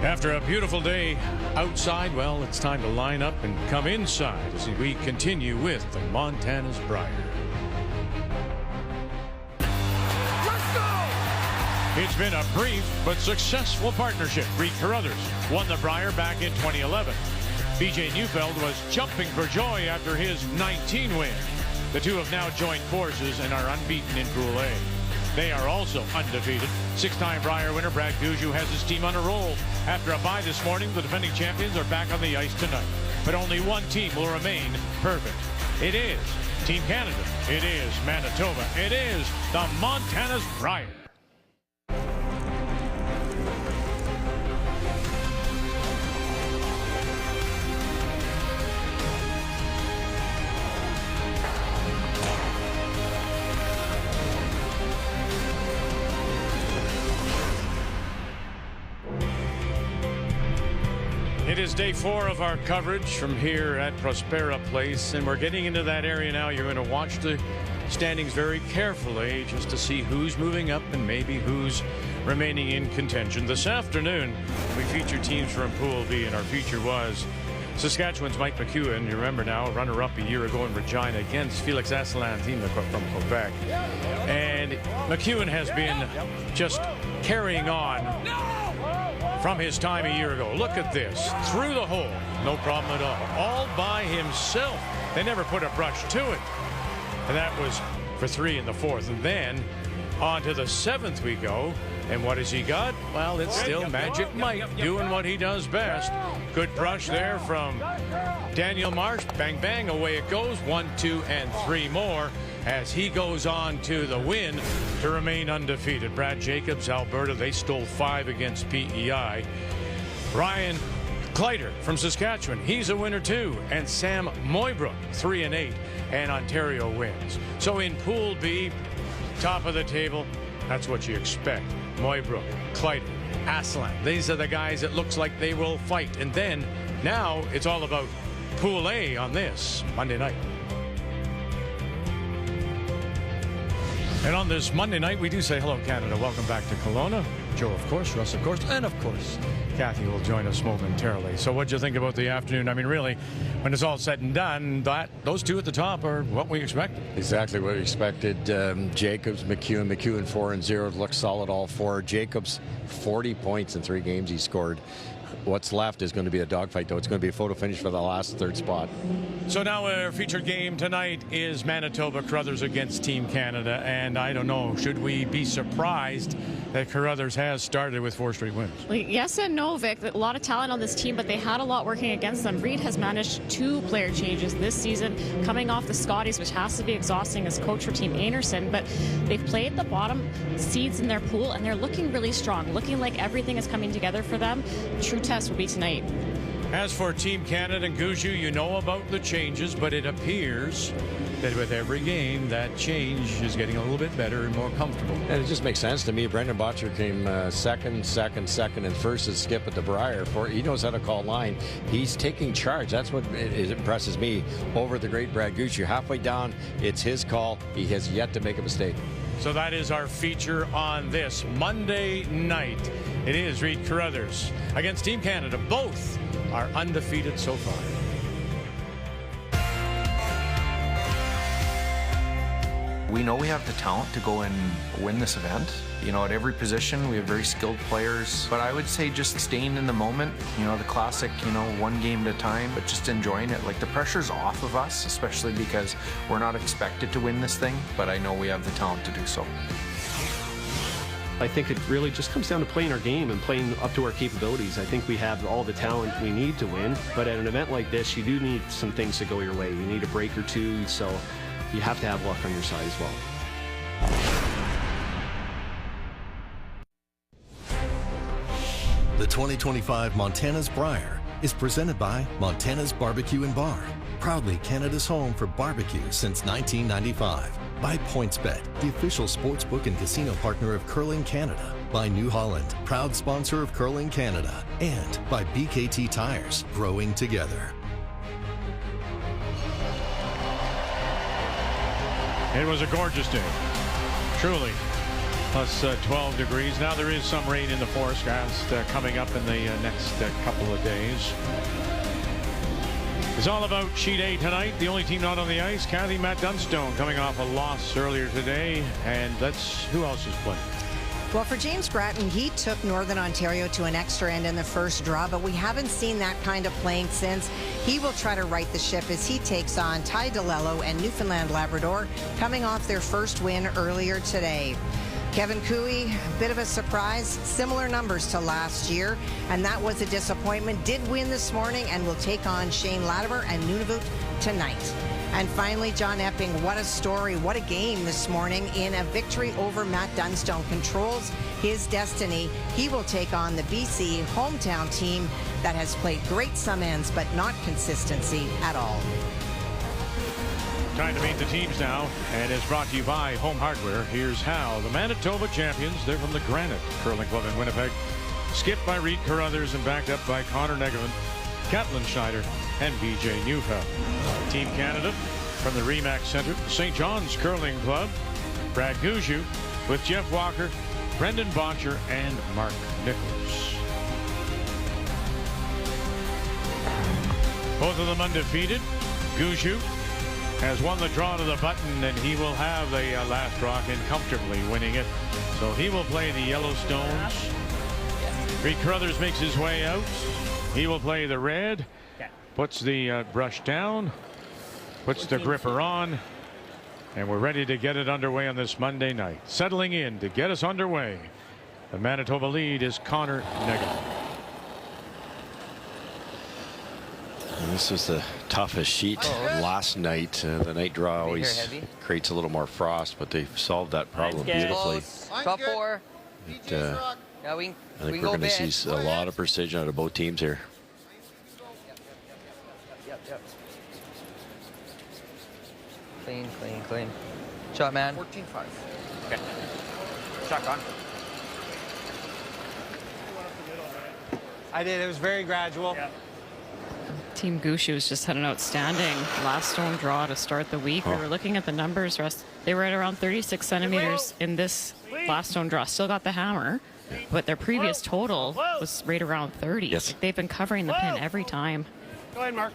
After a beautiful day outside, well, it's time to line up and come inside as we continue with the Montana's Brier. Let's go! It's been a brief but successful partnership. Carruthers won the Brier back in 2011. BJ Neufeld was jumping for joy after his 19 win. The two have now joined forces and are unbeaten in Pool A. They are also undefeated. Six-time Brier winner Brad Gushue has his team on a roll. After a bye this morning, the defending champions are back on the ice tonight. But only one team will remain perfect. It is Team Canada. It is Manitoba. It is the Montana's Brier. It is day 4 of our coverage from here at Prospera Place, and we're getting into that area now. You're going to watch the standings very carefully just to see who's moving up and maybe who's remaining in contention. This afternoon, we feature teams from Pool B, and our feature was Saskatchewan's Mike McEwen. You remember now, runner-up a year ago in Regina against Felix Asselin, team from Quebec. And McEwen has been just carrying on from his time a year ago. Look at this. Through the hole. No problem at all by himself. They never put a brush to it. And that was for 3 in the 4th. And then on to the 7th we go. And what has he got? Well, it's still Magic Mike doing what he does best. Good brush there from Daniel Marsh. Bang, bang, away it goes. 1, 2, and 3 more as he goes on to the win to remain undefeated. Brad Jacobs, Alberta, they stole 5 against PEI. Ryan Kleider from Saskatchewan, he's a winner too. And Sam Moybrook, 3 and 8, and Ontario wins. So in Pool B, top of the table, that's what you expect. Moybrook, Kleider, Asselin. These are the guys that looks like they will fight. And then now it's all about Pool A on this Monday night. And on this Monday night, we do say hello, Canada. Welcome back to Kelowna. Joe, of course, Russ, of course, and of course, Kathy will join us momentarily. So what'd you think about the afternoon? I mean, really, when it's all said and done, those two at the top are what we expected. Exactly what we expected. Jacobs, McEwen 4 and 0. Looked solid all 4. Jacobs, 40 points in 3 games he scored. What's left is going to be a dogfight, though. It's going to be a photo finish for the last 3rd spot. So now our featured game tonight is Manitoba Carruthers against Team Canada. And I don't know, should we be surprised that Carruthers has started with 4 straight wins? Well, yes and no, Vic. A lot of talent on this team, but they had a lot working against them. Reed has managed 2 player changes this season, coming off the Scotties, which has to be exhausting as coach for Team Anderson. But they've played the bottom seeds in their pool, and they're looking really strong, looking like everything is coming together for them. True test will be tonight. As for Team Canada and Gushue, you know about the changes, but it appears that with every game, that change is getting a little bit better and more comfortable. And it just makes sense to me. Brendan Botcher came second, and first as skip at the Brier. He knows how to call line. He's taking charge. That's what impresses me over the great Brad Gushue. Halfway down, it's his call. He has yet to make a mistake. So that is our feature on this Monday night. It is Reed Carruthers against Team Canada. Both are undefeated so far. We know we have the talent to go and win this event. You know, at every position, we have very skilled players. But I would say just staying in the moment, you know, the classic, you know, 1 game at a time, but just enjoying it. Like, the pressure's off of us, especially because we're not expected to win this thing, but I know we have the talent to do so. I think it really just comes down to playing our game and playing up to our capabilities. I think we have all the talent we need to win, but at an event like this, you do need some things to go your way. You need a break or 2, so you have to have luck on your side as well. The 2025 Montana's Brier is presented by Montana's Barbecue and Bar, proudly Canada's home for barbecue since 1995. By PointsBet, the official sportsbook and casino partner of Curling Canada. By New Holland, proud sponsor of Curling Canada. And by BKT Tires, growing together. It was a gorgeous day, truly. plus 12 degrees. Now there is some rain in the forecast coming up in the next couple of days. It's all about Sheet A tonight. The only team not on the ice, Kathy, Matt Dunstone, coming off a loss earlier today. And who else is playing? Well, for James Grattan, he took Northern Ontario to an extra end in the first draw, but we haven't seen that kind of playing since. He will try to right the ship as he takes on Ty DeLello and Newfoundland Labrador, coming off their first win earlier today. Kevin Cooey, a bit of a surprise, similar numbers to last year, and that was a disappointment. Did win this morning and will take on Shane Latimer and Nunavut tonight. And finally, John Epping, what a story, what a game this morning in a victory over Matt Dunstone. Controls his destiny. He will take on the BC hometown team that has played great some ends, but not consistency at all. Time to meet the teams now, and it's brought to you by Home Hardware. Here's how. The Manitoba champions, they're from the Granite Curling Club in Winnipeg. Skipped by Reed Carruthers and backed up by Connor Negerman, Catelyn Schneider, and BJ Neufeld. Team Canada from the Remax Center, St. John's Curling Club, Brad Gushue with Jeff Walker, Brendan Botcher, and Mark Nichols. Both of them undefeated. Gushue has won the draw to the button, and he will have the last rock and comfortably winning it. So he will play the Yellowstones. Reed Carruthers makes his way out. He will play the red. Puts the brush down. Puts the gripper on. And we're ready to get it underway on this Monday night. Settling in to get us underway, the Manitoba lead is Connor Negerman. This was the toughest sheet last night. The night draw always creates a little more frost, but they've solved that problem beautifully. Top four. I think we're going to see a lot of precision out of both teams here. Yep. Clean. Shot, man. 14-5. Okay. Shot on. I did. It was very gradual. Yeah. Team Gushue has just had an outstanding last stone draw to start the week. We were looking at the numbers, Russ. They were at around 36 centimeters in this last stone draw. Still got the hammer, but their previous total was right around 30. Yes. Like they've been covering the pin every time. Go ahead, Mark.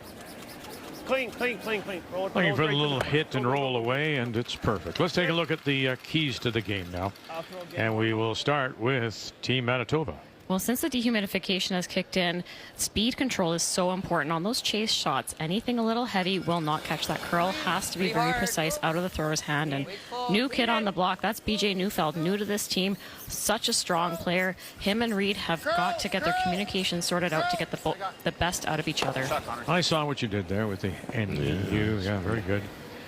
Clean. Roll it, Looking for a little hit and roll away, and it's perfect. Let's take a look at the keys to the game now. And we will start with Team Manitoba. Well, since the dehumidification has kicked in, speed control is so important on those chase shots. Anything a little heavy will not catch that curl. Has to be very precise out of the thrower's hand. And new kid on the block, that's BJ Neufeld, new to this team. Such a strong player. Him and Reed have got to get their communication sorted out to get the best out of each other. I saw what you did there with the NEU. Yeah, very good.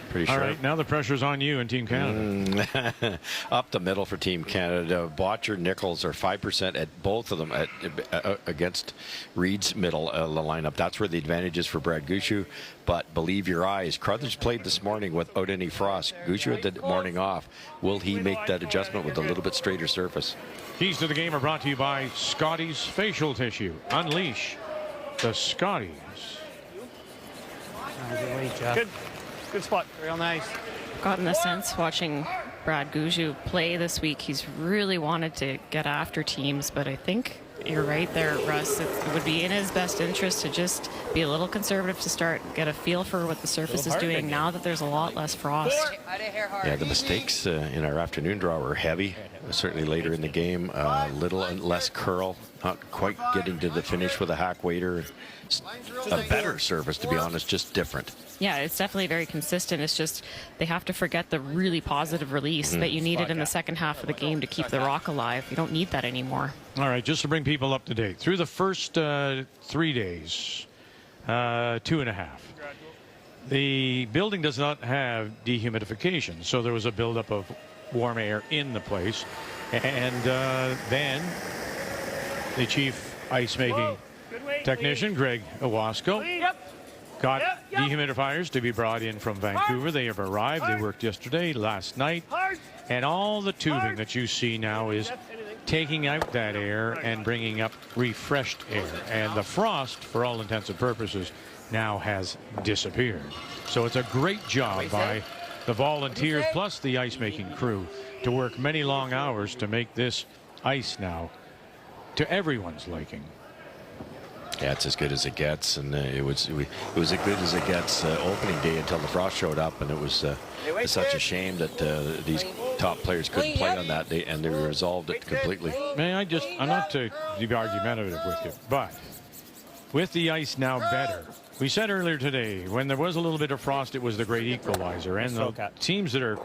Pretty sure. All right, now the pressure's on you and Team Canada. Up the middle for Team Canada. Botcher, Nichols are 5% at both of them against Reed's middle lineup. That's where the advantage is for Brad Gushue. But believe your eyes, Carruthers played this morning without any frost. Gushue had the morning off. Will he make that adjustment with a little bit straighter surface? Keys to the game are brought to you by Scotty's Facial Tissue. Unleash the Scotties. Good spot. Real nice. Gotten the sense watching Brad Gushue play this week. He's really wanted to get after teams, but I think you're right there, Russ. It would be in his best interest to just be a little conservative to start, get a feel for what the surface is doing now that there's a lot less frost. Yeah, the mistakes in our afternoon draw were heavy. Certainly later in the game, little and less curl, not quite getting to the finish with a hack waiter. A better surface, to be honest, just different. Yeah, it's definitely very consistent. It's just they have to forget the really positive release that you needed in the second half of the game to keep the rock alive. You don't need that anymore. All right, just to bring people up to date. Through the first 3 days, 2.5, the building does not have dehumidification, so there was a buildup of warm air in the place. And then the chief ice-making technician, Greg Owasco, got dehumidifiers to be brought in from Vancouver. They have arrived. They worked yesterday, last night. And all the tubing that you see now is taking out that air and bringing up refreshed air. And the frost, for all intents and purposes, now has disappeared. So it's a great job by the volunteers plus the ice making crew to work many long hours to make this ice now to everyone's liking. Yeah, it's as good as it gets, and it was as good as it gets opening day until the frost showed up, and it was it's such a shame that these top players couldn't play on that day, and they resolved it completely. I'm not to be argumentative with you, but with the ice now better, we said earlier today when there was a little bit of frost, it was the great equalizer, and the teams that are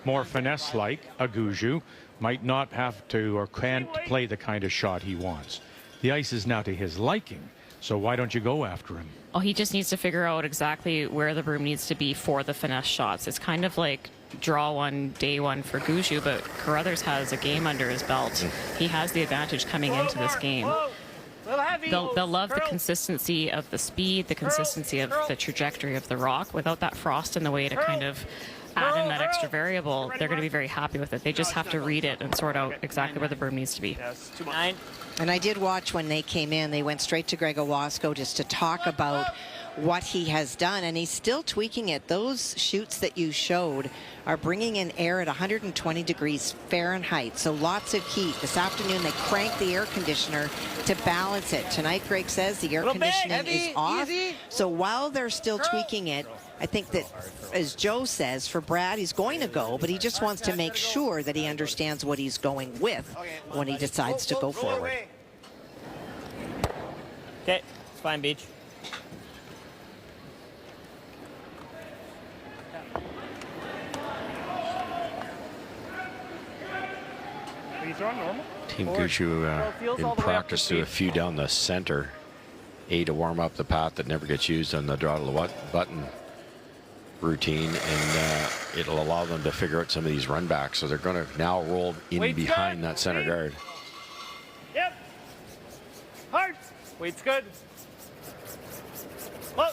more finesse-like, a Gushue, might not have to or can't play the kind of shot he wants. The ice is now to his liking. So why don't you go after him? Oh, he just needs to figure out exactly where the broom needs to be for the finesse shots. It's kind of like draw one, day one for Gushue, but Carruthers has a game under his belt. He has the advantage coming into this game. They'll love the consistency of the speed, the consistency of the trajectory of the rock. Without that frost in the way to kind of add in that extra variable, they're going to be very happy with it. They just have to read it and sort out exactly where the broom needs to be. And I did watch when they came in. They went straight to Greg Owasco just to talk about what he has done, and he's still tweaking it. Those shoots that you showed are bringing in air at 120 degrees Fahrenheit, so lots of heat. This afternoon they cranked the air conditioner to balance it. Tonight, Greg says the air conditioning is off, so while they're still tweaking it, I think that, as Joe says, for Brad, he's going to go, but he just wants to make sure that he understands what he's going with when he decides to go forward. Okay, it's fine, Beach. Are you throwing normal? Team Gushue in practice threw a few down the center. To warm up the path that never gets used on the draw to the button routine, and it'll allow them to figure out some of these run backs. So they're going to now roll in behind that center guard. Yep. Hard. Weight's good. Whoa.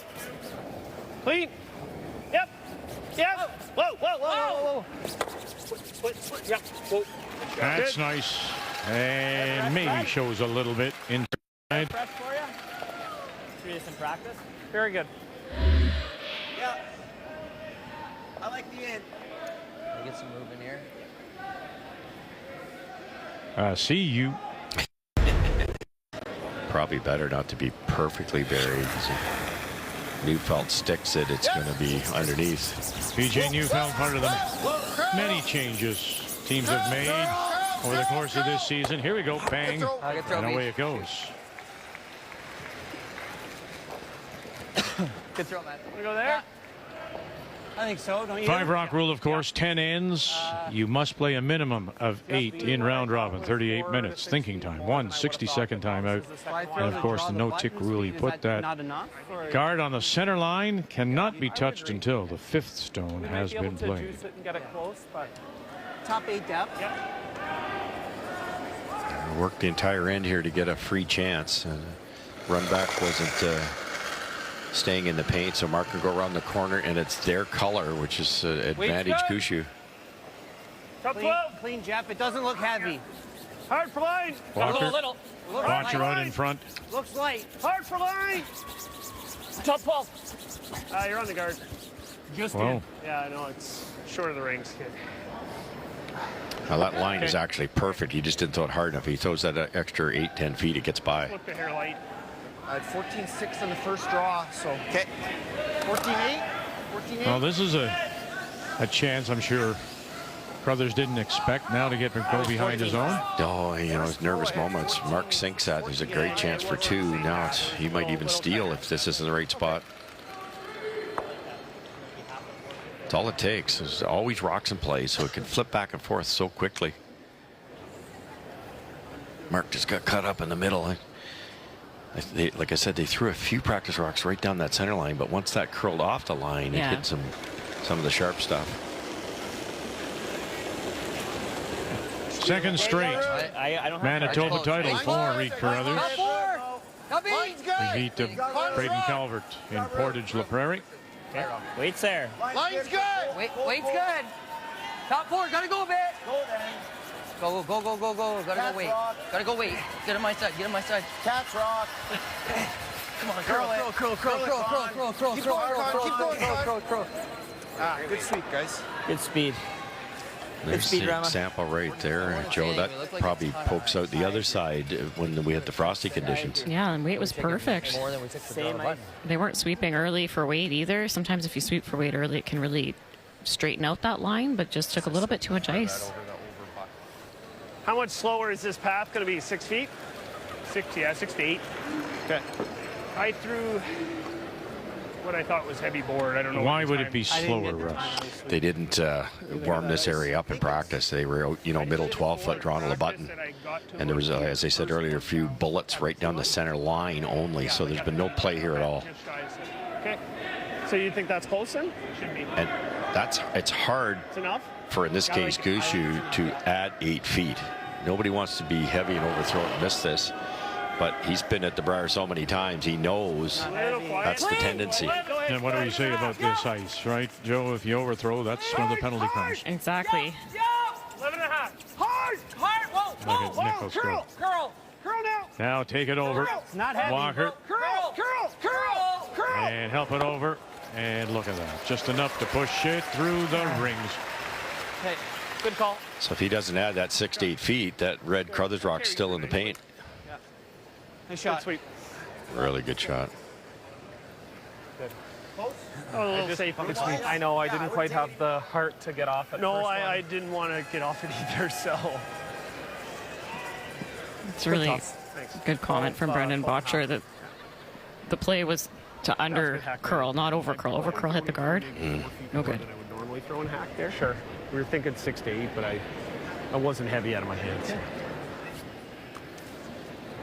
Clean. Yep. Yep. Whoa, whoa, whoa, whoa, whoa. Yep. Whoa. That's good. Nice. And maybe shows a little bit inside. Fresh for you? Should we do some practice? Very good. Yeah. I like the end. Can I get some movement here? See you. Probably better not to be perfectly buried. Neufeld sticks it, it's going to be underneath. PJ Neufeld, part of the many changes teams have made over the course of this season. Here we go, bang, and away it goes. Good throw, man. Want to go there? I think so, don't you? 5 rock rule, of course, 10 ends. You must play a minimum of 8 in round robin, 38 minutes. Thinking time, 1 60-second timeout. And, of course, the no-tick rule, he put that guard on the center line, cannot be touched until the 5th stone has been played. Top 8 depth. Worked the entire end here to get a free chance. Run back wasn't staying in the paint, so Mark can go around the corner, and it's their color, which is advantage Gushue. Clean, Jeff. It doesn't look heavy. Hard for line. Walker, Watcher out in front. Looks light. Hard for line. Top 12. You're on the guard. Just Whoa. Yeah, I know. It's short of the rings. Now that line is actually perfect. He just didn't throw it hard enough. He throws that extra 8-10 feet, it gets by. Flip the hair light. I had 14-6 on the first draw, so. Okay. 14-8. 14-8. Well, this is a chance I'm sure Carruthers didn't expect now to go behind his own. Oh, you know, his nervous moments. Mark sinks that. There's a great chance for 2. Now he might even steal if this isn't the right spot. It's all it takes. There's always rocks in play, so it can flip back and forth so quickly. Mark just got cut up in the middle. Like I said, they threw a few practice rocks right down that center line, but once that curled off the line, it hit some of the sharp stuff. Second straight Manitoba title for Reed Carruthers. He beat Braden Calvert in Portage La Prairie. Okay. Wait's there. Line's good. Wait's good. Top 4, gotta go a bit. Go then. Go. Gotta go wait. Gotta go wait. Get on my side. Get on my side. Catch rock. Come on, curl. Good sweep, guys. Good speed. There's the example right there, Joe. That probably pokes out the other side when we had the frosty conditions. Yeah, and weight was perfect. They weren't sweeping early for weight either. Sometimes if you sweep for weight early, it can really straighten out that line, but just took a little bit too much ice. How much slower is this path going to be? 6 feet? 6 to 8. Okay. I threw what I thought was heavy board. I don't know. Why would it be slower, Russ? They didn't warm this area up in practice. They were, middle 12-foot drawn to the button. And there was, as I said earlier, a few bullets right down the center line only. So there's been no play here at all. Okay. So you think that's close then? Should be. And it's hard for, in this case, Gushue to add 8 feet. Nobody wants to be heavy and overthrow it and miss this. But he's been at the Brier so many times, he knows that's the tendency. And what do we say about this ice, right, Joe? If you overthrow, that's when the penalty comes. Exactly. 11 and a half. Hard! Whoa! Look at Nichols go. Curl now! Now take it over. It's not heavy. Walker. Curl! And help it over. And look at that. Just enough to push it through the rings. Okay, good call. So if he doesn't add that 6 to 8 feet, that red Carruthers rock's still in the paint. Nice shot. Sweep. Really good shot. Oh, a little safe on the sweep. I know, I didn't quite have the heart to get off it. No, I didn't want to get off it either, so. It's really good comment from Brendan Botcher that the play was to under curl, not over curl. Over curl hit the guard. No good. I would normally throw in hack there. Sure. We were thinking 6 to 8, but I wasn't heavy out of my hands.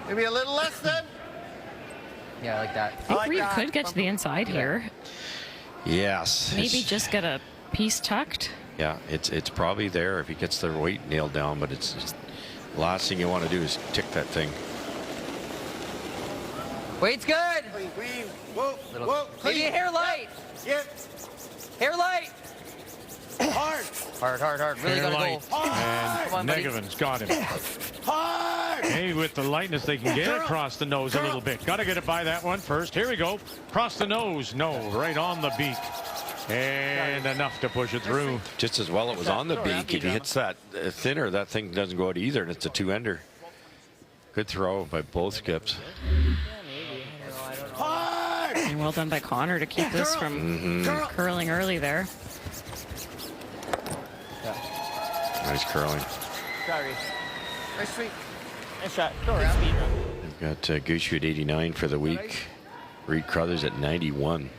Maybe a little less then? Yeah, like that. I think Reed could get to the inside here. Yes. Maybe just get a piece tucked. Yeah, it's probably there if he gets the weight nailed down, but it's just, the last thing you want to do is tick that thing. Weight's good. Clean. Whoa. Maybe a hair light. Yep. Hair light. Hard. Hard. Really gotta go. And Negevon's got him. Hard. Hey, with the lightness, they can get it across the nose a little bit. Got to get it by that one first. Here we go. Across the nose. No, right on the beak. And enough to push it through. Just as well it was on the beak. If he hits that thinner, that thing doesn't go out either, and it's a 2-ender. Good throw by both skips. And well done by Connor to keep this from curling early there. Nice curling. Nice sweep. Nice shot. We've got Gushue at 89 for the week. Reed Carruthers at 91.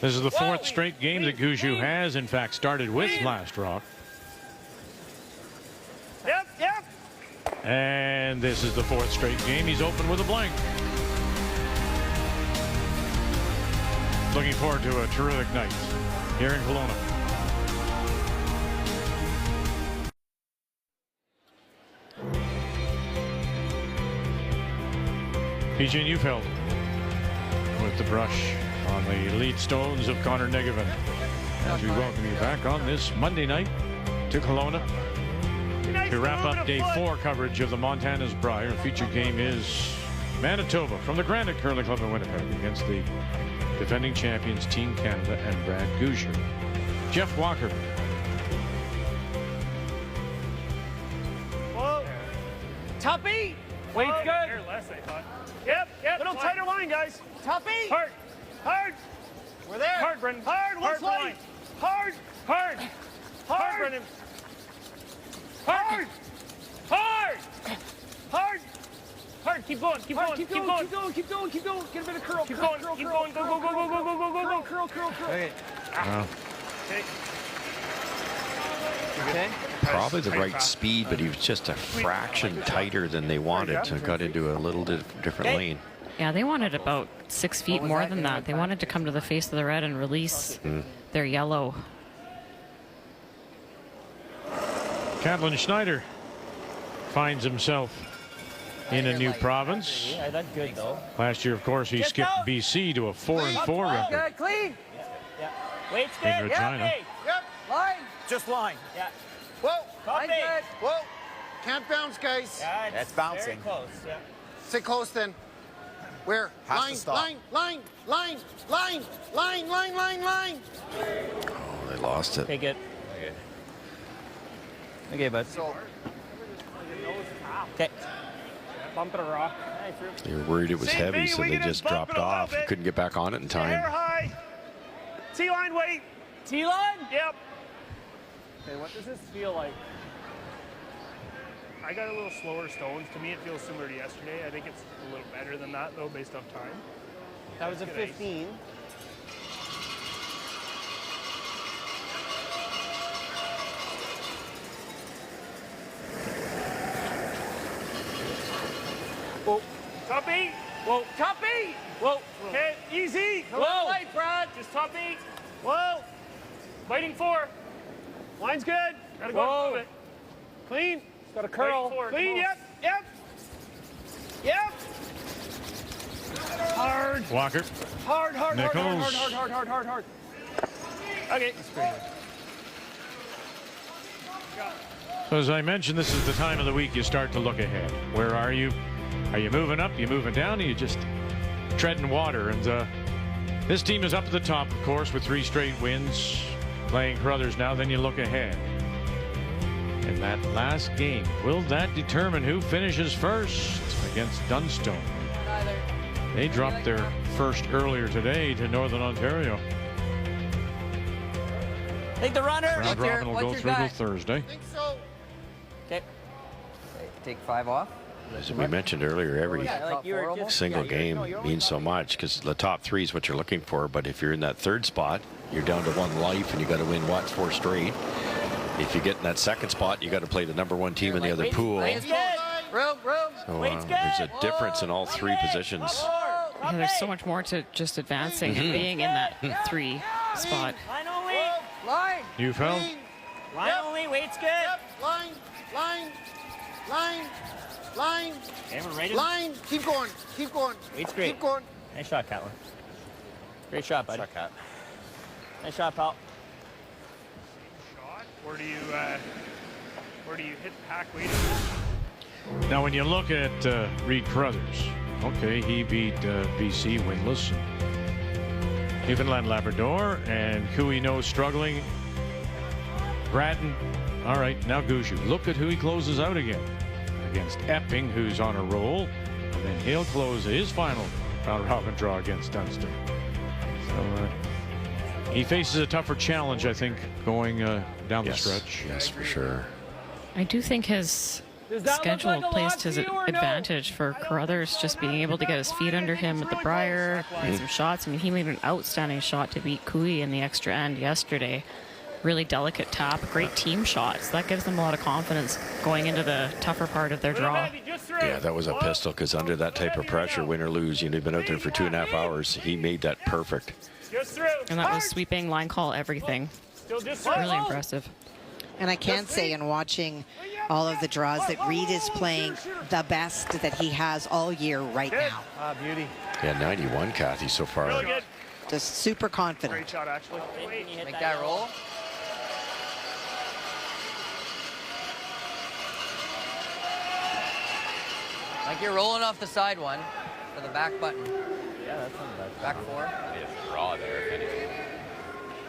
This is the 4th straight game that Gushue has, in fact, started with last rock. Yep. And this is the 4th straight game he's opened with a blank. Looking forward to a terrific night here in Kelowna. PJ Neufeld with the brush on the lead stones of Connor Negevon. As we welcome you back on this Monday night to Kelowna to wrap up day 4 coverage of the Montana's Brier. Featured game is Manitoba from the Granite Curling Club in Winnipeg against the defending champions Team Canada and Brad Gushue. Jeff Walker. Whoa. Tuppy. Weight's good. Hair less, I thought. Yep. Little tighter line, guys. Tuppy. Hard. We're there. Hard, Brendan. Hard. Hard, line. Hard. Brendan. Hard. Keep going. Keep going. Get a bit of curl. Keep going. Go. Curl. Okay. Okay. Probably the right speed, but he was just a fraction tighter than they wanted, so got into a little different lane. Yeah, they wanted about 6 feet more than that. They wanted to come to the face of the red and release their yellow. Catlin Schneider finds himself in a new province. Yeah, that's good though. Last year, of course, he skipped BC to a 4-4 record. Good, clean. Weight's in good. Regina. Yep. Line. Just line. Yeah. Whoa. Line Copy. good. Whoa. Can't bounce, guys. Yeah, That's very bouncing. close. Yeah. Stay close then. Where? Has to Line, stop. line, line, line, line, line, line, line, line. Oh, they lost it. Take it. Okay, bud. So, Okay. Bump it a rock. They were worried it was Same heavy, thing, so we they can just just bump dropped it a little off. bit. Couldn't get back on it in Air time. high. T-line weight. T-line? Yep. Okay, what does this feel like? I got a little slower stones. To me, it feels similar to yesterday. I think it's a little better than that, though, based on time. That was a Good ice. 15. Whoa. Top 8. Whoa. Top 8. Whoa. Okay, easy. Whoa. Light, Brad. Just top 8. Whoa. Fighting 4. Line's good. Gotta go Whoa. move it. Clean. Got a curl. Fighting 4. Come Clean. on. Yep. Yep. Yep. Hard. Walker. Hard, hard, hard, hard, Nichols. hard, hard, hard, hard, hard. Okay. So as I mentioned, this is the time of the week you start to look ahead. Where are you? Are you moving up? Are you moving down? Are you just treading water? And this team is up at the top, of course, with 3 straight wins, playing Carruthers now. Then you look ahead. In that last game, will that determine who finishes first against Dunstone? They dropped their first earlier today to Northern Ontario. Take the runner. Round robin will go what's through your till gut? Thursday. I think so. Okay. Take 5 off. As we mentioned earlier, every Like you were just single game means so much because the top 3 is what you're looking for. But if you're in that 3rd spot, you're down to 1 life and you got to win 4 straight. If you get in that 2nd spot, you got to play the #1 team in the other pool. Weight's good. Room. So Weight's there's a good. difference in all 3 positions. Yeah, there's so much more to just advancing and being in that 3 spot. Line only. Line. Newfeld. Clean. Line Yep. only. Weight's good. Yep. Line. Line. Line. Line. Okay, we're ready. Line. Keep going. Keep going. Weight's great. Keep going. Nice shot, Catlin. Great shot, buddy. Shot, Cat. Nice shot, pal. Shot. Where do you hit pack weight? Now, when you look at Reed Carruthers, okay, he beat BC winless. Newfoundland Labrador, and Gushue struggling. Bratton, all right, now Gushue. Look at who he closes out against Epping, who's on a roll, and then he'll close his final round robin draw against Dunston. So he faces a tougher challenge, I think, going down the stretch. Yes, for sure. I do think his schedule plays to his advantage for Carruthers, just being able to get his feet under him at the Brier, made some shots. I mean, he made an outstanding shot to beat Gushue in the extra end yesterday. Really delicate tap, great team shots. That gives them a lot of confidence going into the tougher part of their draw. Yeah, that was a pistol because under that type of pressure, win or lose, you've been out there for 2.5 hours. He made that perfect. Just through. And that was sweeping, line call, everything. Still just Really impressive. And I can say in watching all of the draws that Reed is playing the best that he has all year right now. Ah, beauty. Yeah, 91, Kathy, so far. really good. Just super confident. Great shot, actually. Make that roll. Like you're rolling off the side one for the back button. Yeah, that's not bad. Back 4. Draw there, if anything.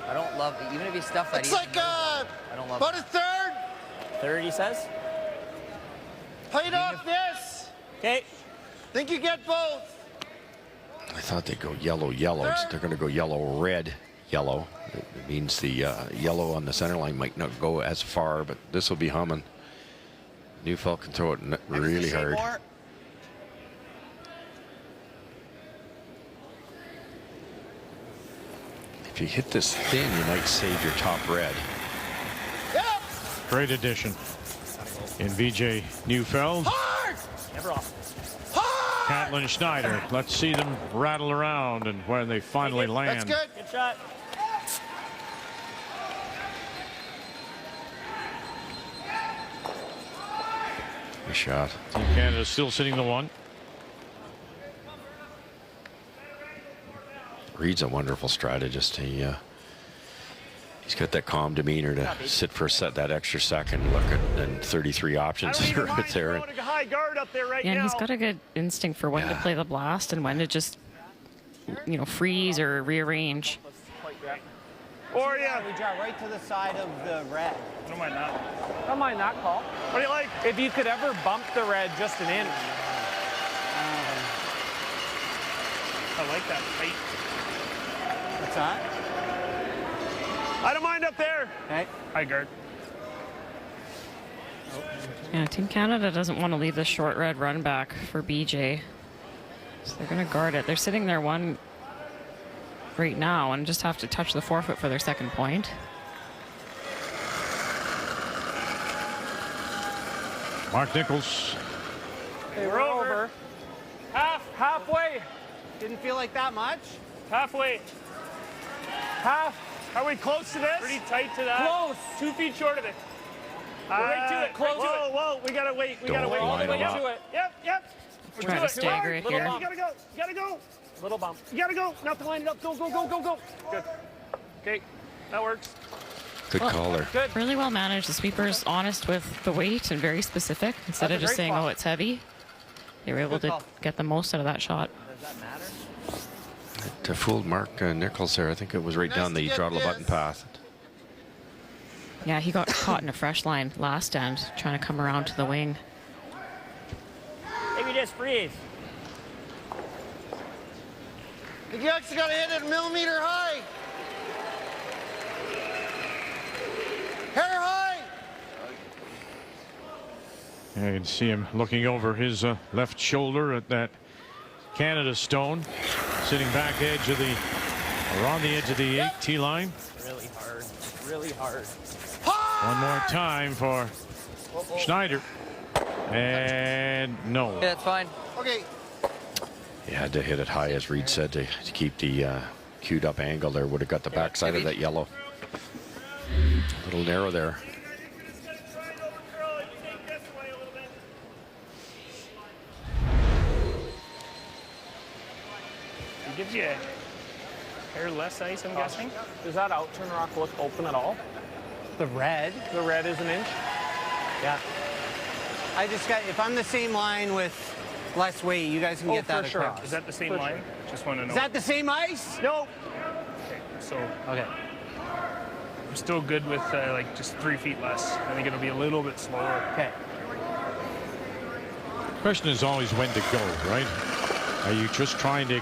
I don't love it. Even if you stuff that, It's he like I don't love about it. a third. 30 says. Play it off this. Okay. Think you get both. I thought they'd go yellow, yellow. They're going to go yellow, red, yellow. It means the yellow on the center line might not go as far, but this will be humming. Newfeld can throw it really hard. More. If you hit this thin, you might save your top red. Yep. Great addition in VJ Newfeld. Hard. Never off. Hard. Catlin Schneider. Let's see them rattle around and when they finally land. That's good. Good shot. Good shot. Team Canada still sitting the 1. Reed's a wonderful strategist. He He's got that calm demeanor to sit for that extra second, look at, and 33 options right there. High guard up there right Yeah, and now. he's got a good instinct for when to play the blast and when to just, you know, freeze or rearrange. Or yeah, we draw right to the side of the red. Don't mind that. Don't mind that call. What do you like? If you could ever bump the red just an inch. I like that fight. What's that? I don't mind up there. Okay. High guard. Yeah, Team Canada doesn't want to leave the short red run back for BJ. So they're going to guard it. They're sitting there one right now and just have to touch the forefoot for their second point. Mark Nichols. Okay, we're over. Halfway. Didn't feel like that much. Halfway. Half. Are we close to this? Pretty tight to that. Close. 2 feet short of it. We're right to it. Close. Whoa, whoa, we gotta wait. We gotta wait. Don't All the way line up them to up. it. Yep. Trying to stagger it here. You gotta go. You gotta go. Little bump. You gotta go. Not to line it up. Go. Good. Okay, that works. Good caller. Good. Really well managed. The sweeper's honest with the weight and very specific. Instead That's of a just great saying, call. oh, it's heavy, they were able Good to call. get the most out of that shot. Does that matter? To fool Mark Nichols there, I think it was right down the throttle button path. Yeah, he got caught in a fresh line last end, trying to come around to the wing. Maybe just freeze. You actually got to hit it a millimeter high. Hair high. Yeah, you can see him looking over his left shoulder at that Canada stone, sitting back edge of the, or on the edge of the 8T line. Really hard. Really hard. One more time for Schneider. And no. Yeah, it's fine. Okay. You had to hit it high, as Reed said, to keep the queued up angle there. Would have got the backside of that yellow. A little narrow there. It gives you a hair less ice, I'm guessing. Does that out turn rock look open at all? The red? The red is an inch? Yeah. I just got, if I'm the same line with less weight, you guys can get that across. Is that the same line? Just want to know. Is that the same ice? No. Okay, so Okay. I'm still good with like just 3 feet less. I think it'll be a little bit slower. Okay. Question is always when to go, right? Are you just trying to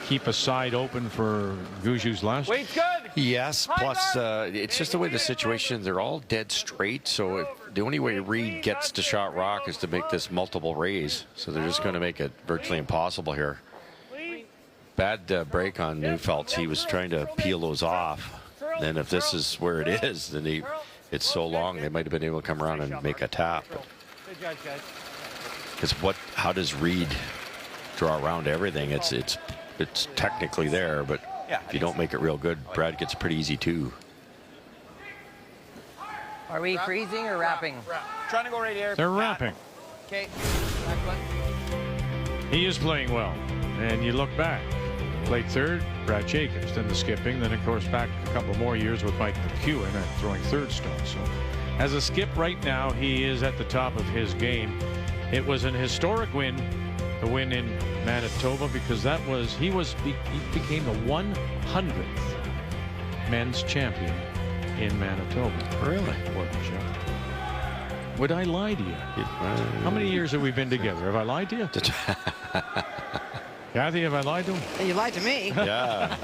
keep a side open for Gushue's last? Weight's good. Yes, plus it's just the way the situation, they're all dead straight, so the only way Reed gets to shot rock is to make this multiple raise, so they're just going to make it virtually impossible here. Bad break on Neufeld's. He was trying to peel those off. Then if this is where it is, then it's so long they might have been able to come around and make a tap. Good judge, guys. Because how does Reed draw around everything? It's technically there, but if you don't make it real good, Brad gets pretty easy too. Are we freezing or wrapping? Trying to go right here. They're wrapping. Okay. Back one. He is playing well. And you look back. Played third, Brad Jacobs. Then the skipping. Then, of course, back a couple more years with Mike McEwen and throwing third stone. So as a skip right now, he is at the top of his game. It was an historic win, the win in Manitoba, because he became the 100th men's champion in Manitoba. Really? Would I lie to you? How many years have we been together? Have I lied to you? Kathy, have I lied to him? You lied to me. Yeah.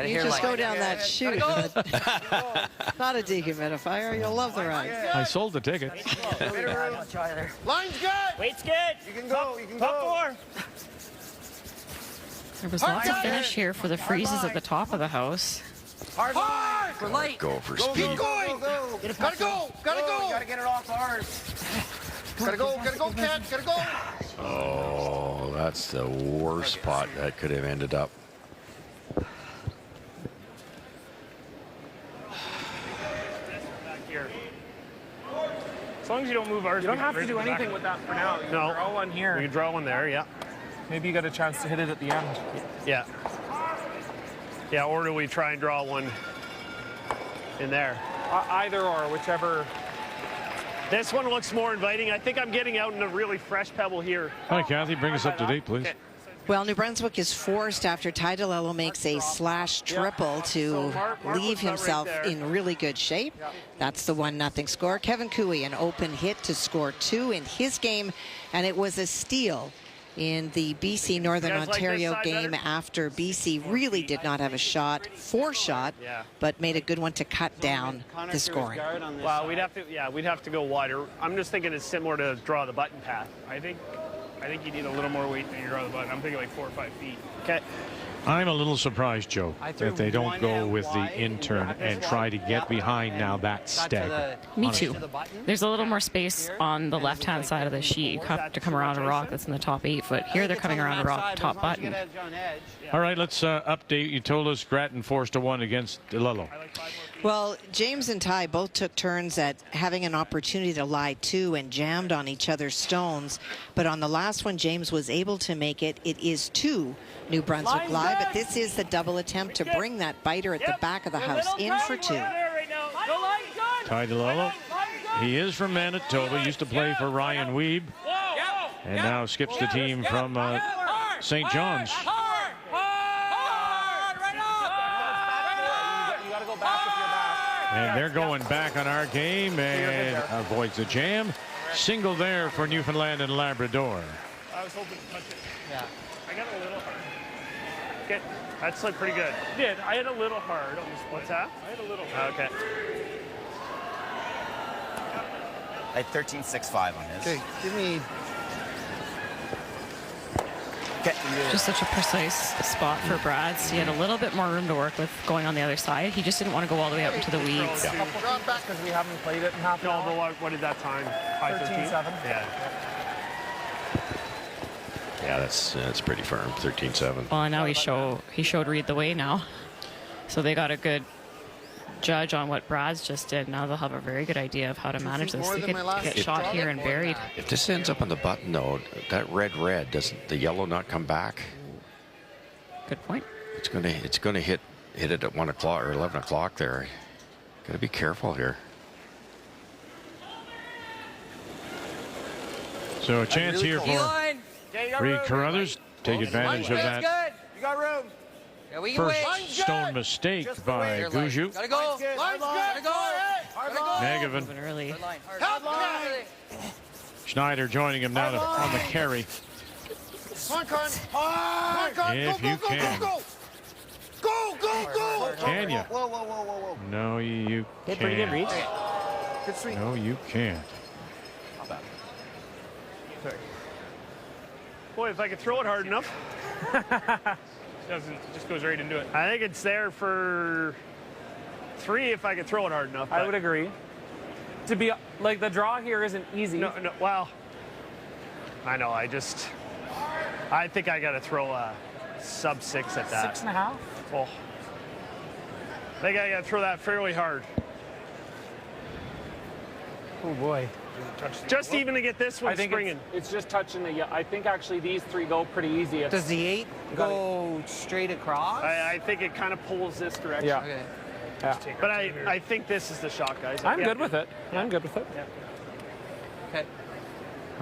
You just go down that chute. Not a dehumidifier. You'll love the ride. I sold the ticket. Line's good. Weight's good. You can go. You can go. Top four. There was lots of finish here for the freezes at the top of the house. Hard. We're light. Go for Go, speed. keep going. Gotta go. Gotta go. Gotta get it off hard. Gotta go. Gotta go, Cat. Gotta go. Oh, that's the worst spot that could have ended up. Back here. As long as you don't move ours. You don't have to do anything with that for now. You can draw one We here. can draw one there, yeah. Maybe you got a chance to hit it at the end. Yeah. Yeah, or do we try and draw one in there? Either or, whichever. This one looks more inviting. I think I'm getting out in a really fresh pebble here. Hi, Kathy. Bring us up to date, please. Okay. Well, New Brunswick is forced after Ty DeLello makes a slash triple to leave himself in really good shape. That's the 1-0 score. Kevin Cooey, an open hit to score 2 in his game, and it was a steal in the BC Northern Ontario game after BC really did not have a shot, but made a good one to cut down the scoring. Well, we'd have to go wider. I'm just thinking it's similar to draw the button path. I think you need a little more weight than you draw the button. I'm thinking like 4 or 5 feet. Okay. I'm a little surprised, Joe, that they don't go with the intern and try to get behind now that stagger. Me too. There's a little more space on the left-hand side of the sheet. You have to come around a rock that's in the top 8 foot. Here they're coming around a rock top button. All right, let's update. You told us Grattan forced a 1 against DeLello. Well, James and Ty both took turns at having an opportunity to lie 2 and jammed on each other's stones. But on the last one, James was able to make it. It is 2 New Brunswick live, but this is the double attempt to bring that biter at the back of the house in for 2. Ty DeLello, he is from Manitoba, used to play for Ryan Weeb, and now skips the team from St. John's. And they're going back on our game and avoids the jam. Single there for Newfoundland and Labrador. I was hoping to touch it. Yeah. I got a little hard. Okay. That's like pretty good. You did. I had a little hard on this play. What's that? I had a little hard. Okay. I had 13.65 on his. Okay, give me. Okay. Just such a precise spot for Brad. So he had a little bit more room to work with going on the other side. He just didn't want to go all the way up into the weeds. Drop back because we haven't played it in half an hour. No, but what did that time? 13.7. Yeah. Yeah, that's pretty firm. 13-7. Well, and now he showed Reed the way now. So they got a good judge on what Brad's just did. Now they'll have a very good idea of how to manage this. They could get shot here and buried. If this ends up on the button, though, that red, doesn't the yellow not come back? Good point. It's gonna hit it at 1 o'clock or 11 o'clock there. Got to be careful here. So a chance here for Reed Carruthers. Take advantage of that. You got room. Yeah, we First stone mistake by Gushue. Gotta go. Gotta go. Negative. Early. Schneider joining him now on the carry. Come on, Con. If you can. Go. Can you? Whoa. No, you Hit pretty good, Reed. can't. Good sweep. No, you can't. Boy, if I could throw it hard enough. It just goes right into it. I think it's there for 3 if I could throw it hard enough. I would agree. To be like the draw here isn't easy. No, well, I know. I think I got to throw a sub 6 at that. 6.5. Oh, I think I got to throw that fairly hard. Oh boy. Just even to get this one springing. It's just touching the. I think actually these 3 go pretty easy. Does the 8 go straight across? I think it kind of pulls this direction. Yeah. Okay. Yeah. But I think this is the shot, guys. I'm good with it. I'm good with it. Yeah. Okay.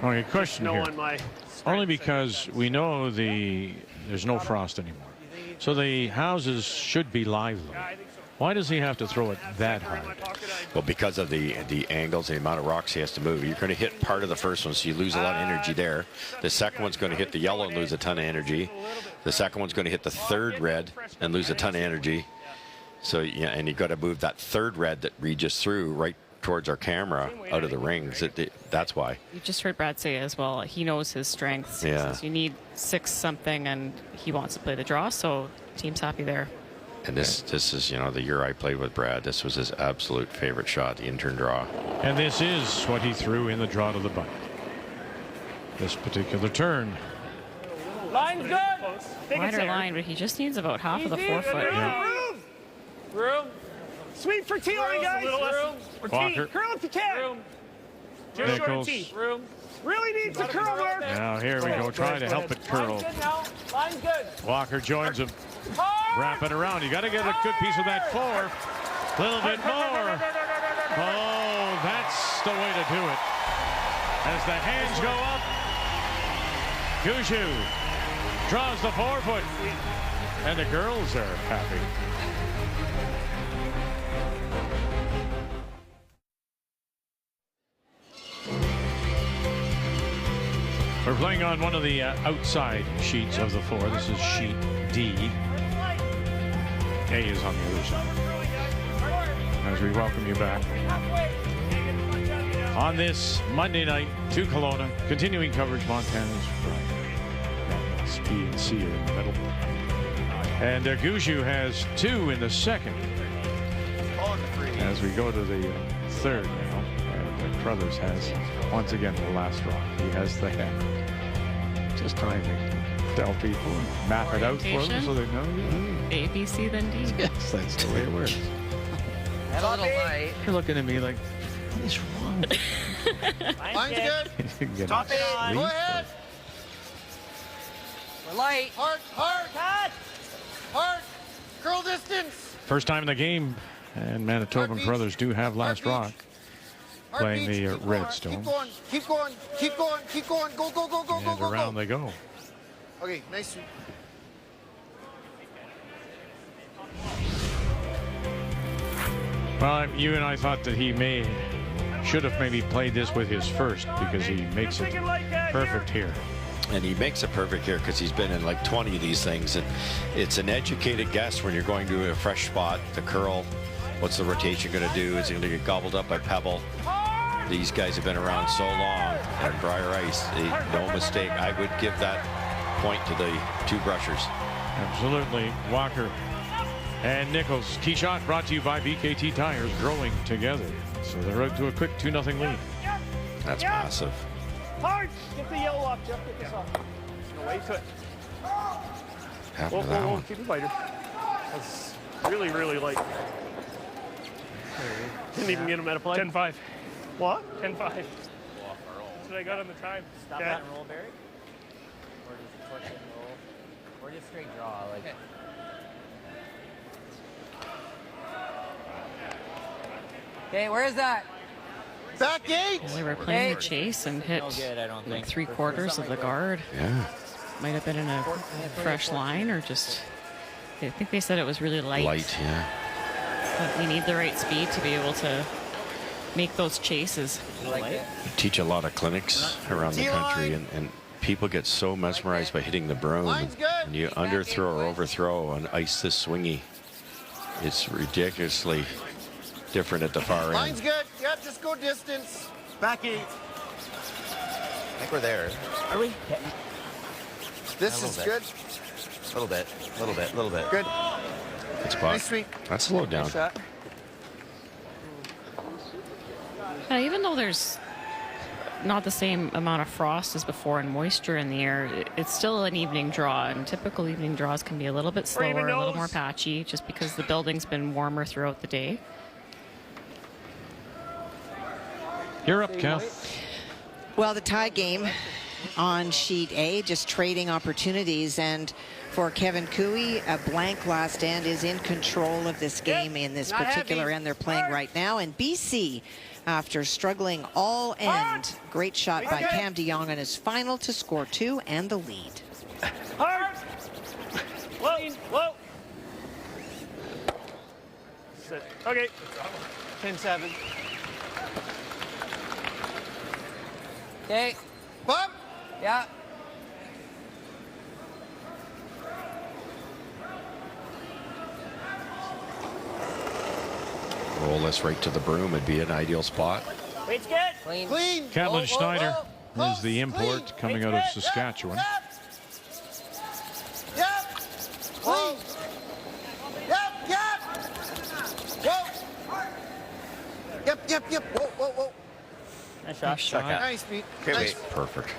Okay, question No here. on my. Only because we know there's no frost anymore. So the houses should be lively. Why does he have to throw it that hard? Well, because of the angles, the amount of rocks he has to move. You're going to hit part of the first one, so you lose a lot of energy there. The second one's going to hit the yellow and lose a ton of energy. The second one's going to hit the third red and lose a ton of energy. So, yeah, and you've got to move that third red that Reed just threw right towards our camera out of the rings. That's why. You just heard Brad say as well, he knows his strengths. Yeah. He says you need 6 something, and he wants to play the draw, so team's happy there. And this is, the year I played with Brad, this was his absolute favorite shot, the intern draw. And this is what he threw in the draw to the button. This particular turn. Line's good. Wider line, but he just needs about half of the 4 foot. Yeah. Room. Sweep for Teeling, guys. Room. Or Walker. T. Curl if you can. Room. Just short of Nichols. T. Room. Really needs a curl there. Now here we go, trying to help it curl. Line's good now. Line's good. Walker joins him. Hard. Wrap it around. You got to get a good piece of that four. A little bit more. Oh, that's the way to do it. As the hands go up, Gushue draws the 4-foot. And the girls are happy. We're playing on one of the outside sheets of the floor. This is sheet D. A is on the other side. As we welcome you back on this Monday night to Kelowna, continuing coverage. Montana's B and C in the middle, and Gushue has 2 in the second. As we go to the third now, and Carruthers has once again the last rock. He has the hammer. Just trying to tell people and map it out for them so they know. A, B, C, then D. Yes, that's the way it works. That a little light. You're looking at me like, what is wrong? Line's good. Stop it. Go ahead. We're light. Hard, hard. Cut. Hard. Curl distance. First time in the game, and Manitoba and Carruthers do have last rock. Playing the Redstone. Keep going, keep going, keep going, keep going. Go, go, go, go, And go, go, around go. they go. Okay, nice. Well, you and I thought that he should have maybe played this with his first, because he makes it perfect here. And he makes it perfect here because he's been in like 20 of these things. And it's an educated guess when you're going to a fresh spot. The curl, what's the rotation going to do? Is it going to get gobbled up by pebble? These guys have been around so long. And Brier ice, no mistake. I would give that point to the 2 brushers. Absolutely. Walker and Nichols. Key shot brought to you by BKT Tires, growing together. So they're out to a quick 2-0 lead. That's massive. Hard! Get the yellow off, Jeff. Get this off. No way to it. Happened to that one. Keep it lighter. That's really, really light. Didn't even get him at a play. 10-5. What? 10-5. That's what I got on the time. Stop that and roll, Barry. Or just push and roll. Or just straight draw. Like. Okay, where is that? Back 8. Well, they were playing the chase and hit like 3/4 of the guard. Yeah. Might have been in a fresh line, or just, I think they said it was really light. Light, yeah. But we need the right speed to be able to make those chases. You teach a lot of clinics around the country, and people get so mesmerized by hitting the broom. And you underthrow or overthrow on ice this swingy. It's ridiculously different at the far end. Line's good. Yep, just go distance. Back 8. I think we're there. Are we? This is good. A little bit, a little bit, a little bit. Good. Good spot. Nice sweep. That's a low down. Even though there's not the same amount of frost as before and moisture in the air, it's still an evening draw, and typical evening draws can be a little bit slower, a little more patchy, just because the building's been warmer throughout the day. You're up, Cal. Well, the tie game on sheet A, just trading opportunities, and for Kevin Cooey, a blank last stand is in control of this game in this particular end they're playing right now. And BC, after struggling all end, great shot by Cam DeYoung on his final to score 2 and the lead. Hard! Whoa, whoa! Sit. Okay. 10-7. Okay. Bob? Yeah. Roll this right to the broom would be an ideal spot. Weight's good. Clean. Clean. Catlin Schneider Whoa. is the import coming out of Saskatchewan. Yep. Clean. Yep, yep. Whoa. Yep, yep, yep. Whoa, whoa, whoa. Nice shot. Nice beat. Okay, Nice. wait. Perfect.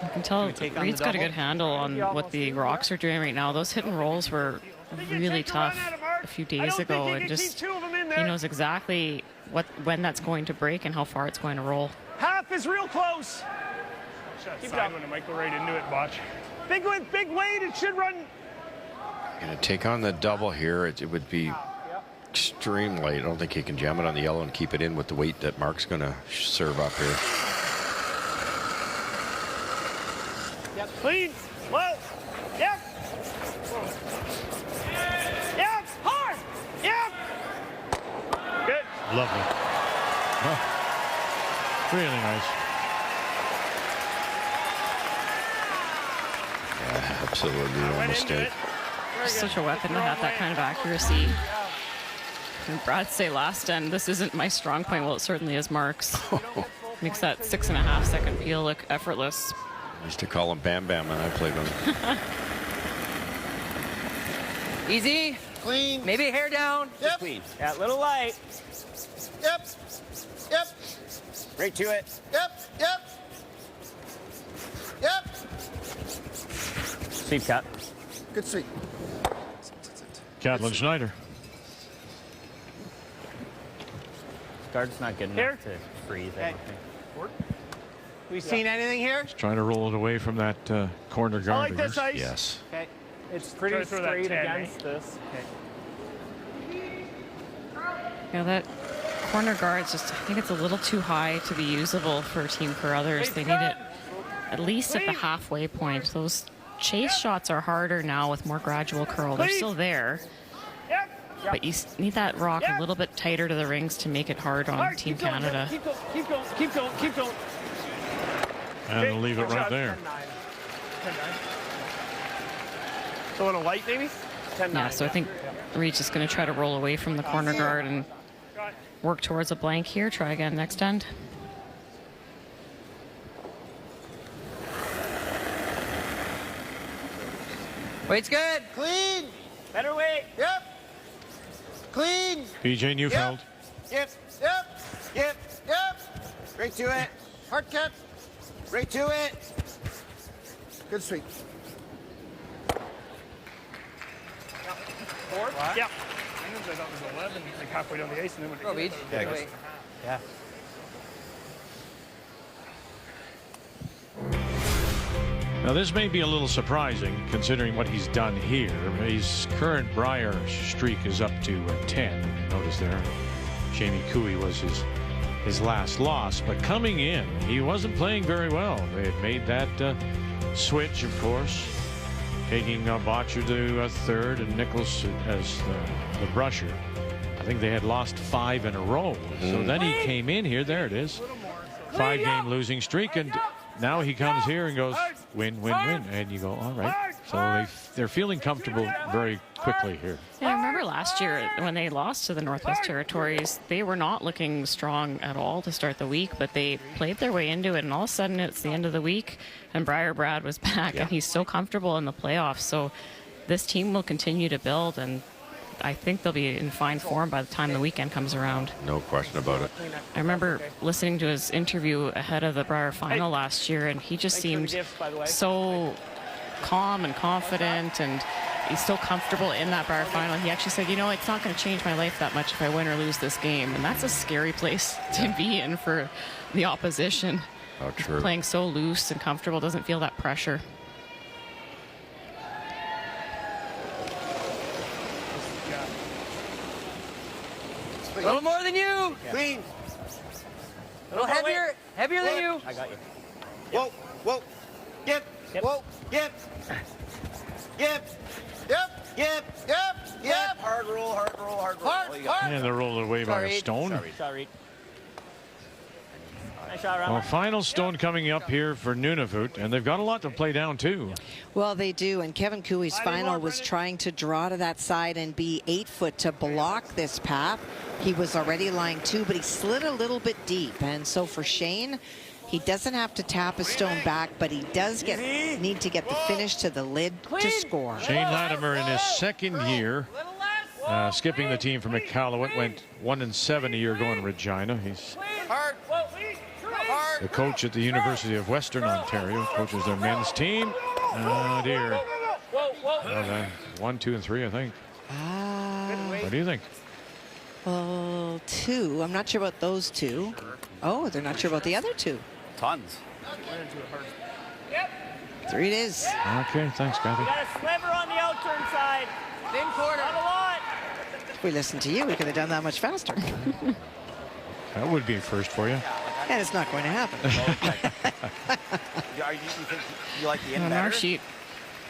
You can tell Reed's got a good handle on what the Rocks are doing right now. Those hit and rolls were really tough a few days ago, and just he knows exactly when that's going to break and how far it's going to roll. Half is real close. Keep it up. When it might go right into it, watch. Big width, big weight. It should run. Going to take on the double here. It would be extreme light. I don't think he can jam it on the yellow and keep it in with the weight that Mark's going to serve up here. Yep. Clean. Slow. Yep. Yep. Hard. Yep. Good. Lovely. Huh. Really nice. Yeah, absolutely. No mistake. Such a weapon to have that kind of accuracy. And Brad say last end, this isn't my strong point. Well, it certainly is Mark's. Makes that 6.5 second peel look effortless. I used to call him Bam Bam when I played him. Easy. Clean. Maybe a hair down. Yep. Clean. Yeah, little light. Yep. Yep. Right to it. Yep. Yep. Yep. Sweep cut. Good sweep. Catlin Schneider. Guard's not good Here. enough to freeze. I Okay. don't think. We seen anything here? Trying to roll it away from that corner guard. I like this ice. Yes. Okay. It's Try pretty to throw that straight 10, against this. Yeah, that corner guard's just, I think it's a little too high to be usable for Team Carruthers. They need it at least at the halfway point. Those chase shots are harder now with more gradual curl. They're still there, but you need that rock a little bit tighter to the rings to make it hard on Team Canada. Keep going. Keep going. Keep going. Keep going. And they'll leave it right there. 10-9. A little light, maybe? 10-9. Yeah, so I think Reed's just going to try to roll away from the corner guard and work towards a blank here. Try again next end. Weight's good. Clean. Better weight. Yep. Clean. BJ Neufeld. Yep. Yep. Yep. Yep. Right to it. Hard cut. Right to it. Good sweep. Four? Yeah. I thought it was 11, like halfway down the ice, and then when Go, Beach. Yeah, Good weight. Yeah. Now, this may be a little surprising considering what he's done here. His current Brier streak is up to 10. Notice there, Jamie Cooey was his last loss. But coming in, he wasn't playing very well. They had made that switch, of course, taking Botcher to a third and Nichols as the brusher. I think they had lost 5 in a row. So then he came in here. There it is. 5-game losing streak. And now he comes here and goes, win, win, win. And you go, all right. So they're feeling comfortable very quickly here. Yeah, I remember last year when they lost to the Northwest Territories, they were not looking strong at all to start the week, but they played their way into it, and all of a sudden it's the end of the week, and Brier Brad was back, and he's so comfortable in the playoffs. So this team will continue to build, and I think they'll be in fine form by the time the weekend comes around. No question about it. I remember listening to his interview ahead of the Brier final last year, and he just seemed so calm and confident, and he's so comfortable in that Brier final. He actually said, you know, it's not going to change my life that much if I win or lose this game. And that's a scary place to be in for the opposition. Oh, true. Playing so loose and comfortable, doesn't feel that pressure. A little more than you. Clean. A little heavier than you. I got you. Whoa. Whoa. Yep. Whoa. Yep. Yep. Yep. Yep. Yep. Yep. Hard roll, hard roll, hard roll. Hard. Hard. And they're rolled away by a stone. Sorry. Nice shot, Rama. Well, final stone coming up here for Nunavut, and they've got a lot to play down, too. Well, they do, and Kevin Cooey's final was trying to draw to that side and be 8 foot to block this path. He was already lying 2, but he slid a little bit deep, and so for Shane, he doesn't have to tap a stone back, but he does need to get the finish to the lid to score. Shane Latimer in his second year, skipping the team from McCallowett, went 1-7 a year going to Regina. He's the coach at the University of Western Ontario, coaches their men's team. Oh dear. 1, 2, and 3, I think. What do you think? Well, 2. I'm not sure about those 2. Oh, they're not sure about the other 2. Tons. 3 it is. Okay, thanks, Kathy. You got a sliver on the out turn side. Thin quarter. Not a lot. If we listened to you, we could have done that much faster. That would be a first for you. And it's not going to happen. You think you like the in On better? our sheet,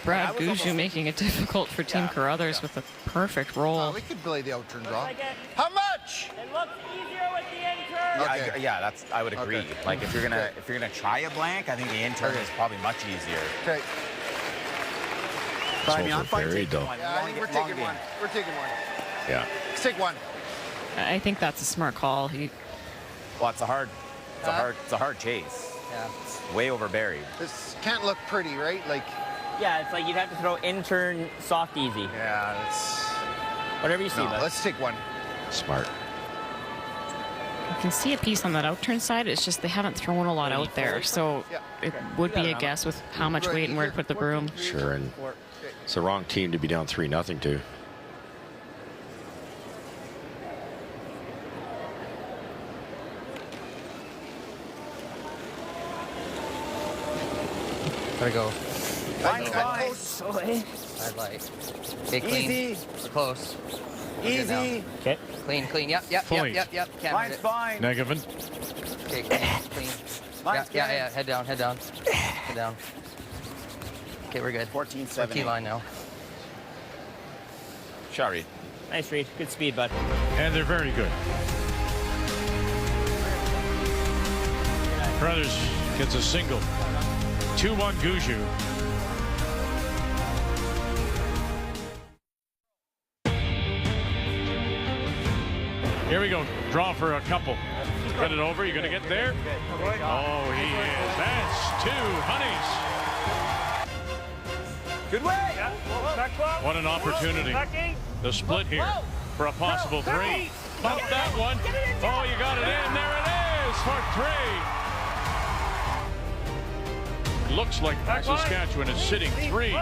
Brad Gushue making it difficult for Team Carruthers with a perfect roll. We could play the out turn draw. Like How much? it looks easier with the in turn. Okay. Yeah, I would agree. Okay. Like if you're gonna try a blank, I think the intern is probably much easier. Okay. But I mean, I'm fine Buried, taking though. one. Yeah, I think we're taking one. We're taking one. Yeah. Let's take one. I think that's a smart call. Well, it's a hard chase. Yeah. It's way over buried. This can't look pretty, right? Like. Yeah, it's like you'd have to throw in turn soft easy. Yeah, it's. Whatever you see, No, bud. let's take one. Smart. You can see a piece on that outturn side. It's just they haven't thrown a lot out there, so it would be a guess with how much weight and where to put the broom. Sure, and it's the wrong team to be down 3-0 to. Gotta go. Nice. I'd like. Okay, clean. Easy. We're close. Easy. Okay. Clean, clean. Yep. Point. Can't hit Line's it. fine. Negative. Okay, clean. Line's Yeah. Head down. Head down. Okay, we're good. 14-7. Line now. Shot read. Nice read. Good speed, bud. And they're very good. Carruthers gets a single. 2-1 Gushue. Here we go. Draw for a couple. Cut it over. You going to get there? Oh, he is. That's 2 honeys. Good way. Yeah. Back close. What an opportunity. Tucking. The split here for a possible 3. Bump that one. Oh, you got it in. There it is for 3. Looks like Saskatchewan is sitting 3,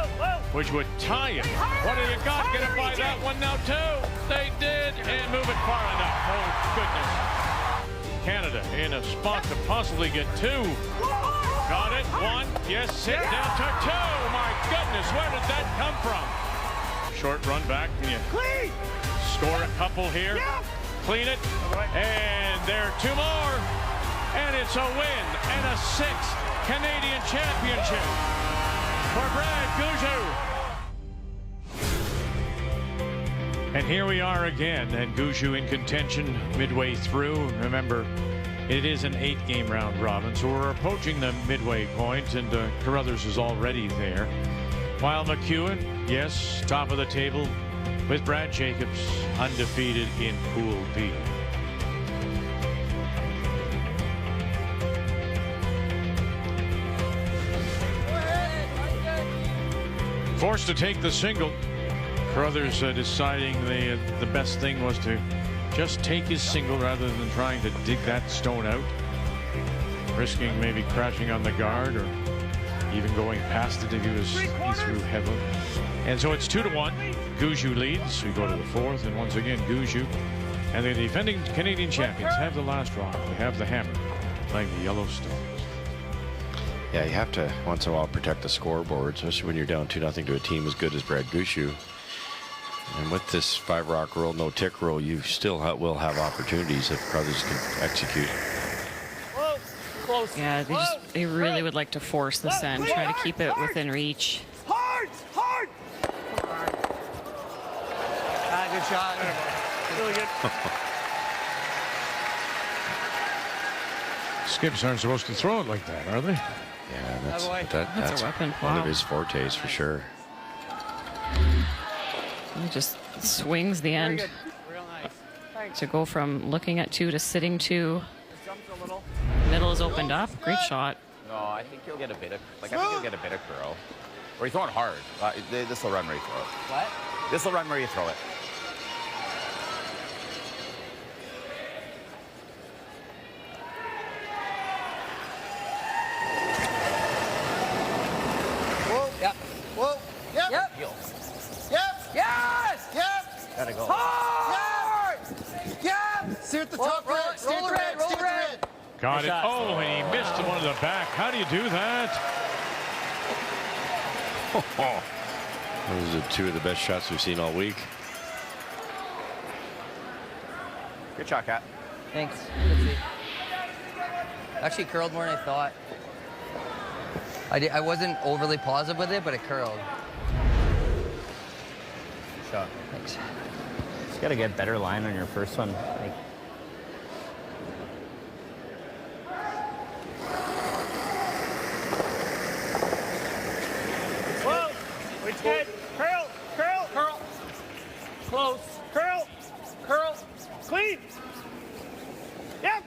which would tie it. What do you got? Get it by that one now, too. They did, and move it far enough. Oh, goodness. Canada in a spot to possibly get 2. Got it. 1. Yes, sit down to 2. My goodness, where did that come from? Short run back. Can you score a couple here? Clean it. And there are 2 more. And it's a win and a 6th Canadian championship for Brad Gushue. And here we are again, and Gushue in contention midway through. Remember, it is an 8-game round robin, so we're approaching the midway point, and Carruthers is already there. While McEwen, yes, top of the table with Brad Jacobs, undefeated in Pool B. Forced to take the single. Carruthers deciding the best thing was to just take his single rather than trying to dig that stone out, risking maybe crashing on the guard or even going past it if he threw heavily. And so it's 2-1. Gushue leads. We go to the 4th, and once again Gushue and the defending Canadian champions have the last rock. They have the hammer, playing the Yellowstones. Yeah, you have to once in a while protect the scoreboard, especially when you're down 2-0 to a team as good as Brad Gushue. And with this 5-rock rule, no tick rule, you still will have opportunities if Carruthers can execute. Close. Yeah, they really would like to force this end, try to keep it within reach. Hard. Good shot. Really good. Skips aren't supposed to throw it like that, are they? Yeah, that's a weapon. one Wow. of his fortes for sure. He just swings the end Real nice. to go from looking at 2 to sitting 2. Jumps a little. Middle is opened up. Great shot. No, I think he'll get a bit of curl. Or he's throwing hard. This will run where you throw it. What? This will run where you throw it. Gotta go. Hard! Yeah! Steer at the top red. Steer the red. Steer the red. Got it. Oh, and he missed one of the back. How do you do that? Those are two of the best shots we've seen all week. Good shot, Kat. Thanks. Good see. Actually curled more than I thought. I wasn't overly positive with it, but it curled. Shot. Thanks. Just got to get better line on your first one. Like, Whoa! It's good. Curl, curl, curl. Close. Curl, curl. Clean. Yep.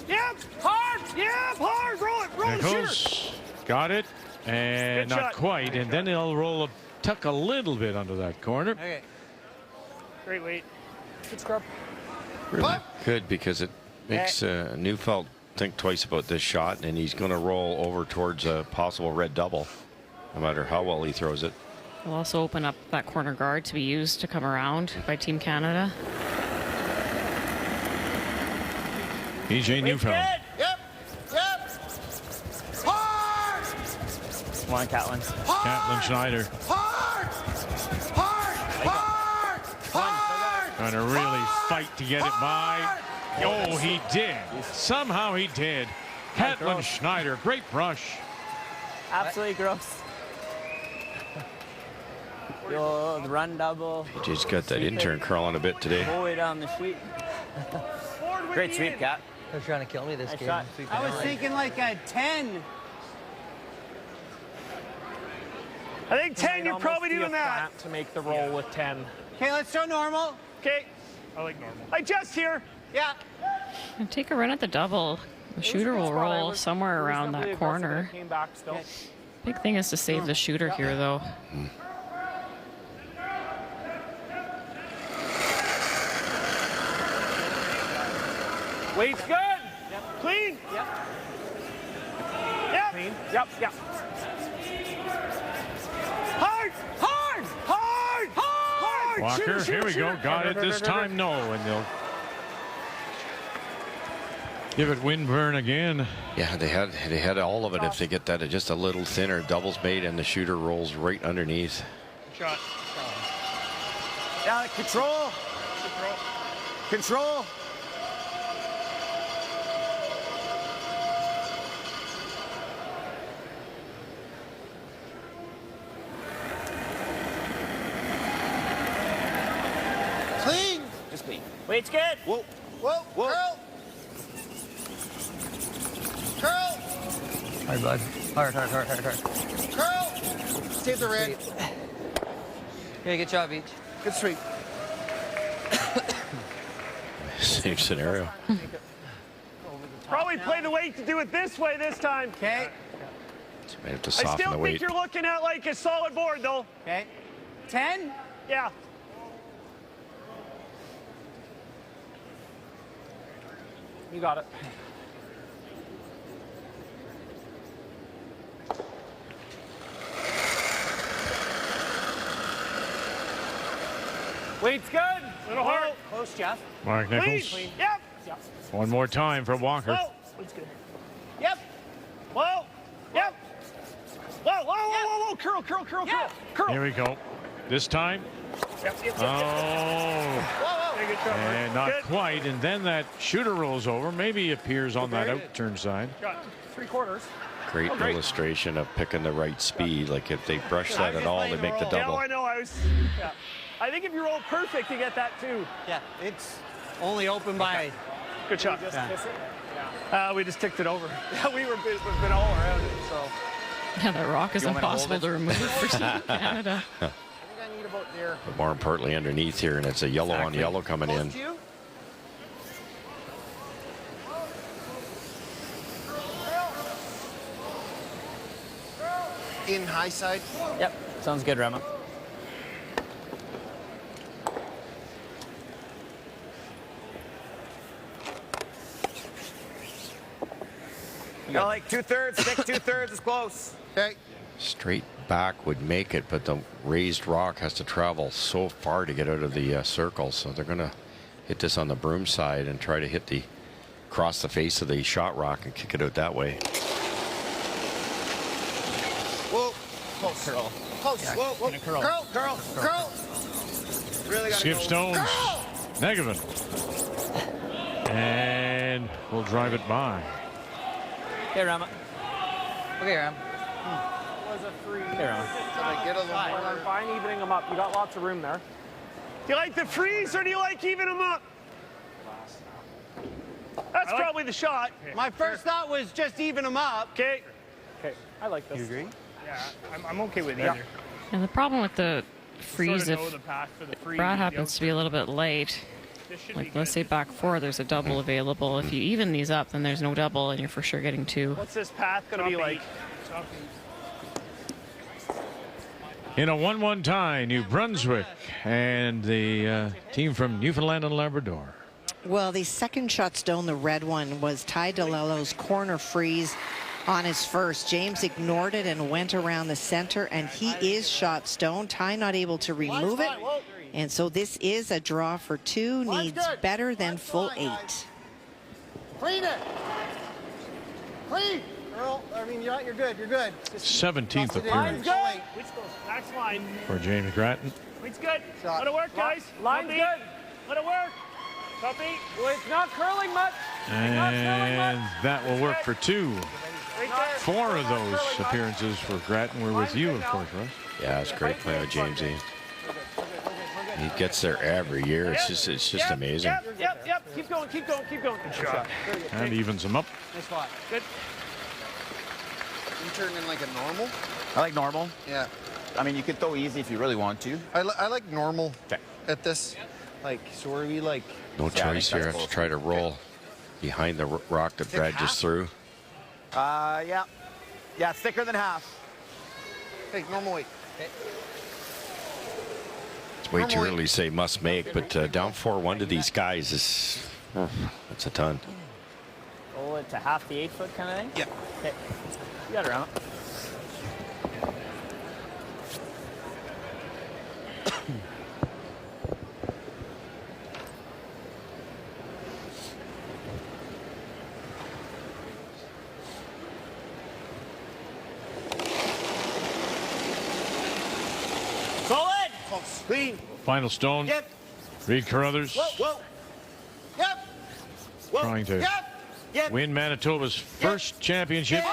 Yep. Hard. Yep. Hard. Roll it. Roll There the goes. shooter. Got it. And Good not shot. quite. Good And then they'll roll tuck a little bit under that corner. Okay. Great weight. Good scrub. Really good, because it makes Neufeld think twice about this shot, and he's going to roll over towards a possible red double, no matter how well he throws it. We'll also open up that corner guard to be used to come around by Team Canada. EJ Neufeld. Yep. Yep. Hard. come on, Catlin. Catlin Schneider. Hard. Hard. Hard. Hard. Trying to really fight to get it by. Oh, he did. Somehow he did. Catlin Schneider, great brush. Absolutely gross. Yo, the run double. He just got that intern crawling a bit today. Whole way down the sheet. Great sweep, Cat. They're trying to kill me this Nice game. shot. I was thinking like a 10. I think 10, Might you're almost probably be a doing that. flat to make the roll with 10. Okay, let's throw normal. Okay. I like normal. I just here. Yeah. And take a run at the double. The shooter will roll somewhere around that corner. Came back still. Big thing is to save the shooter here, though. Weight's good. Yep. Clean. Yep. Yep. Clean. Yep. Yep. Hard. Hard. Hard. Hard. Walker, Shooter, here we shooter, go. Got it this time. No, and they'll give it windburn again. Yeah, they had all of it. If they get that just a little thinner, doubles made, and the shooter rolls right underneath. Shot. Yeah, control. Control. Clean. Just clean. Weight's good. Whoa. Whoa. Whoa. Curl. Curl. Hard, bud. Hard, hard, hard, hard, hard. Curl. Save the red. Yeah, good job, Beach. Good sweep. Same scenario. Probably play the weight to do it this way this time. Okay. So we have to I soften still the think weight. you're looking at like a solid board though. Okay. 10. Yeah. You got it. Weight's good. Little hard. Close, Jeff. Mark Nichols. Clean. Yep. One more time for Walker. Whoa. Weight's good. Yep. Whoa. Yep. Whoa, whoa, whoa, whoa, whoa. Curl, curl, curl, curl. Curl. Here we go. This time. Yep, yep, yep, Oh. Whoa, whoa. Good job, Mark. And not Good. quite. And then that shooter rolls over. Maybe appears on that outturn side. Shot. 3/4. Great Oh, great. illustration of picking the right speed. Like if they brush that at all, they make the Yeah, double. I know. Yeah. I think if you roll perfect, you get that too. Yeah, it's only open by. Good shot. Yeah. We just ticked it over. Yeah, we've been all around it, so. Yeah, that rock is You want me to hold impossible it? to remove for Team Canada. I think I need about there. But more importantly, underneath here, and it's a yellow on yellow coming in. Close to you. In high side. Yep. Sounds good, Rema. Got like 2/3, stick 2/3 is close. Okay. Straight back would make it, but the raised rock has to travel so far to get out of the circle. So they're going to hit this on the broom side and try to hit the cross the face of the shot rock and kick it out that way. Whoa. Close. Curl. Close. Yeah, Whoa, whoa. in a curl. Curl. Really gotta Skip go. Stones. Negative. And we'll drive it by. Hey, Rama. Okay, Ram. Was a free. Hey, Rama. Get a little more. I'm fine evening them up. You got lots of room there. Do you like the freeze or do you like even them up? That's probably the shot. My first thought was just even them up. Okay. Okay, I like this. You agree? Yeah, I'm okay with either. And the problem with the freeze, Sort of know if the path for the free. Brad happens to be a little bit late, This should like be let's good. say back 4, there's a double available. If you even these up, then there's no double, and you're for sure getting 2. What's this path going to be like? In a 1-1 tie, New Brunswick and the team from Newfoundland and Labrador. Well, the second shot stone, the red one, was Ty DeLello's corner freeze on his first. James ignored it and went around the center, and he is shot stone. Ty not able to remove it, and so this is a draw for 2. Needs better than full 8. Clean it. Clean. Earl, I mean, you're good. You're good. 17th appearance Line's good. Next line. for James Grattan. Line's good. Let it work, guys. Line's Copy. good. Let it work. Copy. Well, it's not curling much. And that will work for 2. Right there. 4 of those appearances for Grattan were with you, of course, Russ. Yeah, it's great playing with James. He gets there every year. It's just amazing. Yep. Keep going. Good shot. And evens them up. Nice spot. Good. You turn in like a normal? I like normal. Yeah. I mean, you could throw easy if you really want to. I like normal Okay. at this. Like, so are we like... No choice here. I have to try to roll behind the rock that Brad just threw. Yeah. Yeah, it's thicker than half. Take normal weight. It's way too early to say must make, but down 4-1 to these guys is that's a ton. Roll it to half the 8-foot kind of thing? Yep. Okay. You got it around. Solid. Clean. Final stone. Yep. Reed Carruthers Whoa. Yep. Whoa. trying to Yep. win Manitoba's first championship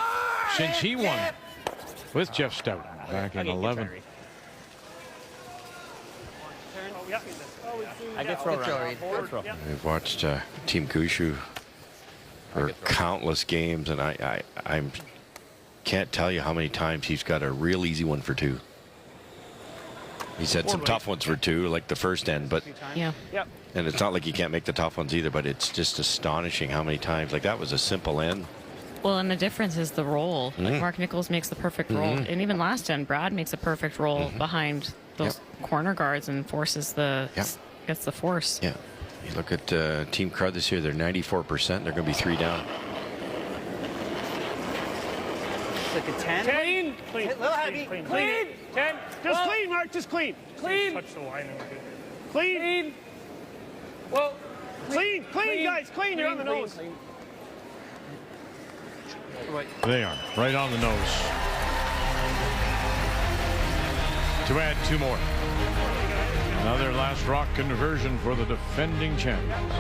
since he won with Jeff Stout back in 11. I get throw around. Good throw. I've watched Team Gushue for countless games, and I can't tell you how many times he's got a real easy one for 2. He's had some tough ones for 2, like the first end, but Yeah. Yep. and it's not like he can't make the tough ones either, but it's just astonishing how many times. Like that was a simple end. Well, and the difference is the roll. Like Mark Nichols makes the perfect roll, and even last end, Brad makes a perfect roll behind those corner guards and forces the gets the force. Yeah. You look at Team Carruthers here; they're 94%. They're going to be 3 down. It's like a 10. Clean. Clean. A little heavy. Clean. Clean. 10. Just clean, Mark. Just clean. Clean. Touch the line. And we're good. Clean. Well, Clean, guys. Clean. You're on the nose. They are right on the nose. To add 2 more. Another last rock conversion for the defending champions.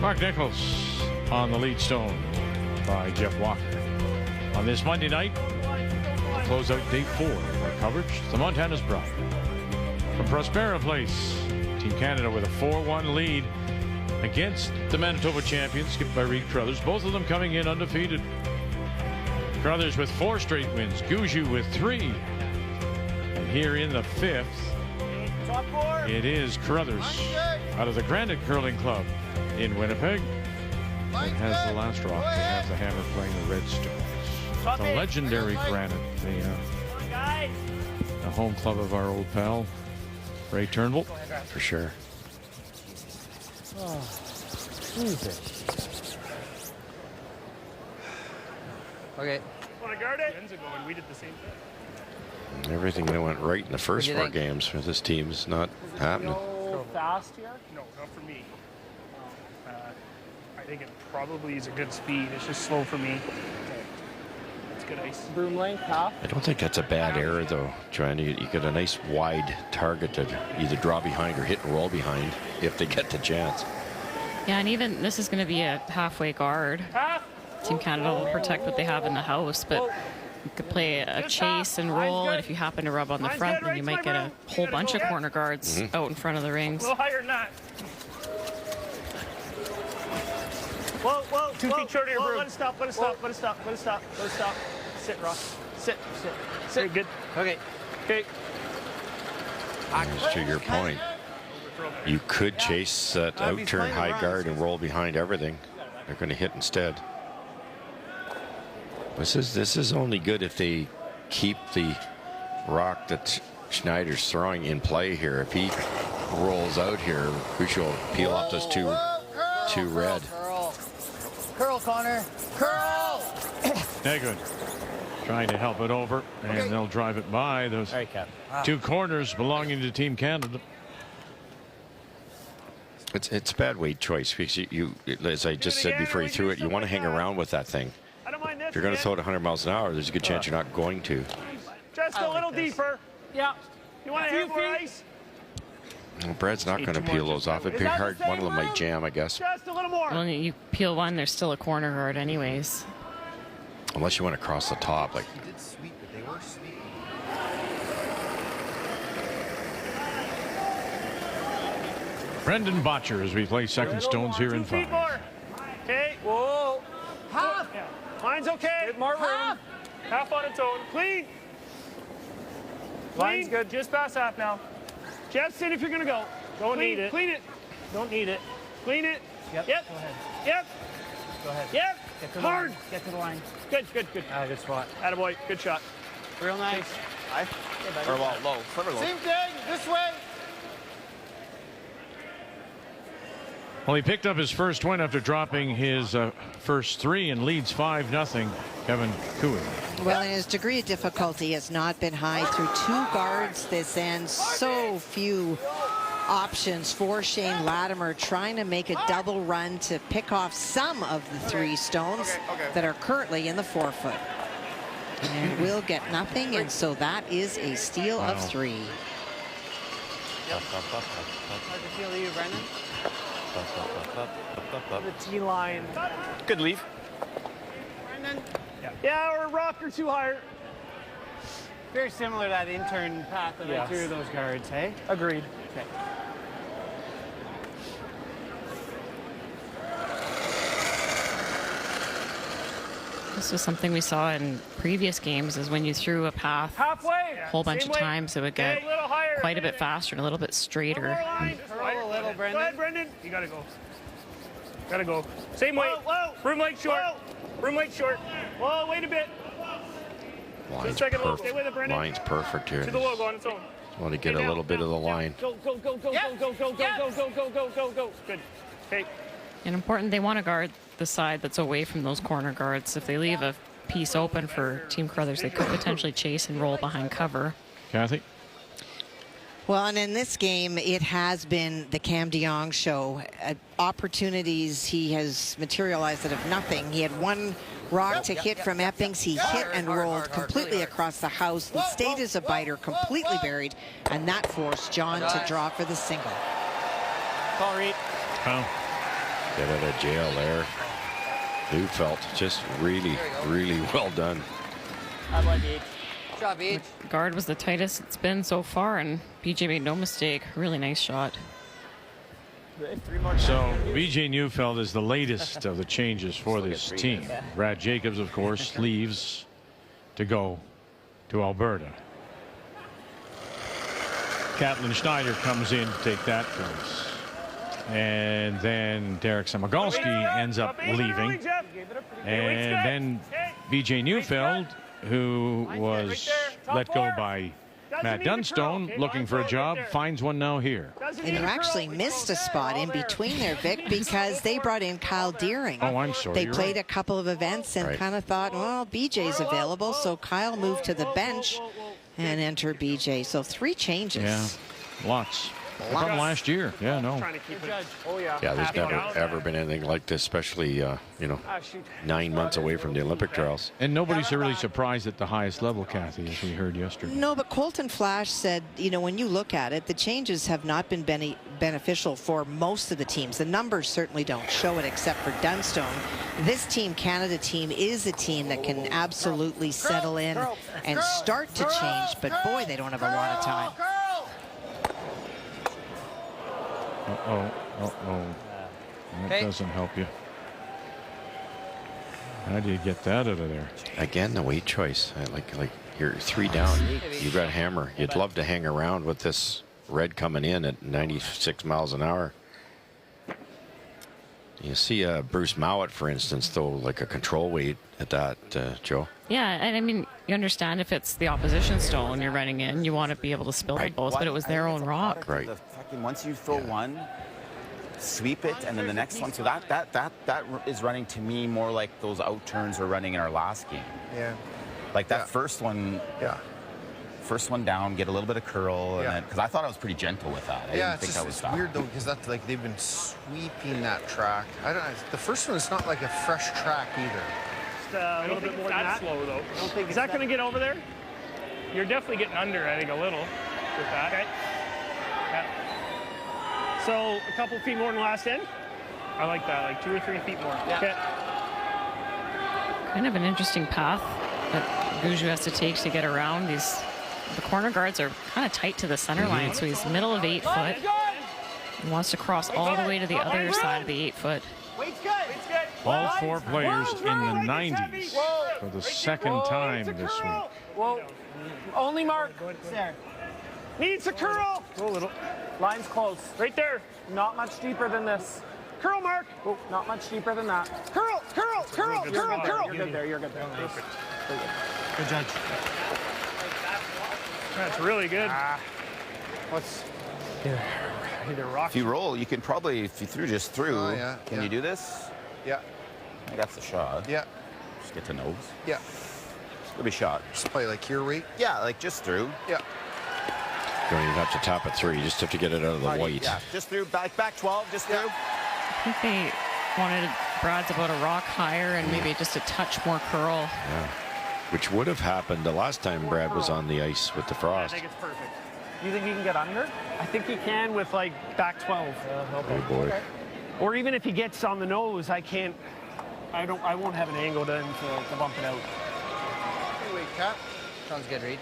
Mark Nichols on the lead stone by Jeff Walker. On this Monday night, we'll close out day 4 of our coverage. The Montana's Brier. From Prospera Place, Team Canada with a 4-1 lead against the Manitoba champions, skipped by Reed Carruthers. Both of them coming in undefeated. Carruthers with 4 straight wins. Gushue with 3. And here in the 5th, it is Carruthers out of the Granite Curling Club in Winnipeg that has the last rock. They have the Hammer playing the Red Stones. The legendary Granite, the home club of our old pal, Ray Turnbull. For sure. oh, Jesus. Okay. Want to guard it? And we did the same thing. Everything that went right in the first 4 games for this team is not happening. Go fast here? No, not for me. I think it probably is a good speed. It's just slow for me. It's good ice. Broom length, half. I don't think that's a bad error, though, trying to you get a nice wide target to either draw behind or hit and roll behind if they get the chance. Yeah, and even this is going to be a halfway guard. Team Canada will protect what they have in the house, but you could play a chase and roll, and if you happen to rub on the front, then you might get a whole bunch of corner guards out in front of the rings. A little higher than that. Whoa, whoa, 2 feet short of your broom. Let it stop, let it stop, let it stop, let it stop, let it stop. Sit, Ross. Sit, sit, sit. Very good. Okay. Okay. To your point, you could chase that out-turn high guard and roll behind everything. They're going to hit instead. This is only good if they keep the rock that Schneider's throwing in play here. If he rolls out here, Gushue will peel off those two red. Curl, Connor. Curl! Good. Trying to help it over, and they'll drive it by those two corners belonging to Team Canada. It's a bad weight choice because you, as I just said before you threw it, you want to hang around with that thing. If you're going to throw it 100 miles an hour, there's a good chance you're not going to. Just a little deeper. Yeah. You want to have more ice? Well, Brad's not going to peel those off. It'd be hard. One of them might jam, I guess. Just a little more. Well, you peel one, there's still a corner guard anyways. Unless you want to cross the top. Like. He did sweep, but they were sweeping. Brendan Botcher as we play second stones here in 5. 2 feet more. Okay. Whoa. Half. Yeah. Mine's okay. Get more room. Half on its own. Clean. Line's good. Just past half now. Jeff's in if you're going to go. Don't need it. Clean it. Don't need it. Clean it. Yep. Yep. Go ahead. Yep. Go ahead. Yep. Get to the Hard. line. Get to the line. Good, good, good. Good spot. Attaboy. Good shot. Real nice. High. Or low. Sliver low. Same thing. This way. Well, he picked up his first win after dropping his first 3 and leads 5-0. Kevin Cooey. Well, and his degree of difficulty has not been high through 2 guards this end. So few options for Shane Latimer trying to make a double run to pick off some of the 3 stones that are currently in the 4-foot. And will get nothing, and so that is a steal of 3. Hard to feel you, Brendan. The T line. Good leave. Brendan. Yeah, or a rock or 2 higher. Very similar to that intern path that I threw those guards, hey? Agreed. Okay. This was something we saw in previous games, is when you threw a path Halfway. a whole bunch Same of way. times, it would get Okay, a little higher. quite a bit faster and a little bit straighter. Roll a little, Brendan. Go ahead, Brendan. You gotta go. Gotta go. Same way. Whoa. Room light short. Room light short. Whoa, wait a bit. Line's second low. Stay perfect. with it, Brendan. Line's perfect here. To the logo on its own. Want to get a little bit of the line. Go, go, go, go, go, go, go, go, go, go, go, go, go, go. Good. Okay. And important, they want to guard the side that's away from those corner guards. If they leave a piece open for Team Carruthers, they could potentially chase and roll behind cover. Kathy? Well, and in this game, it has been the Cam DeYoung show. Opportunities he has materialized out of nothing. He had 1 rock to hit from Eppings. He hit and rolled completely across the house and stayed as a biter, completely buried, and that forced John to draw for the single. Call Reed. Oh. Get out of jail there. Neufeld, just really, really well done. Good job, Beach. Guard was the tightest it's been so far, and BJ made no mistake. Really nice shot. So BJ Neufeld is the latest of the changes for this team. Brad Jacobs, of course, leaves to go to Alberta. Catelyn Schneider comes in to take that place. And then Derek Samagalski ends up leaving. And then BJ Neufeld, who was let go by Matt Dunstone, looking for a job, finds one now here. And you actually missed a spot in between there, Vic, because they brought in Kyle Deering. Oh, I'm sorry. They you're played right. a couple of events and kind of thought, well, BJ's available, so Kyle moved to the bench and entered BJ. So 3 changes. Yeah, lots. From last year. Yeah, no. Trying to keep it. Oh, yeah. Yeah, there's Happy never down ever there. been anything like this, especially, you know, 9 months away from the Olympic trials. And nobody's really surprised at the highest level, Kathy, as we heard yesterday. No, but Colton Flash said, you know, when you look at it, the changes have not been beneficial for most of the teams. The numbers certainly don't show it, except for Dunstone. This Team Canada team is a team that can absolutely settle in and start to change, but boy, they don't have a lot of time. That doesn't help you. How do you get that out of there? Again, the weight choice. Like you're 3 down. You got a hammer. You'd love to hang around with this red coming in at 96 miles an hour. You see Bruce Mowat, for instance, though, like a control weight at that, Joe. Yeah, and I mean, you understand if it's the opposition stone you're running in, you want to be able to spill them both, but it was their own rock. Right. Once you throw one, sweep it, and then the next one. So that is running to me more like those out turns we're running in our last game. Yeah. Like that first one. Yeah. First one down, get a little bit of curl, and then because I thought I was pretty gentle with that. I didn't think I was it's weird though, because that's like they've been sweeping that track. I don't know. The first one is not like a fresh track either. Just a little bit more than that slow though. I don't think is that going to get over there? You're definitely getting under, I think, a little with that. Okay. Yeah. So a couple feet more than last end. I like that, like 2 or 3 feet more. Yeah. Okay. Kind of an interesting path that Gushue has to take to get around these. The corner guards are kind of tight to the center line, so he's middle of 8 foot. He wants to cross all the way to the other side of the 8 foot. All 4 players in the 90s for the second time this week. Whoa. Only Mark. There. Needs a curl. Go a little. Line's close. Right there. Not much deeper than this. Curl, Mark. Oh, not much deeper than that. Curl, curl, curl, curl, curl. You're good there. You're good there. Perfect. Good judge. That's really good. What's Either rock. If you roll, you can probably, if you just through, yeah, can you do this? Yeah. I think that's the shot. Yeah. Just get to nose. Yeah. It'll be shot. Just play like your weight. Yeah, like just through. Yeah. You don't even have to tap it through. You just have to get it out of the white. Yeah, just through, back 12, just through. I think they wanted Brad's about a rock higher and maybe just a touch more curl. Yeah. Which would have happened the last time Brad was on the ice with the I frost. think it's perfect. You think he can get under? I think he can with like back 12. Oh boy. Okay. Or even if he gets on the nose, I won't have an angle to bump it out. Hey, wait, Cap. Sounds good, Reed.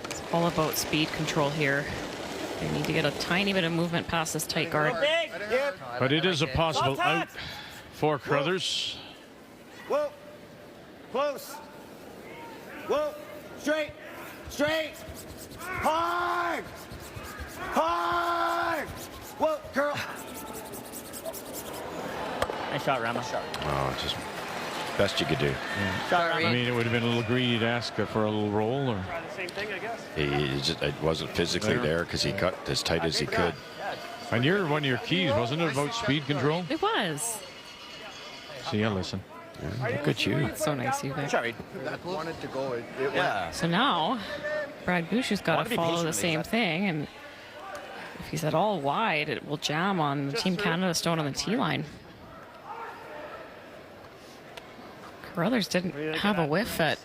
It's all about speed control here. They need to get a tiny bit of movement past this tight guard. But it is a possible out for Carruthers. Whoa. Close. Whoa. Straight. Straight. Hard. Hard. Whoa. Curl. Nice shot, Rama. Oh, just best you could do. I mean, it would have been a little greedy to ask for a little roll, or Try the same thing, I guess. It wasn't physically there because he cut as tight as he could. and one of your keys, wasn't it, about speed control? It was. See, I listen. Yeah, look at you. That's so nice of you, Vic. Sorry. That wanted to go. Yeah. So now, Brad Gushue's got Wanna to be follow patient the with same these. thing, and if he's at all wide, it will jam on the Team Canada stone on the tee line. Carruthers didn't have a whiff at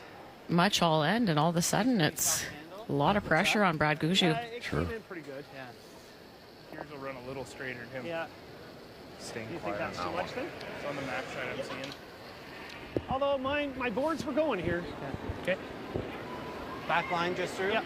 much all end, and all of a sudden it's a lot of pressure on Brad Gushue. It came in pretty good. Yeah. Yours will run a little straighter than him. Yeah. Do you think that's too much then? It's on the max side I'm seeing. Although my boards were going here. Okay. Back line just through? Yeah.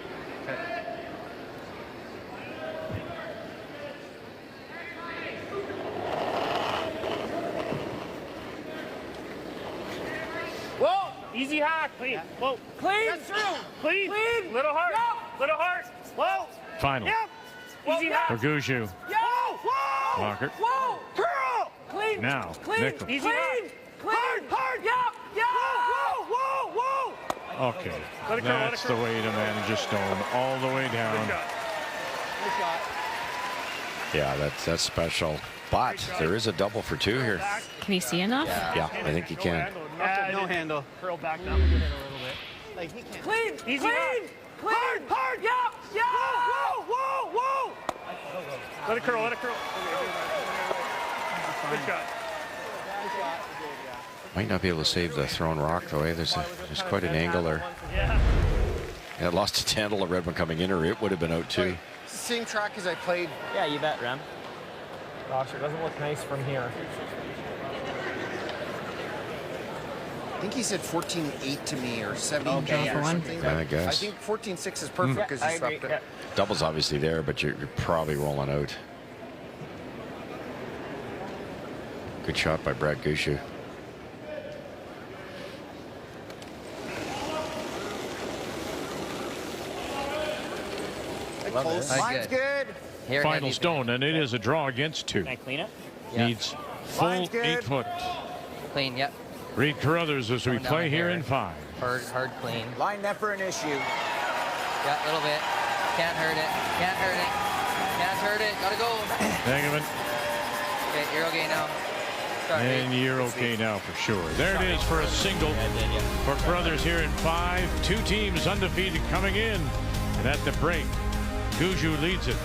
Whoa! Easy hack. Clean. Yeah. Whoa. Clean. Get through. Clean. Clean. Little hard. Yep. Little hard. Whoa. Final. Yep. Easy hack. For Gushue. Whoa. Whoa. Walker. Whoa. Curl. Clean. Now, Clean. Nickel. Easy hack. Hard. Hard. Yep. Yep. Whoa. Whoa. Whoa. Whoa. Okay. That's the way to manage a stone, all the way down. Good shot. Yeah, that's special. But there is a double for two here. Can he see enough? Yeah, I think he can. no handle. Curl back down a little bit. Like he can't. Clean! Easy clean! run. Clean! Hard! Yeah! Yeah! Whoa! Whoa! Let it curl. Let it curl. Good shot. Might not be able to save the thrown rock though. Eh? There's quite an angle there. Yeah. Yeah, lost its handle. The red one coming in, or it would have been out too. Same track as I played. Yeah, you bet, Rem. Gosh, it doesn't look nice from here. I think he said 14.8 to me or 17 Okay, or something. yeah, I guess. I think 14.6 is perfect because he swept it. Double's obviously there, but you're probably rolling out. Good shot by Brad Gushue. Mine's good. Here, Final stone, and it is a draw against 2. Can I clean it? Yeah. Needs full 8 foot. Clean, yep. Reed Carruthers as we Going down play the here hair. in 5. Hard clean. Line never an issue. Yeah, a little bit. Can't hurt it. Can't hurt it. Can't hurt it. Gotta go. Negative. Okay, you're okay now. Sorry. And you're okay now for sure. There it is for a single for Carruthers here in 5. 2 teams undefeated coming in. And at the break, Gushue leads it.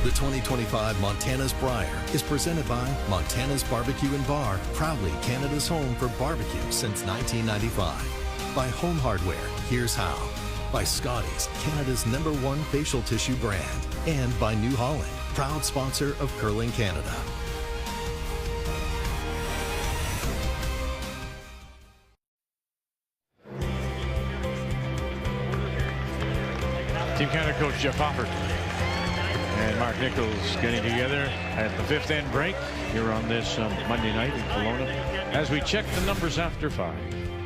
The 2025 Montana's Brier is presented by Montana's Barbecue and Bar, proudly Canada's home for barbecue since 1995. By Home Hardware, here's how. By Scotties, Canada's #1 facial tissue brand. And by New Holland, proud sponsor of Curling Canada. Team Canada coach Jeff Hofford and Mark Nichols getting together at the 5th end break here on this Monday night in Kelowna as we check the numbers after 5.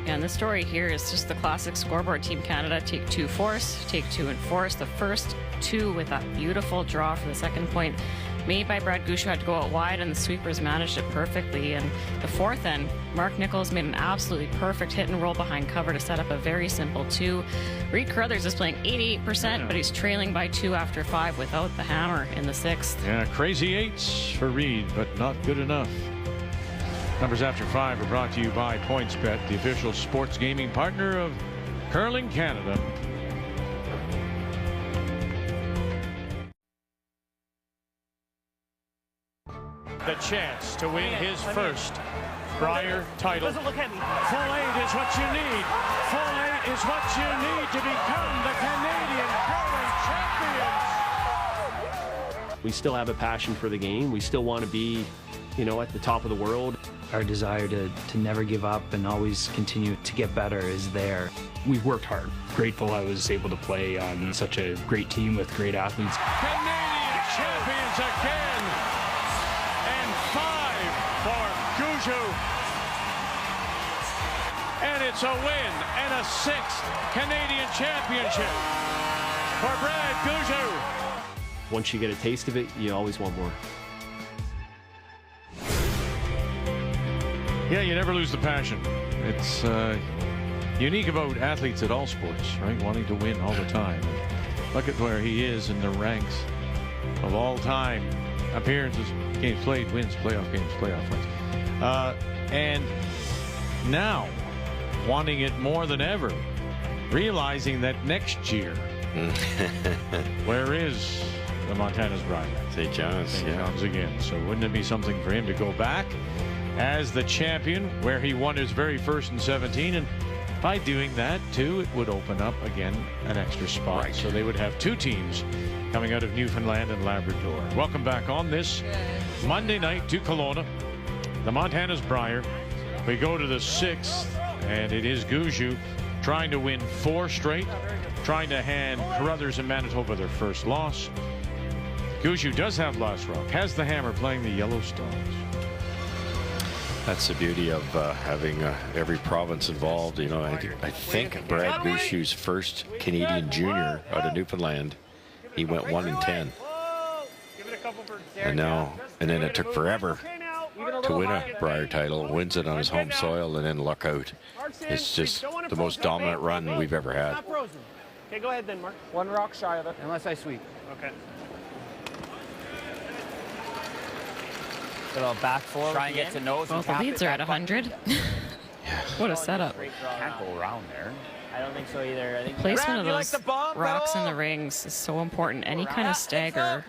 And the story here is just the classic scoreboard. Team Canada take 2 force, take 2 and force. The first 2 with that beautiful draw for the second point made by Brad Gushue had to go out wide, and the sweepers managed it perfectly. And the 4th end, Mark Nichols made an absolutely perfect hit and roll behind cover to set up a very simple 2. Reed Carruthers is playing 88%, but he's trailing by 2 after 5 without the hammer in the 6th. Yeah, crazy 8s for Reed, but not good enough. Numbers after 5 are brought to you by PointsBet, the official sports gaming partner of Curling Canada. The chance to win his first Brier title. Doesn't look heavy. Full 8 is what you need. Full 8 is what you need to become the Canadian Curling Champions. We still have a passion for the game. We still want to be, at the top of the world. Our desire to never give up and always continue to get better is there. We've worked hard. Grateful I was able to play on such a great team with great athletes. Canadian champions again. And 5 for Gushue. And it's a win and a 6th Canadian championship for Brad Gushue. Once you get a taste of it, you always want more. Yeah, you never lose the passion. It's unique about athletes at all sports, right? Wanting to win all the time. Look at where he is in the ranks of all time appearances, games played, wins, playoff games, playoff wins. And now, wanting it more than ever, realizing that next year, where is the Montana's Brier? St. John's, St. John's again. So wouldn't it be something for him to go back as the champion, where he won his very first in 17, and by doing that too, it would open up again an extra spot. Right. So they would have 2 teams coming out of Newfoundland and Labrador. Welcome back on this Monday night to Kelowna, the Montana's Brier. We go to the 6th, and it is Gushue trying to win 4 straight, trying to hand Carruthers and Manitoba their first loss. Gushue does have last rock, has the hammer, playing the Yellowstones. That's the beauty of having every province involved. I think Brad Gushue's first Canadian junior out of Newfoundland, he went 1-10. And then it took forever to win a Brier title, wins it on his home soil, and then luck out. It's just the most dominant run we've ever had. Okay, go ahead then, Mark. 1 rock shy of it. Unless I sweep. Okay. Little back four. Try and get to nose. Both the leads are at 100. What a setup. Can't go around there. I don't think so either. I think Placement of those rocks in the rings is so important. Any kind of stagger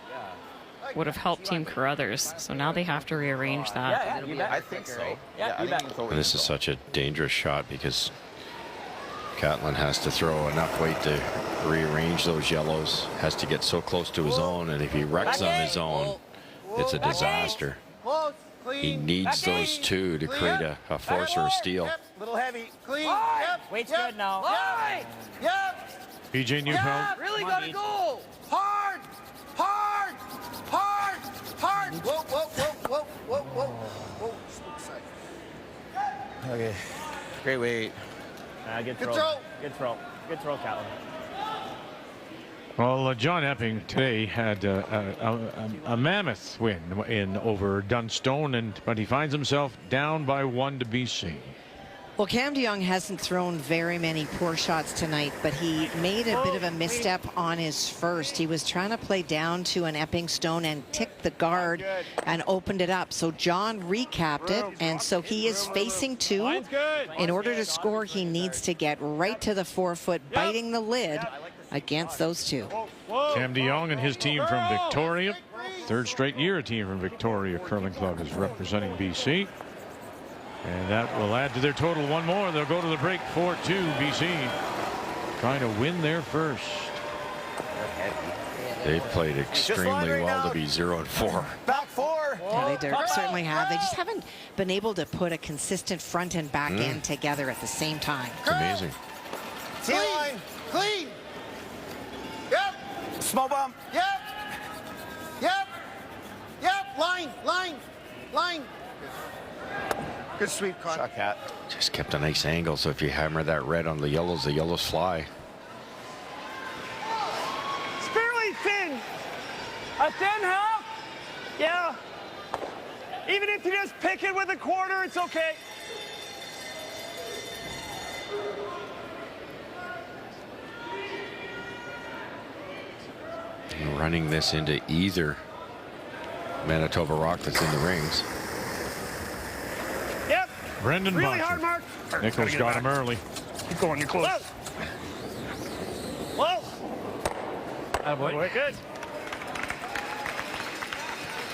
would have helped Team Carruthers. So now they have to rearrange that. I think so. Yeah, This is such a dangerous shot because Catlin has to throw enough weight to rearrange those yellows, has to get so close to his own, and if he wrecks on his own, it's a disaster. He needs those two to create a force or a steal. Little heavy. Clean. Weight's good now. BJ Neufeld. Really gotta go. Hard. Hard. Hard. Hard. Whoa, whoa, whoa, whoa, whoa, whoa. Whoa. Okay. Great weight. Good throw. Good throw. Good throw, Catlin. Well, John Epping today had a mammoth win in over Dunstone, but he finds himself down by 1 to BC. Well, Cam DeYoung hasn't thrown very many poor shots tonight, but he made a bit of a misstep on his first. He was trying to play down to an Epping stone and ticked the guard and opened it up. So John recapped it, and so he is facing two. In order to score, he needs to get right to the forefoot, biting the lid against those two. Cam DeYoung and his team from Victoria. Third straight year a team from Victoria Curling Club is representing BC. And that will add to their total one more. They'll go to the break 4-2 BC. Trying to win their first. They played extremely well to be 0-4. Back four. Yeah, they certainly have. They just haven't been able to put a consistent front and back end together at the same time. It's amazing. Clean. Clean. Yep. Small bump. Yep. Yep. Yep. Line. Line. Line. Good sweep, Con. Shot cat. Just kept a nice angle, so if you hammer that red on the yellows fly. It's fairly thin. A thin half? Yeah. Even if you just pick it with a quarter, it's okay. And running this into either Manitoba rock that's in the rings. Yep. Brendan Really Botcher. hard, Mark. Nichols got him early. Keep going, you're close. Whoa. Attaboy. Good.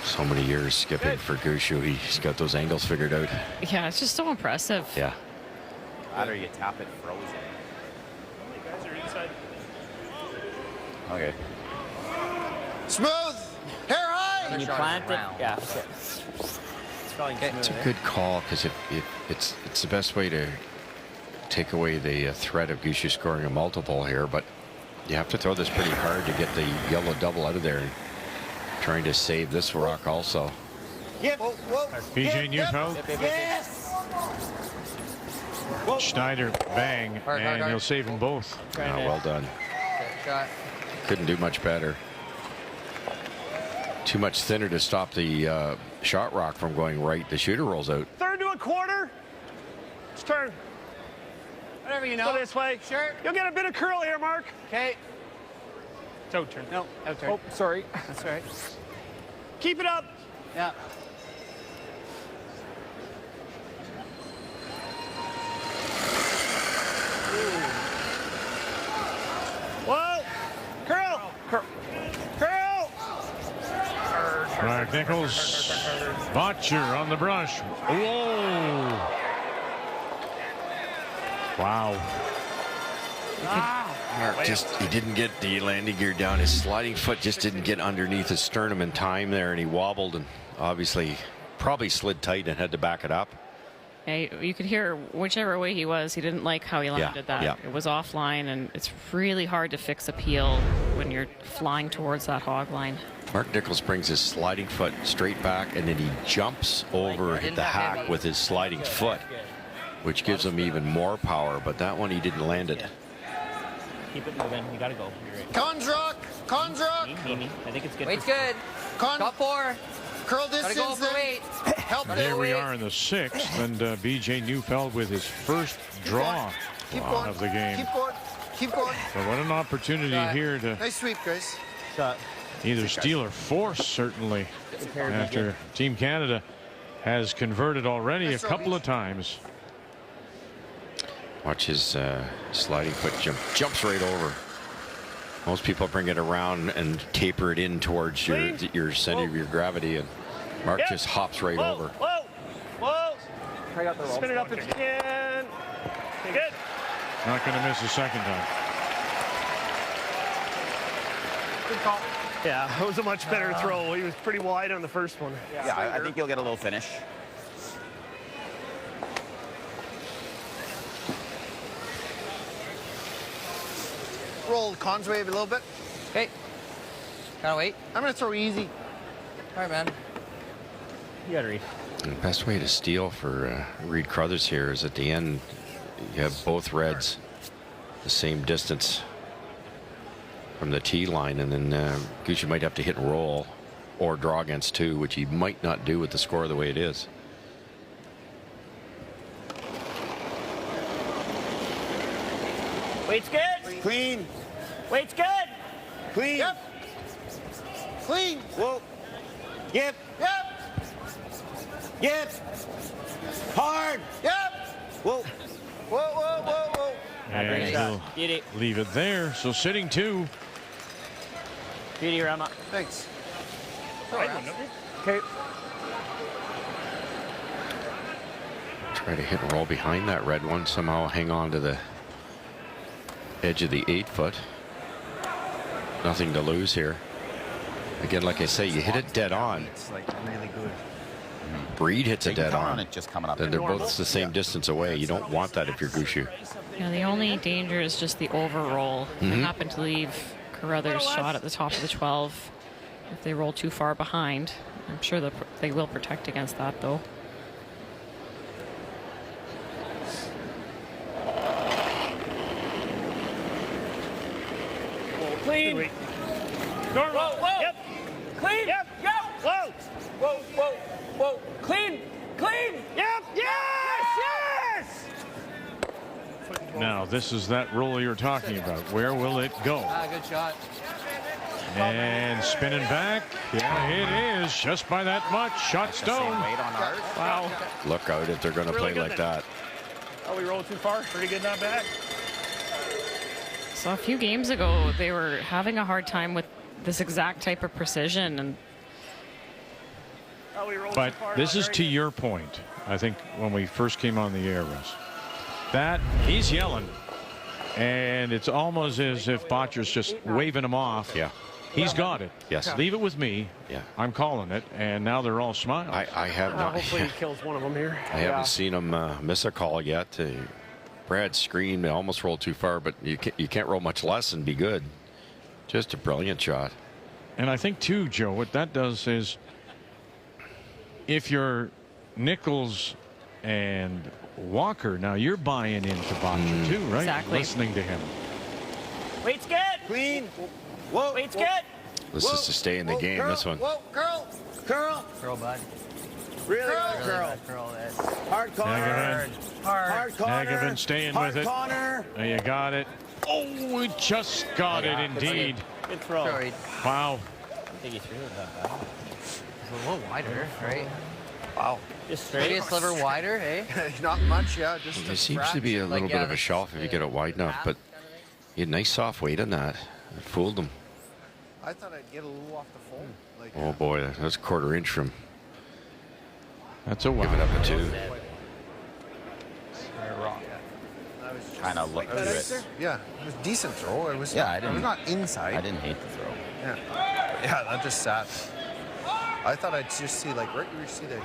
So many years skipping for Gushue. He's got those angles figured out. Yeah, it's just so impressive. Yeah. Either you tap it frozen. Guys are inside. Okay. Smooth. Hair high. Can you plant it? Yeah. Okay. It's a good call because it's the best way to take away the threat of Gushue scoring a multiple here, but you have to throw this pretty hard to get the yellow double out of there. Trying to save this rock also. Yep. Whoa, whoa. BJ Neufeld. Yes. Schneider, bang, and he'll save them both. Well done. Shot. Couldn't do much better. Too much thinner to stop the shot rock from going right. The shooter rolls out. Third to a quarter. Let's turn. Whatever you know. Go this way. Sure. You'll get a bit of curl here, Mark. Okay. It's out turn. No, out turn. Oh, sorry. That's all right. Keep it up. Yeah. Whoa. Curl. Curl. Curl. Mark Nichols. Botcher on the brush. Whoa. Wow. He didn't get the landing gear down. His sliding foot just didn't get underneath his sternum in time there, and he wobbled and obviously probably slid tight and had to back it up. Yeah, you could hear whichever way he was, he didn't like how he landed that. Yeah. It was offline, and it's really hard to fix a peel when you're flying towards that hog line. Mark Nichols brings his sliding foot straight back, and then he jumps over the hack with his sliding foot, which gives him even more power, but that one he didn't land it. Keep it moving. You gotta go. You're right. Consrock. Consrock. I think it's good. Weight's good. Top four. Curl Gotta distance. go for weight. Help. There we are in the sixth, and BJ Neufeld with his first draw of the game. Keep going. Keep going. So what an opportunity here to Nice sweep, guys. either steal or force, certainly, after Team Canada has converted already a couple of times. Watch his sliding foot jumps right over. Most people bring it around and taper it in towards your center of your gravity, and Mark just hops right over. Whoa! Spin it up if you can. Good. Not going to miss a second time. Good call. Yeah, it was a much better throw. He was pretty wide on the first one. Yeah, I think you'll get a little finish. Roll Cons wave a little bit. Okay. Gotta wait. I'm going to throw easy. All right, man. You gotta read. The best way to steal for Reed Carruthers here is at the end, you have both reds the same distance from the tee line, and then Gushue might have to hit and roll or draw against two, which he might not do with the score the way it is. Weight's good. Clean. Weight's good. Clean. Yep. Clean. Whoa. Yep. Yep. Yep. Hard. Yep. Whoa. Whoa, whoa, whoa, whoa. And he'll leave it there. So sitting 2. Beauty, Rama. Thanks. Okay. Try to hit and roll behind that red one, somehow hang on to the edge of the 8 foot. Nothing to lose here. Again, like I say, you hit it dead on. It's like really good. Breed hits it dead on. It just coming up. Then they're both the same distance away. You don't want that if you're Gushue. Yeah, the only danger is just the overroll. They happen to leave Carruthers' shot at the top of the 12. If they roll too far behind, I'm sure they will protect against that, though. Clean. Normal. Whoa, whoa. Yep. Clean. Yep. Yo. Whoa. Whoa, whoa, whoa. Clean. Clean. Yep. Yes. Yes. Now, this is that roll you're talking about. Where will it go? Good shot. And spinning back. Yeah, it is just by that much. Shot stone. Wow. Look out if they're going to play like that. Oh, we rolled too far. Pretty good, not bad. So a few games ago, they were having a hard time with this exact type of precision. And Oh, we rolled But too far. this is to your point, I think, when we first came on the air, Russ. That he's yelling, and it's almost as if Botcher's just waving him off. Yeah. He's got it. Yes. Leave it with me. Yeah. I'm calling it, and now they're all smiling. I have not. Hopefully he kills one of them here. I haven't seen him miss a call yet. Brad screamed, almost rolled too far, but you can't roll much less and be good. Just a brilliant shot. And I think, too, Joe, what that does is if you're Nichols and Walker, now you're buying into Botcher, too, right? Exactly. Listening to him. Weight's good. Clean. Whoa. Weight's good. This is to stay in the game, curl, this one. Whoa, curl. Curl. Curl, bud. Really Curl. hard curl. Curl this. Hard corner. Negavan. Hard corner. Negavan staying Hard with it. corner. There you got it. Oh, we just got it, indeed. Good throw. Sorry. Wow. I think he threw it that bad. It's a little wider, right? Wow. Just Maybe straight. a sliver wider, eh? Not much, yeah. Just There seems to be a little bit of a shelf if you get it wide enough, but you had nice soft weight on that. It fooled them. I thought I'd get a little off the foam. Like, Oh boy, that's a quarter inch from. That's a wow. Give it up a 2. Kind of looked through it. yeah, it was a decent throw. It was. Yeah, I I didn't. was not inside. I didn't hate the throw. Yeah. Yeah, that just sat. I thought I'd just see like right. You see the.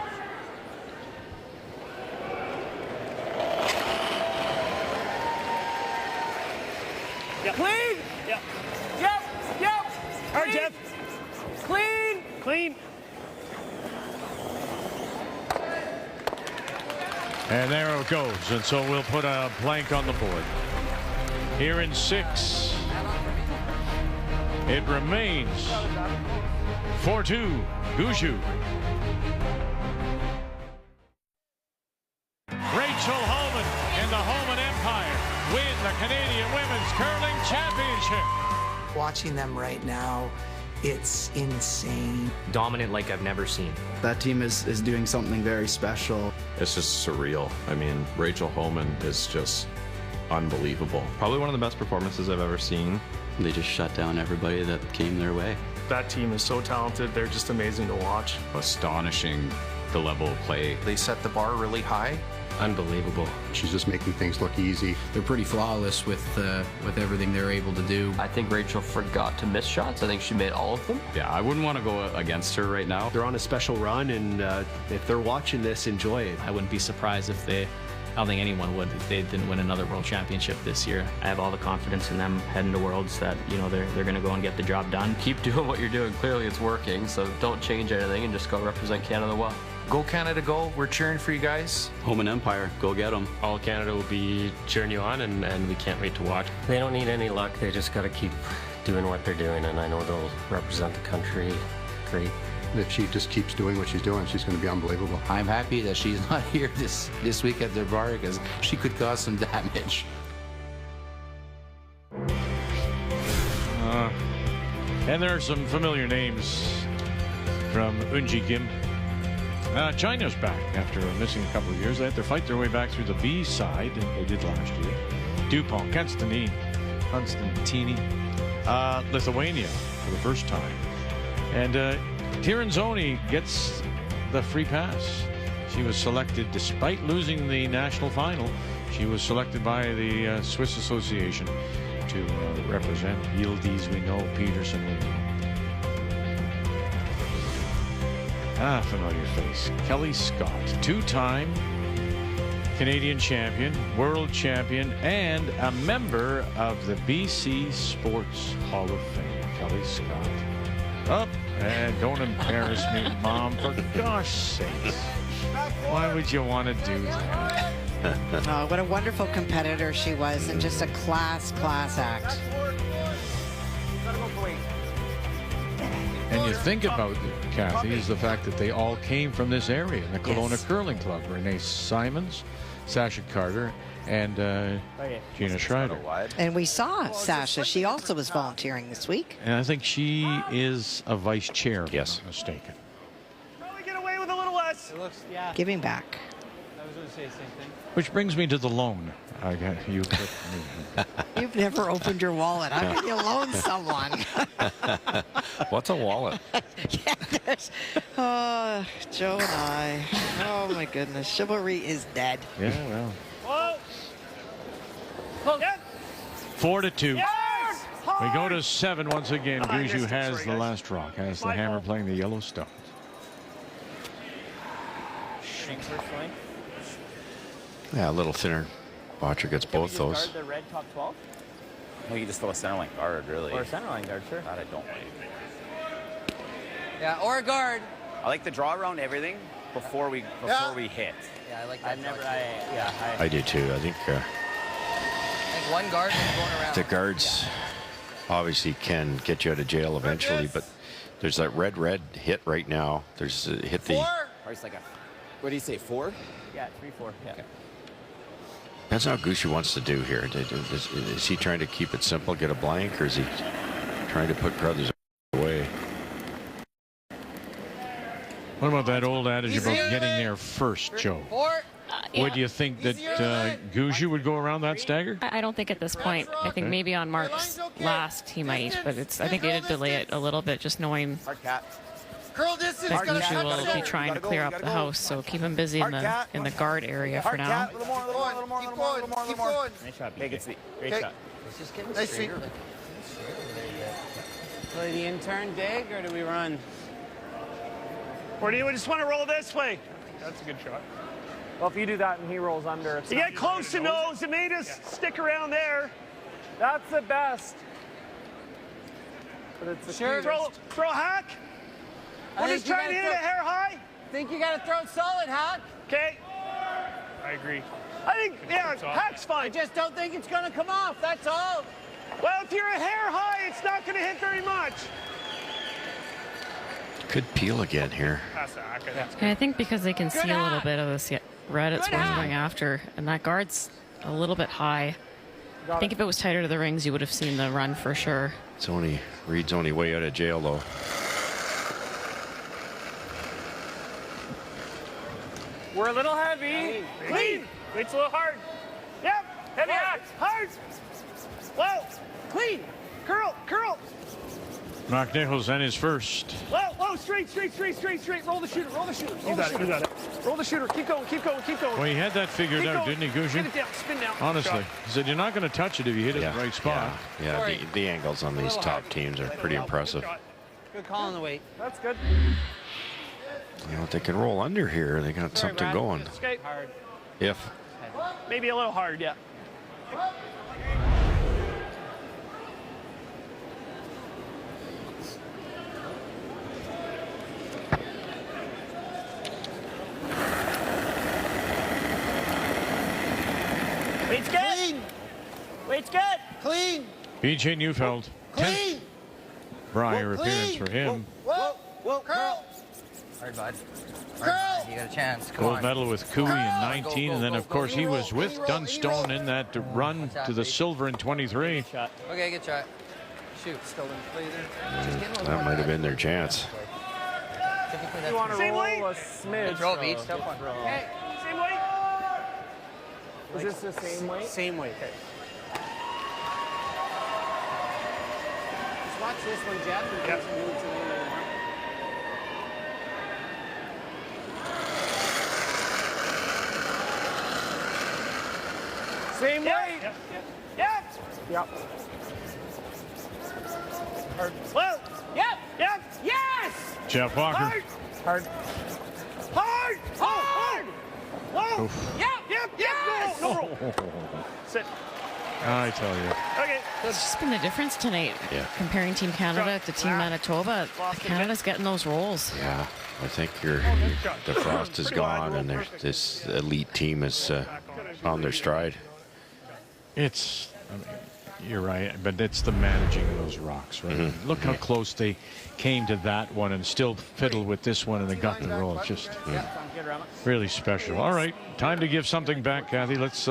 Yep. Clean. Yep. Yep. Yep. All right, Clean. Jeff. Clean. Clean. And there it goes. And so we'll put a blank on the board. Here in 6. It remains 4-2 Gushue. Rachel Holman and the Holman Empire win the Canadian Women's Curling Championship. Watching them right now It's insane. Dominant like I've never seen. That team is doing something very special. It's just surreal. I mean, Rachel Homan is just unbelievable. Probably one of the best performances I've ever seen. They just shut down everybody that came their way. That team is so talented. They're just amazing to watch. Astonishing, the level of play. They set the bar really high. Unbelievable. She's just making things look easy. They're pretty flawless with everything they're able to do. I think Rachel forgot to miss shots. I think she made all of them. Yeah, I wouldn't want to go against her right now. They're on a special run, and if they're watching this, enjoy it. I wouldn't be surprised if I don't think anyone would if they didn't win another world championship this year. I have all the confidence in them heading to Worlds that, you know, they're going to go and get the job done. Keep doing what you're doing. Clearly it's working, so don't change anything and just go represent Canada well. Go Canada, go. We're cheering for you guys. Homan Empire, go get them. All Canada will be cheering you on, and we can't wait to watch. They don't need any luck. They just got to keep doing what they're doing, and I know they'll represent the country great. If she just keeps doing what she's doing, she's going to be unbelievable. I'm happy that she's not here this week at the bar because she could cause some damage. And there are some familiar names from Eunji Kim. China's back after missing a couple of years. They had to fight their way back through the B side, and they did last year. Dupont, Constantini, Lithuania for the first time. And Tirinzoni gets the free pass. She was selected despite losing the national final. She was selected by the Swiss Association to represent Yildiz. We know Peterson. We know. Familiar face. Kelly Scott, two-time Canadian champion, world champion, and a member of the BC Sports Hall of Fame. Kelly Scott. Up. And don't embarrass me, Mom, for gosh sakes. Why would you want to do that? Oh, what a wonderful competitor she was, and just a class act. And you think about it, Kathy, is the fact that they all came from this area, the Kelowna Curling Club. Renee Simons, Sasha Carter, and Gina Schreider. And we saw Sasha. She also was volunteering this week. And I think she is a vice chair, if I'm not mistaken. Probably get away with a little less. It looks, yeah. Giving back. I was going to say the same thing. Which brings me to the loan. You've never opened your wallet. How can you loan someone? What's a wallet? Joe and I. Oh, my goodness. Chivalry is dead. Yeah, well. Whoa. 4-2. Yes! We go to 7 once again. Gushue has the last rock, has the hammer playing the yellow stones. Yeah, a little thinner. Botcher gets both those. Guard the red top 12? Well, you just throw a center line guard, really. Or a center line guard, sure. That I don't like. Yeah, or a guard. I like the draw around everything before we hit. Yeah, I like that. I do too. I think one guard is going around. the guards obviously can get you out of jail eventually, but there's that red hit right now. There's hit the. Price like a. What do you say? 4? Yeah, 3-4. Yeah. Okay. That's how Gushue wants to do here. Is he trying to keep it simple, get a blank, or is he trying to put Carruthers away? What about that old adage about getting there first, Joe? Would you think that Gushue would go around that stagger? I don't think at this point. I think maybe on Mark's last he might, but I think they did delay it a little bit, just knowing that Gushue will be trying to clear up the house, so keep him busy in the guard area for now. Keep going. Nice shot, Make it sweet. Great shot. It's just getting Nice straighter. Play the intern dig, or do we run? Or do you just want to roll this way? That's a good shot. Well, if you do that and he rolls under, it's You get close to nose. It made us stick around there. That's the best. But it's Sure. Throw a hack. We're just trying to hit a hair high. Think you got to throw it solid, Hack. Okay. I agree. I think, hack's fine. I just don't think it's going to come off. That's all. Well, if you're a hair high, it's not going to hit very much. Could peel again here. Pass the hack. I think because they can see a little bit of this red, it's what he's going after, and that guard's a little bit high. I think if it was tighter to the rings, you would have seen the run for sure. It's only Reed's only way out of jail, though. We're a little heavy. Clean. Wait's a little hard. Yep. Heavy axe. Hard. Whoa. Clean. Curl. Curl. Mark Nichols and his first. Whoa. Straight. Roll the shooter. You got it. Roll the shooter. Keep going. Well, he had that figured out, didn't he, Gushue? Spin it down. Spin down. Honestly. Shot. He said, you're not going to touch it if you hit it in the right spot. Yeah, the angles on these top teams are pretty impressive. Good call on the weight. That's good. You know, if they can roll under here, they got something going. Escape. Hard. If. Maybe a little hard, yeah. Wait's good. Clean. Wait's good. Clean. B.J. Neufeld. Clean. Brier appearance for him. Whoa. Curl. Hard, bud. Hard, you got a chance. Come Gold on. medal with Cooey in 19, and then, of course, he was with Dunstone in that run to the silver in 23. Okay, good shot. Shoot. Still in play there. That might have been their chance. You want to Same roll weight. a smidge. Throw it, Beach. Step one. Hey, same weight. Is this the same weight? Same weight. Okay. Just watch this one, Jeff. And Yep. some moves in there. Same weight. Yep. Hard. Whoa. Yep. Yes. Jeff Walker. Hard. Whoa. Oof. Yep. No. Sit. I tell you. Okay. It's just been the difference tonight. Yeah. Comparing Team Canada to Team Manitoba. Canada's getting those rolls. Yeah, I think the frost is gone, and this elite team is on their stride. It's, you're right, but it's the managing of those rocks, right? Look how close they came to that one and still fiddle with this one, and they got the roll. It's just really special. All right, time to give something back, Kathy. Let's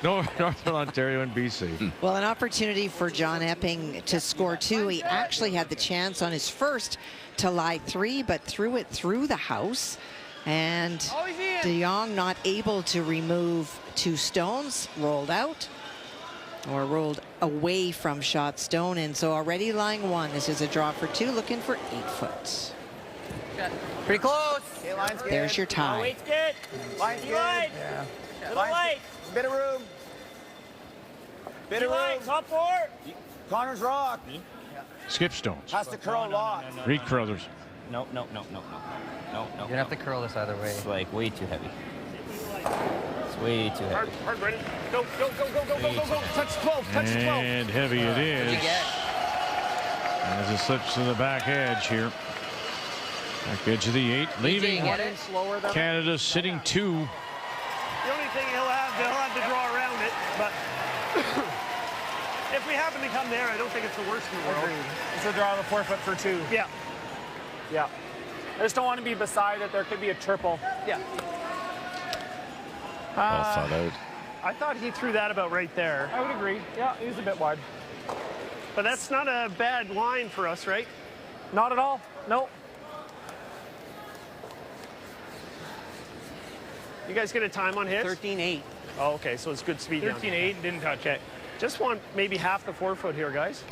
Northern Ontario and BC. Well, an opportunity for John Epping to score two. He actually had the chance on his first to lie three, but threw it through the house. And De Jong not able to remove two stones, rolled out or rolled away from shot stone. And so already lying one. This is a draw for two, looking for 8 foot. Pretty close. Okay, line's good. There's your tie. Wait's good. Line's good. Yeah. Little light. Bit of room. Bit of room. Top four. Connor's rock. Skip stones. Has to curl a lot. Reed Carruthers. No. You're gonna have to curl this either way. It's like way too heavy. It's way too heavy. Hard, ready? Go. Touch 12. And heavy it is. What'd you get? As it slips to the back edge here. Back edge of the 8, leaving get it? Canada sitting 2. The only thing he'll have to draw around it, but if we happen to come there, I don't think it's the worst in the world. It's a draw of a 4 foot for 2. Yeah. I just don't want to be beside it. There could be a triple. Yeah. All thought out. I thought he threw that about right there. I would agree. Yeah, he was a bit wide. But that's not a bad line for us, right? Not at all. Nope. You guys get a time on hits? 13.8. Oh, okay, so it's good speed. 13.8, didn't touch it. Just want maybe half the 4 foot here, guys.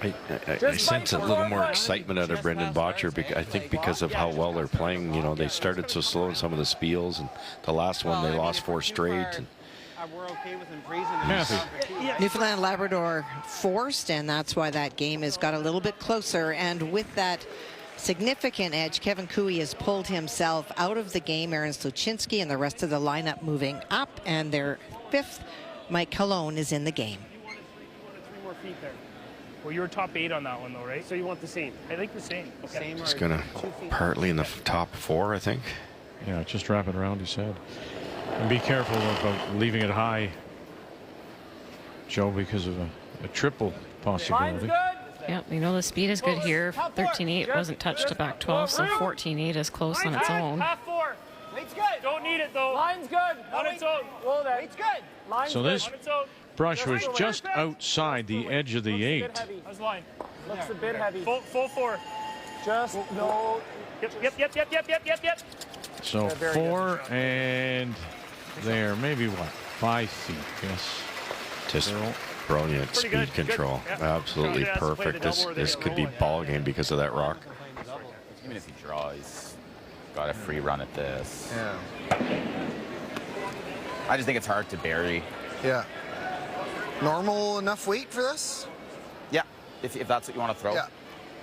I sense a little more excitement out of Brendan Botcher. I think because of how well they're playing. You know, they started so slow in some of the spiels, and the last one they lost 4 straight. And We're okay with him freezing. Newfoundland Labrador forced, and that's why that game has got a little bit closer. And with that significant edge, Kevin Cooey has pulled himself out of the game. Aaron Sluchinski and the rest of the lineup moving up, and their 5th, Mike Colon, is in the game. You wanted 3 more feet there. Well, you were top 8 on that one, though, right? So you want the same. I think the same. Okay. it's going to partly in the top 4, I think. Yeah, just wrap it around, he said. And be careful about leaving it high, Joe, because of a triple possibility. Yeah, you know the speed is good here. 13.8 wasn't touched to back 12, so 14.8 is close on its own. Half 4. Wait's good. Don't need it, though. Line's good. On its own. Roll that. Wait's good. Line's So good. this On its own. brush was just outside the edge of the 8. How's the line? Looks a bit heavy. Full 4. Just no. Yep. So 4 and there, maybe what? 5 feet, yes. Just brilliant speed control. Absolutely perfect. This could be ball game because of that rock. Even if he draws, he's got a free run at this. Yeah. I just think it's hard to bury. Yeah. Normal enough weight for this? Yeah, if that's what you want to throw. Yeah.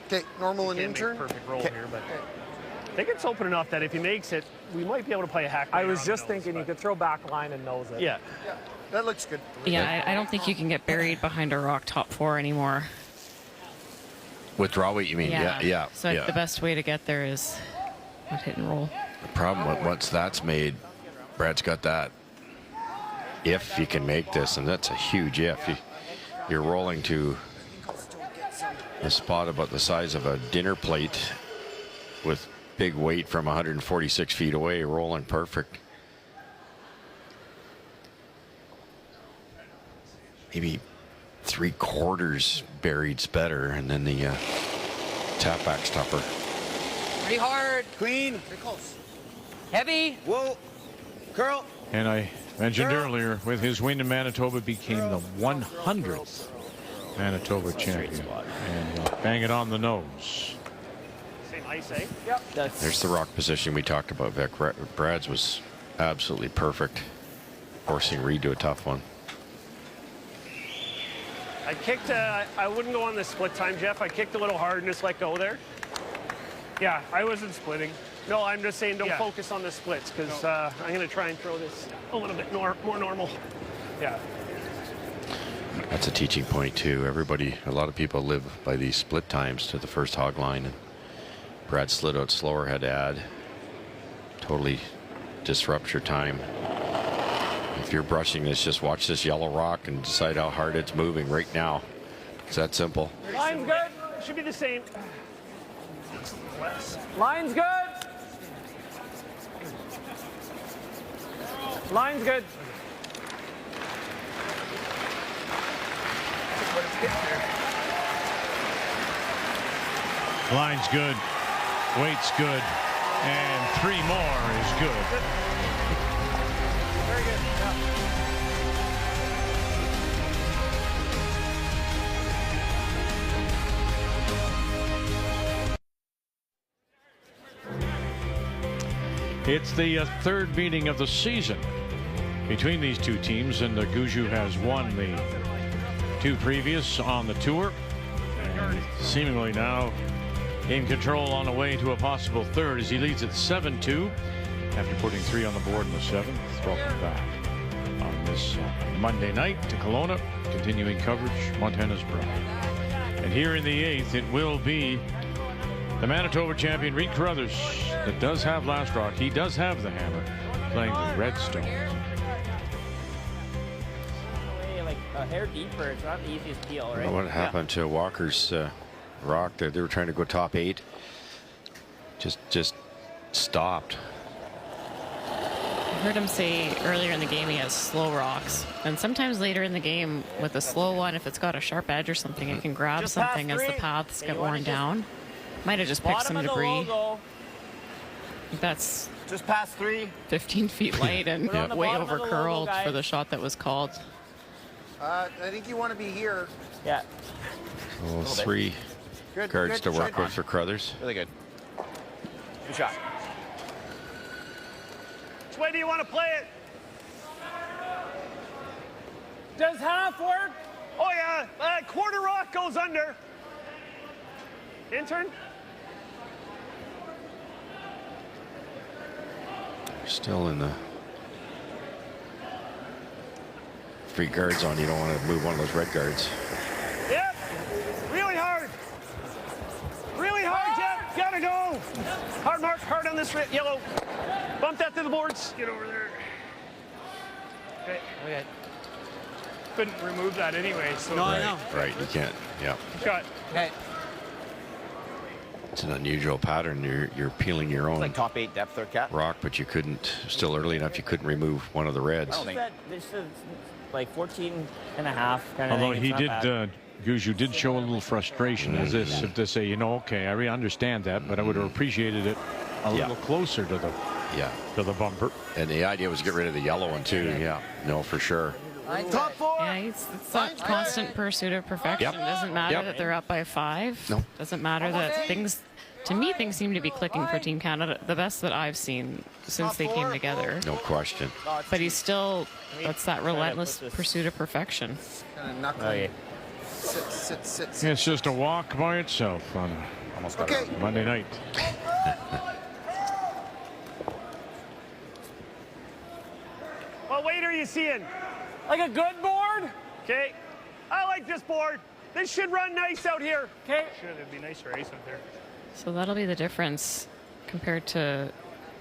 Okay, normal and intern. Perfect roll here, but I think it's open enough that if he makes it, we might be able to play a hack. I was just thinking you could throw back line and nose it. Yeah. That looks good. Yeah, I don't think you can get buried behind a rock top 4 anymore. With draw weight, you mean? Yeah. So the best way to get there is not hit and roll. The problem, once that's made, Brad's got that. If you can make this, and that's a huge if. You're rolling to a spot about the size of a dinner plate with big weight from 146 feet away, rolling perfect. Maybe 3/4 buried's better, and then the tap back stopper. Pretty hard. Queen. Pretty close. Heavy. Whoa. Curl. And I mentioned earlier, with his win in Manitoba, became the 100th Manitoba champion. And bang it on the nose. Same ice, eh? Yep. There's the rock position we talked about, Vic. Brad's was absolutely perfect, forcing Reed to a tough one. I kicked, I wouldn't go on the split time, Jeff. I kicked a little hard and just let go there. Yeah, I wasn't splitting. No, I'm just saying don't focus on the splits because I'm going to try and throw this a little bit more normal. Yeah. That's a teaching point, too. A lot of people live by these split times to the first hog line. And Brad slid out slower, had to add. Totally disrupts your time. If you're brushing this, just watch this yellow rock and decide how hard it's moving right now. It's that simple. Line's good. Should be the same. Line's good. Line's good. Line's good. Weight's good. And 3 more is good. Very good. It's the third meeting of the season between these two teams, and the Gushue has won the 2 previous on the tour, and seemingly now in control on the way to a possible third as he leads at 7-2 after putting 3 on the board in the 7th. Welcome back on this Monday night to Kelowna, continuing coverage, Montana's Brier. And here in the 8th, it will be the Manitoba champion, Reed Carruthers, that does have last rock. He does have the hammer, playing the Redstone. Like a hair deeper, it's not the easiest peel, right? What happened to Walker's rock? They were trying to go top 8. Just stopped. I heard him say earlier in the game he has slow rocks. And sometimes later in the game with a slow one, if it's got a sharp edge or something, it can grab something as the paths get worn down. Might have just picked some debris. That's just past 3. 15 feet light and way over curled for the shot that was called. I think you want to be here. Yeah. Well, 3 guards to work with for Carruthers. Really good. Good shot. Which way do you want to play it? Does half work? Oh, yeah. Quarter rock goes under. Intern? Still in the 3 guards on. You don't want to move one of those red guards. Yep. Really hard. Really hard, Jeff. Gotta go. Hard mark, hard on this yellow. Bump that to the boards. Get over there. Okay. Okay. Couldn't remove that anyway, so. No, I know. Right, you can't. Yeah. Shot. Okay. It's an unusual pattern. You're peeling your own Like top 8 depth or cat. rock, but you couldn't. Still early enough, you couldn't remove one of the reds. They said like 14 and a half kind of Although thing. he did, Gushue did show a little frustration as this, if to say, you know, okay, I really understand that, but I would have appreciated it a little closer to the bumper. And the idea was to get rid of the yellow one too. Yeah, no, for sure. Top 4. Yeah, it's that constant pursuit of perfection. It doesn't matter that they're up by 5. No. Doesn't matter that things seem to be clicking for Team Canada. The best that I've seen since they came together. No question. But he's still, that's that relentless pursuit of perfection. Kind of knuckling. Sit. It's just a walk by itself on Monday night. What weight are you seeing? Like a good board? Okay. I like this board. This should run nice out here. Okay. Should. It'd be nice to race out there. So that'll be the difference compared to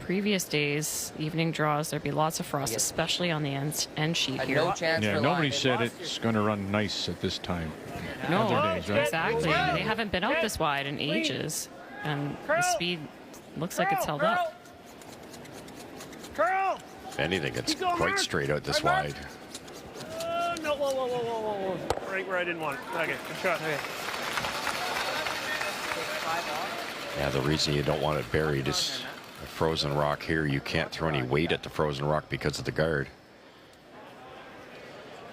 previous days, evening draws. There'd be lots of frost, especially on the end sheet here. No chance for nobody line. said it's going to run nice at this time. No, Other days, right? exactly. They haven't been out this wide in ages, and the speed looks like it's held up. Curl! If anything, it's quite straight out this wide. No, whoa. Right where I didn't want it. Okay, good shot. Okay. Yeah, the reason you don't want it buried is a frozen rock here. You can't throw any weight at the frozen rock because of the guard.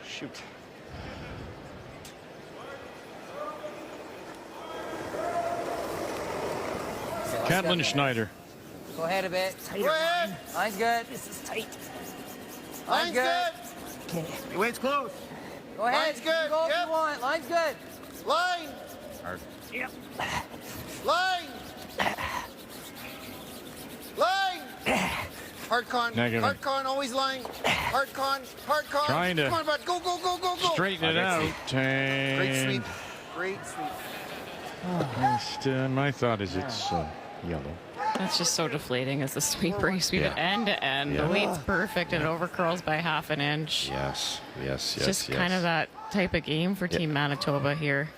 Shoot. Catlin Schneider. Go ahead a bit. Go ahead. Line's good. This is tight. Line's good. Okay. Your weight's close. Go ahead. Line's good. Go if you want. Line's good. Line. Yep. Line. Line. Hard con. Negative. Hard con. Always line. Hard con. Hard con. Trying to Come on, bud. Go. straighten it out. Great sweep. And Great sweep. my thought is it's yellow. That's just so deflating as the sweeper. You sweep it end to end. The weight's perfect and it overcurls by half an inch. Yes. It's just kind of that type of game for Team Manitoba here.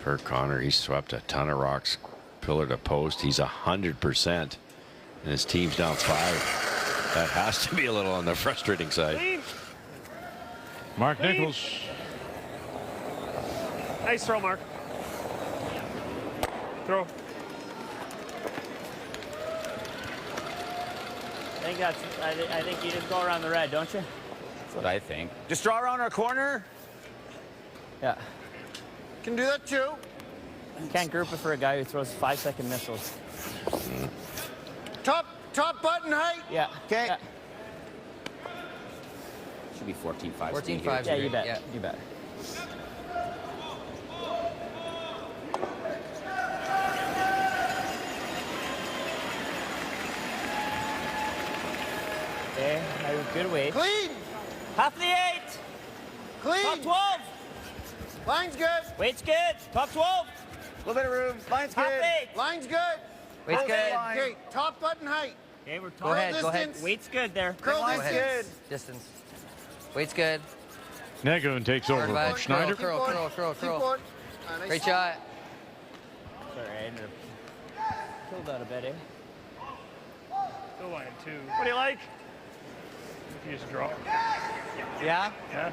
Per Connor, he swept a ton of rocks, pillar to post. He's 100%, and his team's down 5. That has to be a little on the frustrating side. Mark Nichols. Nice throw, Mark. Throw. I think you just go around the red, don't you? That's what I think. Just draw around our corner. Yeah. Can do that too. Can't group it for a guy who throws 5-second missiles. Top button height. Yeah. Okay. Yeah. Should be 14-5. 14-5. Yeah, you bet. Yeah. You bet. Okay, good weight. Clean. Half the 8. Clean. Top 12. Line's good. Weight's good. Top 12. A little bit of room. Line's Half good. 8. Line's good. Weight's Hold good. line. Okay, top button height. Okay, we're Go ahead. Go ahead. Distance. Weight's good there. Curl Go distance. ahead. Distance. Weight's good. Negrin takes over Hard from bud. Schneider. Curl. Keep going. Nice Great sweep. shot. Sorry, I ended up killed that a bit, eh? Go line 2. What do you like? If you just draw. Yeah? Yeah.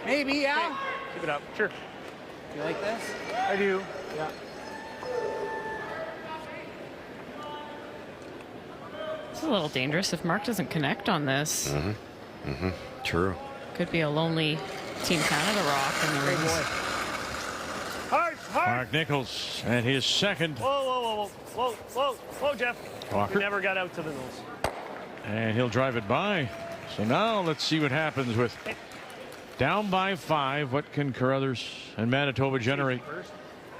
Maybe, yeah. Okay. Keep it up. Sure. You like this? I do. Yeah. It's a little dangerous if Mark doesn't connect on this. True. Could be a lonely Team Canada rock in the rings. Hard. Mark Nichols and his second. Whoa, Jeff. Walker. We never got out to the nose. And he'll drive it by. So now let's see what happens with down by 5. What can Carruthers and Manitoba generate?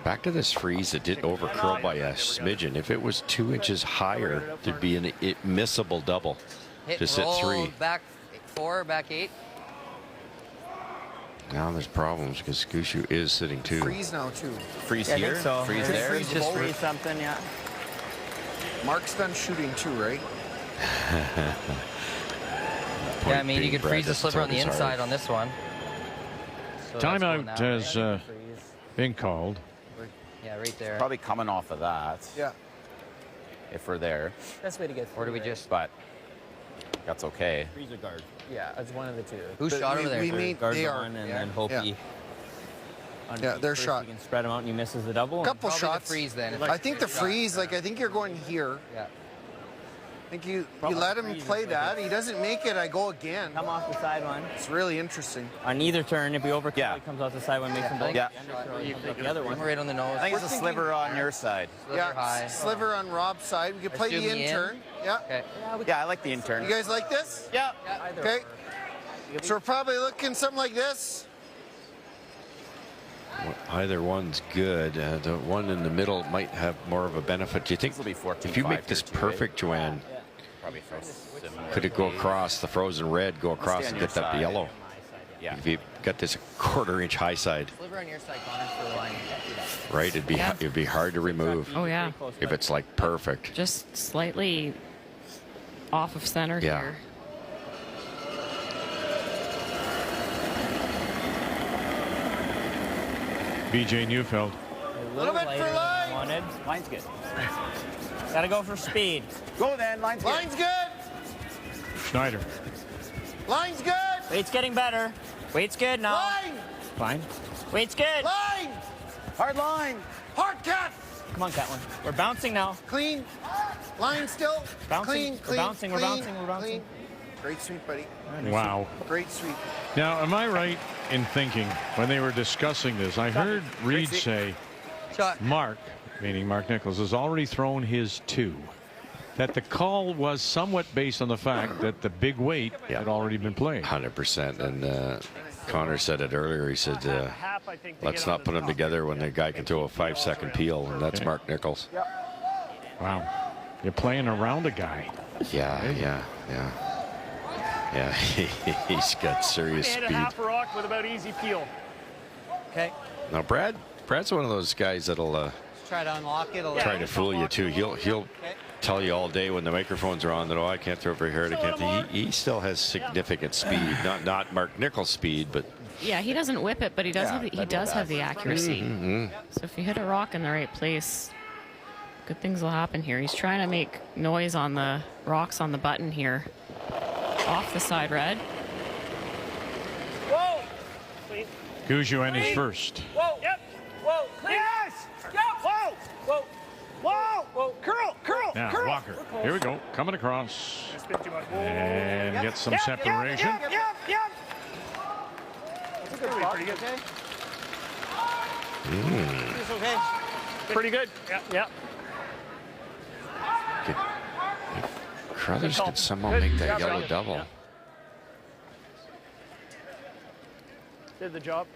Back to this freeze, it did overcurl by a smidgen. If it was 2 inches higher, there'd be an missable double Hit to sit roll, 3. Back 4, back 8. Now there's problems because Gushue is sitting 2. Freeze now too. Freeze Yeah, I here. think so. Freeze Yeah. there. Just freeze something, yeah. Mark's done shooting too, right? Yeah, I mean, you could freeze the slipper on the inside on this one. So that's going Timeout that has way. been called. Yeah, right there. Probably coming off of that. Yeah. If we're there. Best way to get through. Or do we just... But that's okay. Freeze or guard. Yeah, it's one of the two. Who's shot over there? We mean guard they the are. one and then hope he. Yeah, their shot. You can spread him out and he misses the double. Couple Probably shots. the freeze then. I think the freeze, like I think you're going here. Yeah. I think you let him play that. He doesn't make it. I go again. Come off the side one. It's really interesting. On either turn, if we overkill, he comes out the side one, makes them both. Yeah. The other one. Right on the nose. I think it's a sliver on your side. Sliver high. Sliver on Rob's side. We could play Let's the do the in-turn. Yeah. Okay. Yeah, I like the intern. You guys like this? Yeah. Okay. So we're probably looking something like this. Either one's good. The one in the middle might have more of a benefit. Do you think if you make this perfect, Joanne, Probably similar. could it go across the frozen red, go across and get that side. yellow? Yeah. If you got this quarter-inch high side, Sliver on your side, Connor, for the line. right? It'd be hard to remove. Oh, yeah. If it's like perfect. Just slightly off of center Yeah. here. BJ Neufeld. A little bit for lighter than line. I wanted. Line's good. Gotta go for speed. Go then, line's good. Line's good. Schneider. Line's good. Weight's getting better. Weight's good now. Line. Fine. Weight's good. Line. Hard line. Hard cat. Come on, Catlin. We're bouncing now. Clean. Line still. Bouncing. Clean. We're Clean. bouncing, we're clean, bouncing, we're bouncing. clean. Great sweep, buddy. Wow. Great sweep. Now, am I right in thinking when they were discussing this, I heard Reed say Shot. Mark, meaning Mark Nichols, has already thrown his 2. That the call was somewhat based on the fact that the big weight had already been played. 100%. And Connor said it earlier. He said, let's not put them together when the guy can throw a 5-second peel, and that's Mark Nichols. Wow. You're playing around a guy. Yeah. Yeah, he's got serious Hit a speed. half a rock with about easy peel. Okay. Now, Brad's one of those guys that'll Try to unlock it. try to fool you too. He'll tell you all day when the microphones are on that, oh, I can't throw over here. I can't. He still has significant speed. Not Mark Nichols' speed, but Yeah, he doesn't whip it, but he does have the accuracy. So if you hit a rock in the right place, good things will happen here. He's trying to make noise on the rocks on the button here. Off the side, red. Whoa! Clean. Gushue and his first. Whoa! Yep! Whoa! Clean. Yes! Yep! Whoa! Whoa! Whoa! Whoa! Curl! Now, Walker. Here we go. Coming across. I spit too much. Whoa. And get some separation. Yep! That's pretty good. It's okay. Pretty good. Yeah. Carruthers could somehow make that yellow double. Did the job.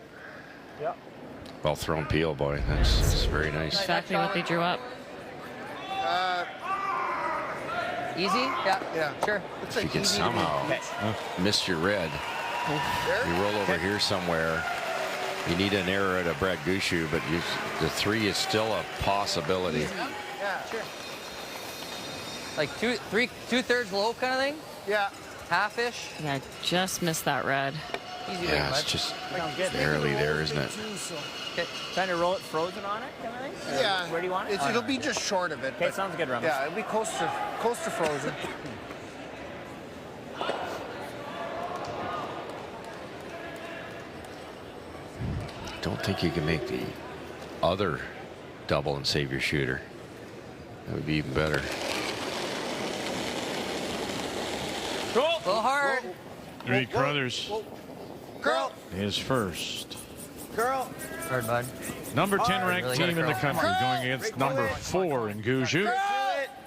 Yeah. Well thrown peel, boy. That's very nice. Exactly what they drew up. Easy? Yeah. Sure. If you can somehow miss your red, you roll over here somewhere. You need an error at a Brad Gushue, but the 3 is still a possibility. Yeah, sure. Like 2/3 low kind of thing? Yeah. Half-ish? Yeah, just missed that red. Easy Yeah, way, it's bud. just Sounds good. barely there, isn't it? Okay. Trying to roll it frozen on it, kind of thing? Yeah. Where do you want it? It'll be just short of it. Okay, but sounds good, Ramos. Yeah, it'll be close to frozen. Don't think you can make the other double and save your shooter. That would be even better. A little hard. Reed Carruthers Girl. is first. Girl. Hard, bud. Number 10 ranked Really team gotta in the curl. country going against number 4 in Gushue.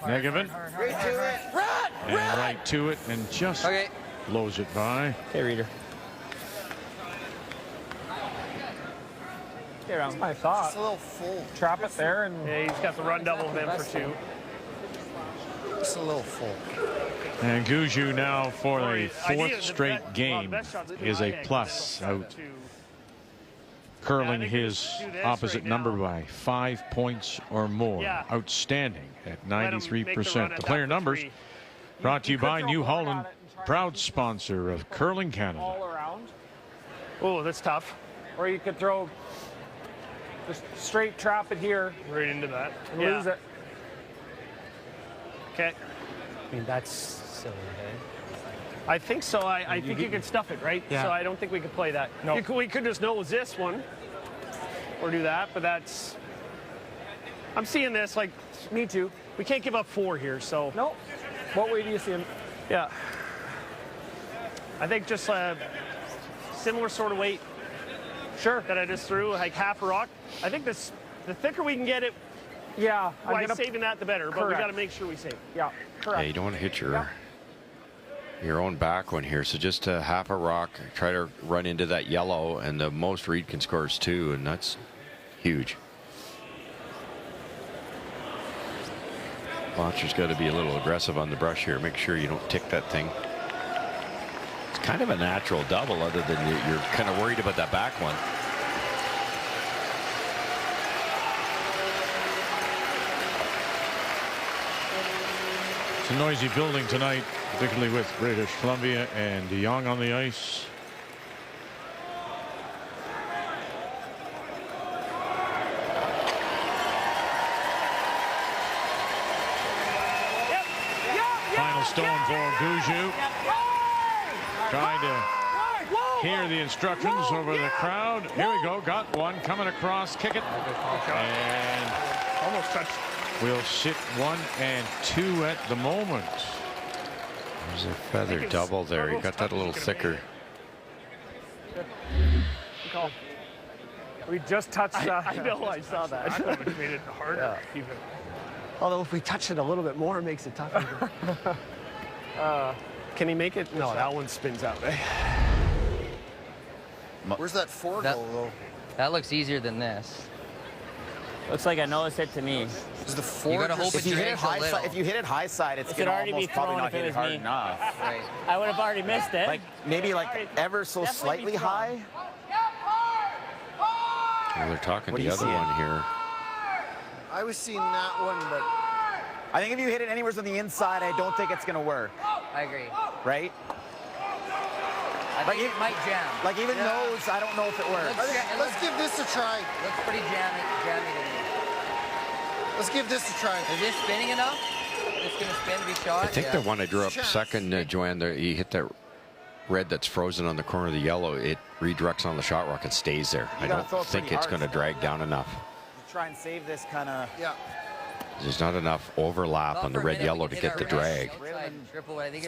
Negavan. Right to it. Run. And right to it and just blows it by. Okay, Reader. Okay, Ramos. I thought. It's a little full. Trap it there, and yeah, he's got the run double then for 2. Just a little full. And Gushue now for the 4th straight game is a plus out, curling his opposite number by 5 points or more. Outstanding at 93%. The player numbers brought to you by New Holland, proud sponsor of Curling Canada. All around. Oh, that's tough. Or you could throw just straight trap it here. Right into that. And lose it. Okay. I mean, that's silly, hey? I think so. I think you could stuff it, right? Yeah. So I don't think we could play that. No. We could just nose this one or do that, but that's... I'm seeing this, like, me too. We can't give up 4 here, so... No. What way do you see him? Yeah. I think just a similar sort of weight. Sure. That I just threw, like half a rock. I think this, the thicker we can get it, yeah, by saving that, the better. But we got to make sure we save. Yeah, correct. Yeah, you don't want to hit your own back one here. So just half a rock, try to run into that yellow, and the most Reed can score is 2, and that's huge. Launcher's got to be a little aggressive on the brush here. Make sure you don't tick that thing. It's kind of a natural double, other than you're kind of worried about that back one. It's a noisy building tonight, particularly with British Columbia and De Jong on the ice. Final stone for Gushue. Trying to hear the instructions over the crowd. Here we go. Got one coming across. Kick it. And almost touched. We'll sit 1 and 2 at the moment. There's a feather double there. He got that a little thicker. We just touched that. I know, I saw that. I thought it made it harder. Even. Although if we touch it a little bit more, it makes it tougher. Can he make it? No, that one spins out. Eh? Where's that 4 go, though? That looks easier than this. Looks like a nose hit to me. Is the 4? You gotta hope if you hit it high side, if you hit it high side, it's gonna almost probably not hit it hard enough. Right. I would have already missed it. Like maybe like ever so slightly high. Well, they're talking the other one here. I was seeing that one, but I think if you hit it anywhere on the inside, I don't think it's gonna work. I agree. Right? I think it might jam. Like even nose, I don't know if it works. Let's give this a try. Looks pretty jammy to me. Let's give this a try. Is this spinning enough? It's gonna spin to be shot. I think the one I drew up second, Joanne, he hit that red that's frozen on the corner of the yellow. It redirects on the shot rock and stays there. I don't think it's going to drag down enough. Try and save this kind of. Yeah. There's not enough overlap on the red yellow to get the drag.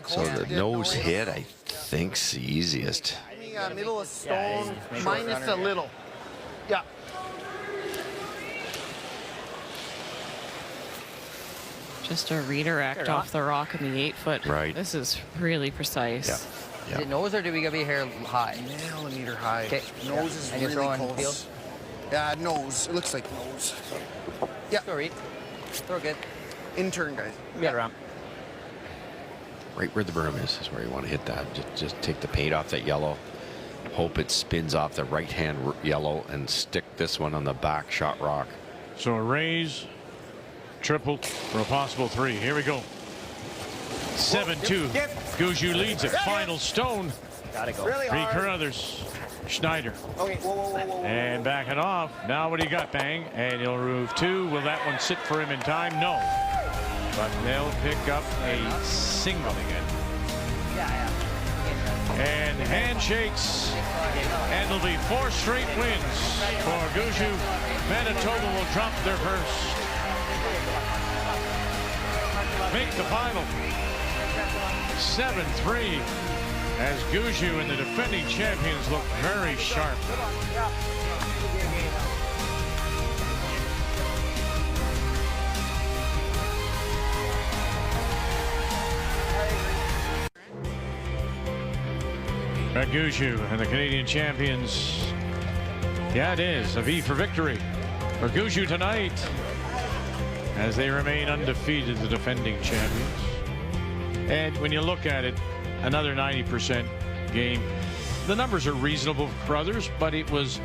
So the nose hit, I think's the easiest. Middle of stone, minus a little. Yeah. Just a redirect off the rock in the 8-foot. Right. This is really precise. Yeah. Is it nose or do we gotta be here high? Millimeter high. Okay. Nose is and you're really throwing close. field? Yeah, nose. It looks like nose. Yeah. Throw it. Throw good. Intern, guys. Yeah. Around. Right where the berm is where you want to hit that. Just take the paint off that yellow. Hope it spins off the right-hand yellow and stick this one on the back shot rock. So a raise, triple for a possible 3. Here we go. 7-2. Gushue leads it. Final stone. Gotta go. Really hard. Carruthers. Schneider. Okay, whoa. And back it off. Now what do you got, Bang? And he'll remove 2. Will that one sit for him in time? No. But they'll pick up a single again. And handshakes. And it'll be 4 straight wins for Gushue. Manitoba will drop their first. Make the final. 7-3. As Gushue and the defending champions look very sharp. Gushue and the Canadian champions. Yeah, it is a V for victory for Gushue tonight as they remain undefeated, the defending champions. And when you look at it, another 90% game. The numbers are reasonable for others, but it was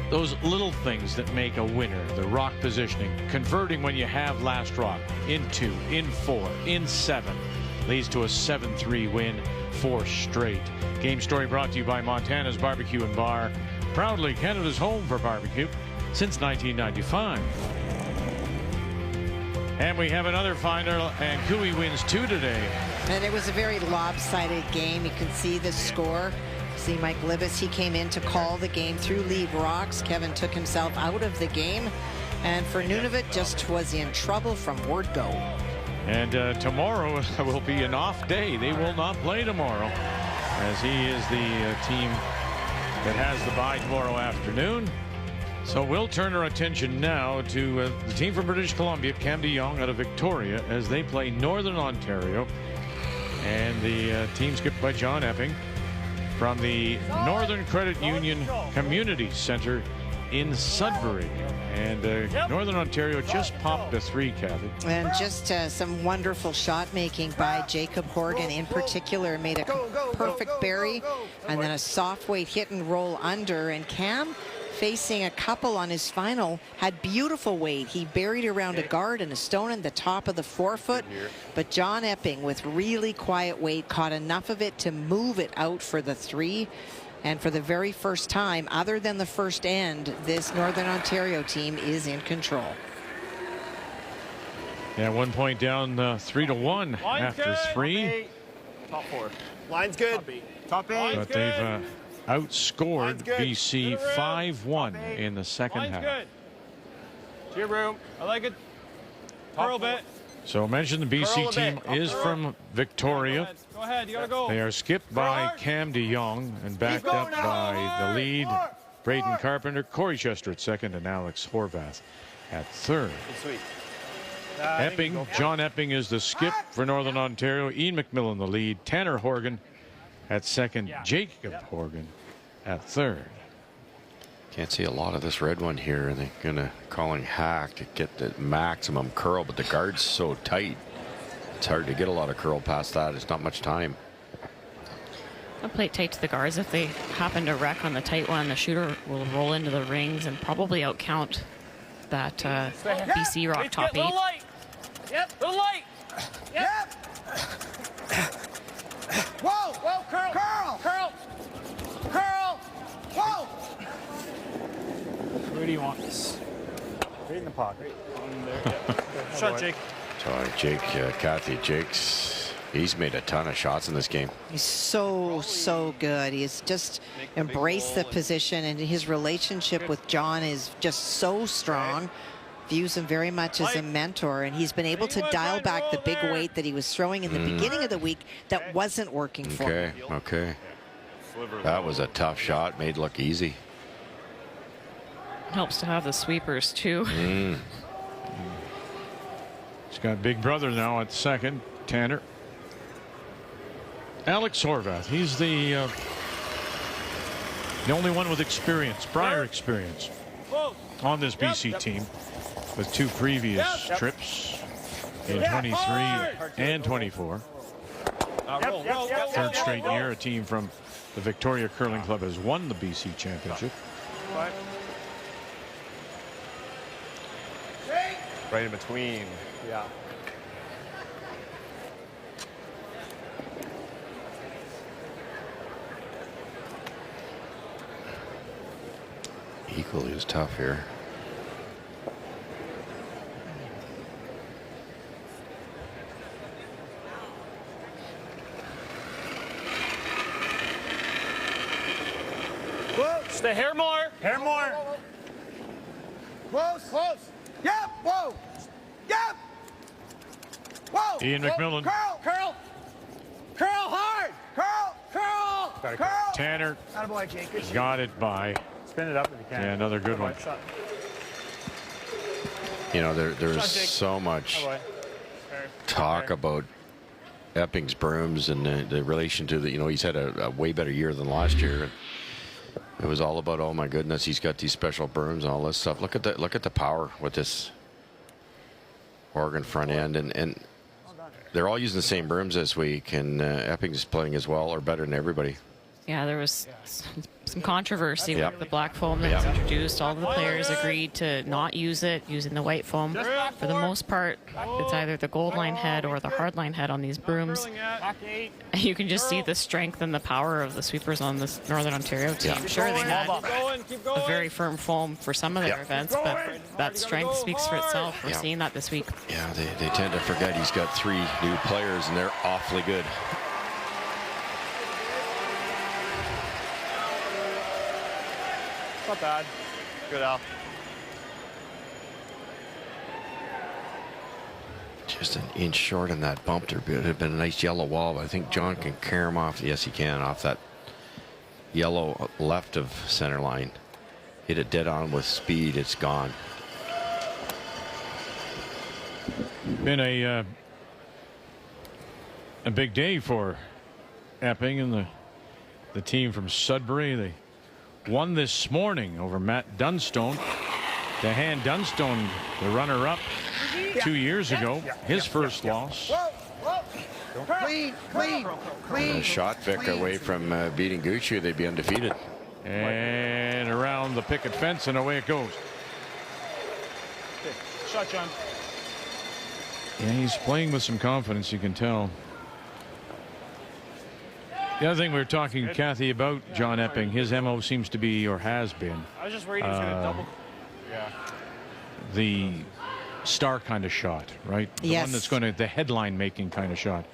those little things that make a winner. The rock positioning, converting when you have last rock in 2, in 4, in 7, leads to a 7-3 win, 4 straight. Game story brought to you by Montana's Barbecue and Bar, proudly Canada's home for barbecue since 1995. And we have another final, and Gushue wins 2 today. And it was a very lopsided game. You can see the score. See Mike Libas, he came in to call the game through lead rocks. Kevin took himself out of the game. And for Nunavut, just was in trouble from word go. And tomorrow will be an off day. They will not play tomorrow, as he is the team that has the bye tomorrow afternoon. So we'll turn our attention now to the team from British Columbia, Cam de Jong out of Victoria, as they play Northern Ontario. And the team skipped by John Epping from the Northern Credit Union Community Centre in Sudbury. And Northern Ontario just popped a 3, Kathy. And just some wonderful shot making by Jacob Horgan in particular. Made a perfect bury and then a soft weight hit and roll under. And Cam, facing a couple on his final, had beautiful weight. He buried around a guard and a stone in the top of the forefoot. But John Epping, with really quiet weight, caught enough of it to move it out for the 3. And for the very first time, other than the first end, this Northern Ontario team is in control. Yeah, 1 point down, 3-1 after 3. Top 4. Line's good. Top 8. But they've outscored BC 5-1 in the second half. Good. To your room. I like it. Curl bit. So I mentioned the BC team is from Victoria. Go ahead, you gotta go. They are skipped by Cam de Jong and backed up by the lead, Braden Carpenter, Corey Chester at second, and Alex Horvath at third. Sweet. John Epping is the skip for Northern Ontario. Ian McMillan the lead. Tanner Horgan at second. Jacob Horgan at third. Can't see a lot of this red one here, and they're gonna calling hack to get the maximum curl, but the guard's so tight. It's hard to get a lot of curl past that. It's not much time. I'll play it tight to the guards. If they happen to wreck on the tight one, the shooter will roll into the rings and probably outcount that BC Rock top 8. Light. Yep, the light. Yep. Whoa, whoa, curl, curl, curl, curl, whoa. Where do you want this? Right in the pocket. On there. Yep. Shot, Jake. So Kathy, he's made a ton of shots in this game. He's so good. He's just embraced the position, and his relationship with John is just so strong. Views him very much as a mentor, and he's been able to dial back the big weight that he was throwing in the beginning of the week that wasn't working for him. Okay. That was a tough shot, made look easy. Helps to have the sweepers too. He's got big brother now at second, Tanner. Alex Horvath, he's the only one with experience, Brier experience, on this BC team, with 2 previous trips in 23 and 24. Third straight year a team from the Victoria Curling Club has won the BC championship. Right in between. Yeah. Equally as tough here. Stay hair more. Hair more. Close, close. Yep, whoa. Yep. Whoa. Ian McMillan. Curl, curl. Curl hard. Curl, curl, curl. Tanner Attaboy, Jake. Good got it by. Spin it up if you can. Yeah, another good one. You know, there's so much talk about Epping's brooms and the relation to the, he's had a way better year than last year. It was all about, oh my goodness, he's got these special brooms and all this stuff. Look at the power with this Oregon front end, and they're all using the same brooms this week, and Epping's playing as well or better than everybody. Yeah, there was some controversy with the black foam that was introduced. All of the players agreed to not use it, using the white foam. For the most part, it's either the gold line head or the hard line head on these brooms. You can just see the strength and the power of the sweepers on this Northern Ontario team. Sure, they had a very firm foam for some of their events, but that strength speaks for itself. We're seeing that this week. Yeah, they tend to forget he's got 3 new players, and they're awfully good. Not bad. Good, Al. Just an inch short on that bump. There would have been a nice yellow wall, but I think John can carry him off. Yes, he can, off that yellow left of center line. Hit it dead on with speed. It's gone. Been a big day for Epping and the team from Sudbury. They won this morning over Matt Dunstone. To hand Dunstone, the runner-up 2 years ago, his first loss. Clean. A shot, Vic, away from beating Gushue. They'd be undefeated. And around the picket fence, and away it goes. Shot, John. Yeah, he's playing with some confidence, you can tell. The other thing we were talking, Kathy, about John Epping, his MO seems to be, or has been, I was just worried he was going to double. Yeah. the star kind of shot, right? The Yes. one that's going to, the headline making kind of shot.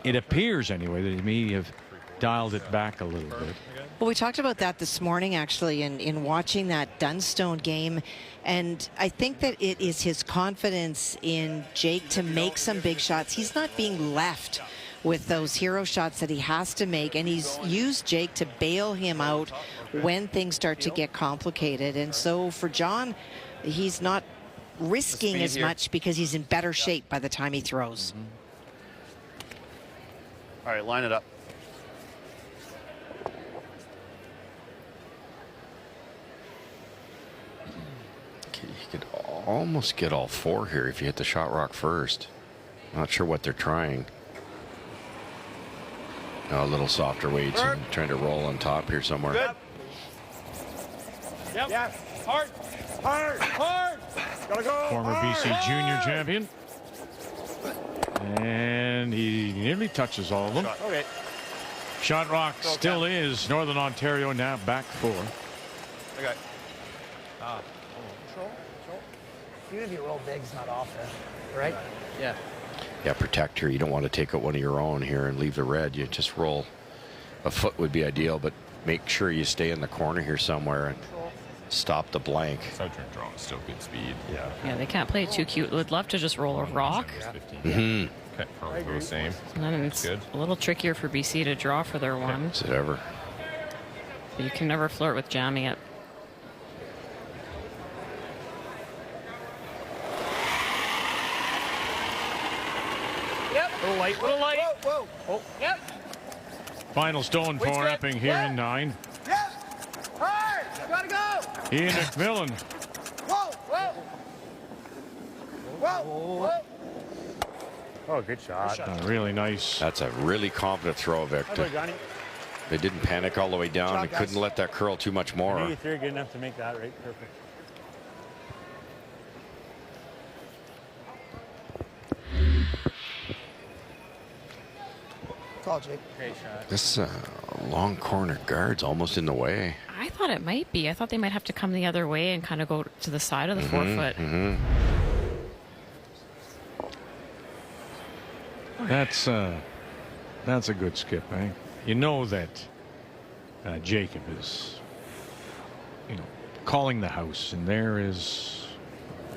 It appears anyway that he may have dialed it back a little bit. Well, we talked about that this morning, actually, in watching that Dunstone game. And I think that it is his confidence in Jake to make some big shots. He's not being left with those hero shots that he has to make. And he's used Jake to bail him out when things start to get complicated. And so for John, he's not risking as much because he's in better shape by the time he throws. All right, line it up. You could almost get all 4 here if you hit the shot rock first. Not sure what they're trying. A little softer weights and trying to roll on top here somewhere. Good. Yep. Yeah. Hard. Gotta go. Former BC junior champion. And he nearly touches all of them. Okay. Shot rock still is Northern Ontario now back 4. Okay. Control. Even if you roll big, it's not off there, right? Yeah. Yeah, protect here. You don't want to take out one of your own here and leave the red. You just roll. A foot would be ideal, but make sure you stay in the corner here somewhere and stop the blank. Southern draw is still good speed. Yeah. Yeah, they can't play it too cute. Would love to just roll a rock. Mm-hmm. Okay, probably the same. And then it's good. a little trickier for BC to draw for their one. Is it ever? But you can never flirt with jamming it. Yep. Little light. Whoa. Oh. Yep. Final stone for Epping here in 9. Yep. Hard. Gotta go. Ian McMillan. Whoa. Oh, good shot. Really nice. That's a really confident throw, Victor. They didn't panic all the way down. They couldn't let that curl too much more. You threw good enough to make that right. Perfect. Call, Jake. Great shot. This long corner guard's almost in the way. I thought it might be. I thought they might have to come the other way and kind of go to the side of the 4 foot. That's a good skip, eh? You know that Jacob is, calling the house, and there is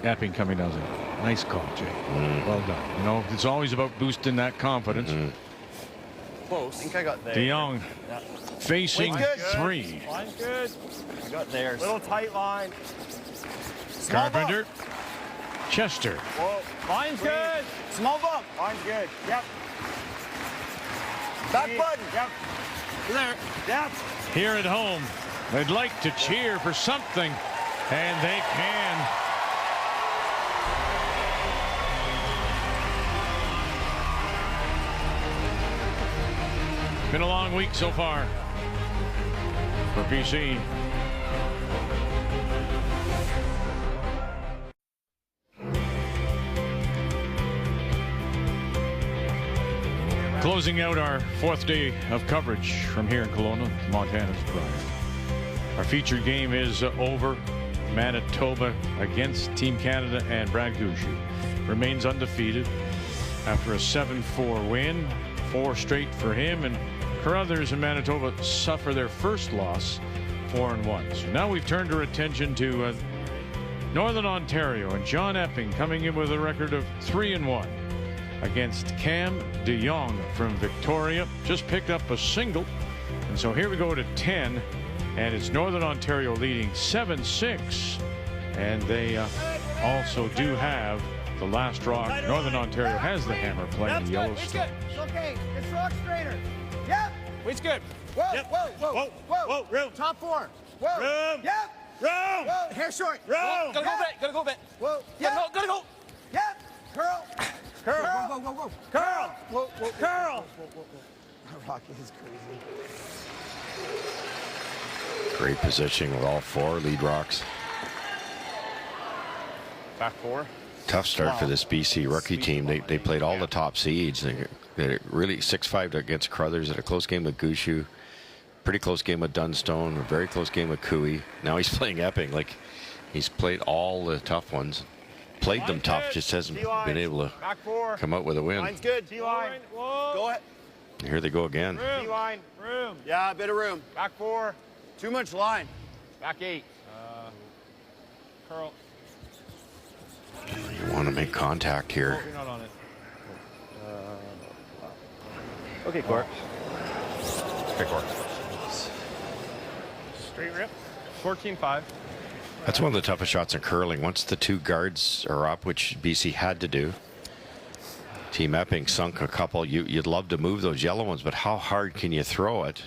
Epping coming down. Nice call, Jake. Well done. It's always about boosting that confidence. Close. I think I got there. DeYoung facing Good. 3. Line's good. I got there. Little tight line. Carpenter. Chester. Whoa. Line's good. Small bump. Line's good. Yep. Back button. Yep. There. Yep. Here at home, they'd like to cheer for something, and they can. Been a long week so far. for BC. Closing out our 4th day of coverage from here in Kelowna, Montana's Brier. Our featured game is over. Manitoba against Team Canada, and Brad Gushue remains undefeated after a 7-4 win. 4 straight for him, and Carruthers and Manitoba suffer their first loss, 4-1. So now we've turned our attention to Northern Ontario, and John Epping coming in with a record of 3-1 against Cam de Jong from Victoria. Just picked up a single, and so here we go to 10, and it's Northern Ontario leading 7-6, and they also do have the last rock. Northern Ontario has the hammer playing the Yellowstone. It's okay. It's rock straighter. Yep. Weight's good. Whoa, Yep. whoa, whoa, Whoa, whoa. whoa, room. Top 4. Whoa. Room. Yep. Room. Whoa. Hair short. Room. Whoa. Gotta go a bit. Gotta go a bit. Whoa. Gotta Yep. go. Gotta go. Yep. Curl. Curl. Whoa, whoa, whoa, whoa. Curl. Whoa, whoa, whoa. Curl. Rocky is crazy. Great positioning with all 4 lead rocks. Back 4. Tough start for this BC rookie team. They played all the top seeds. They really 6-5 against Carruthers, at a close game with Gushue, pretty close game with Dunstone, a very close game with Cooey. Now he's playing Epping. Like, he's played all the tough ones. Played them tough, just hasn't been able to come out with a win. Line's good. D-line. Go ahead. Here they go again. D-line. Room. Yeah, a bit of room. Back 4. Too much line. Back 8. Curl. You want to make contact here. You're not on it. Okay, Court. Okay, Court. Straight rip. 14-5. That's one of the toughest shots in curling. Once the 2 guards are up, which BC had to do, Team Epping sunk a couple. You'd love to move those yellow ones, but how hard can you throw it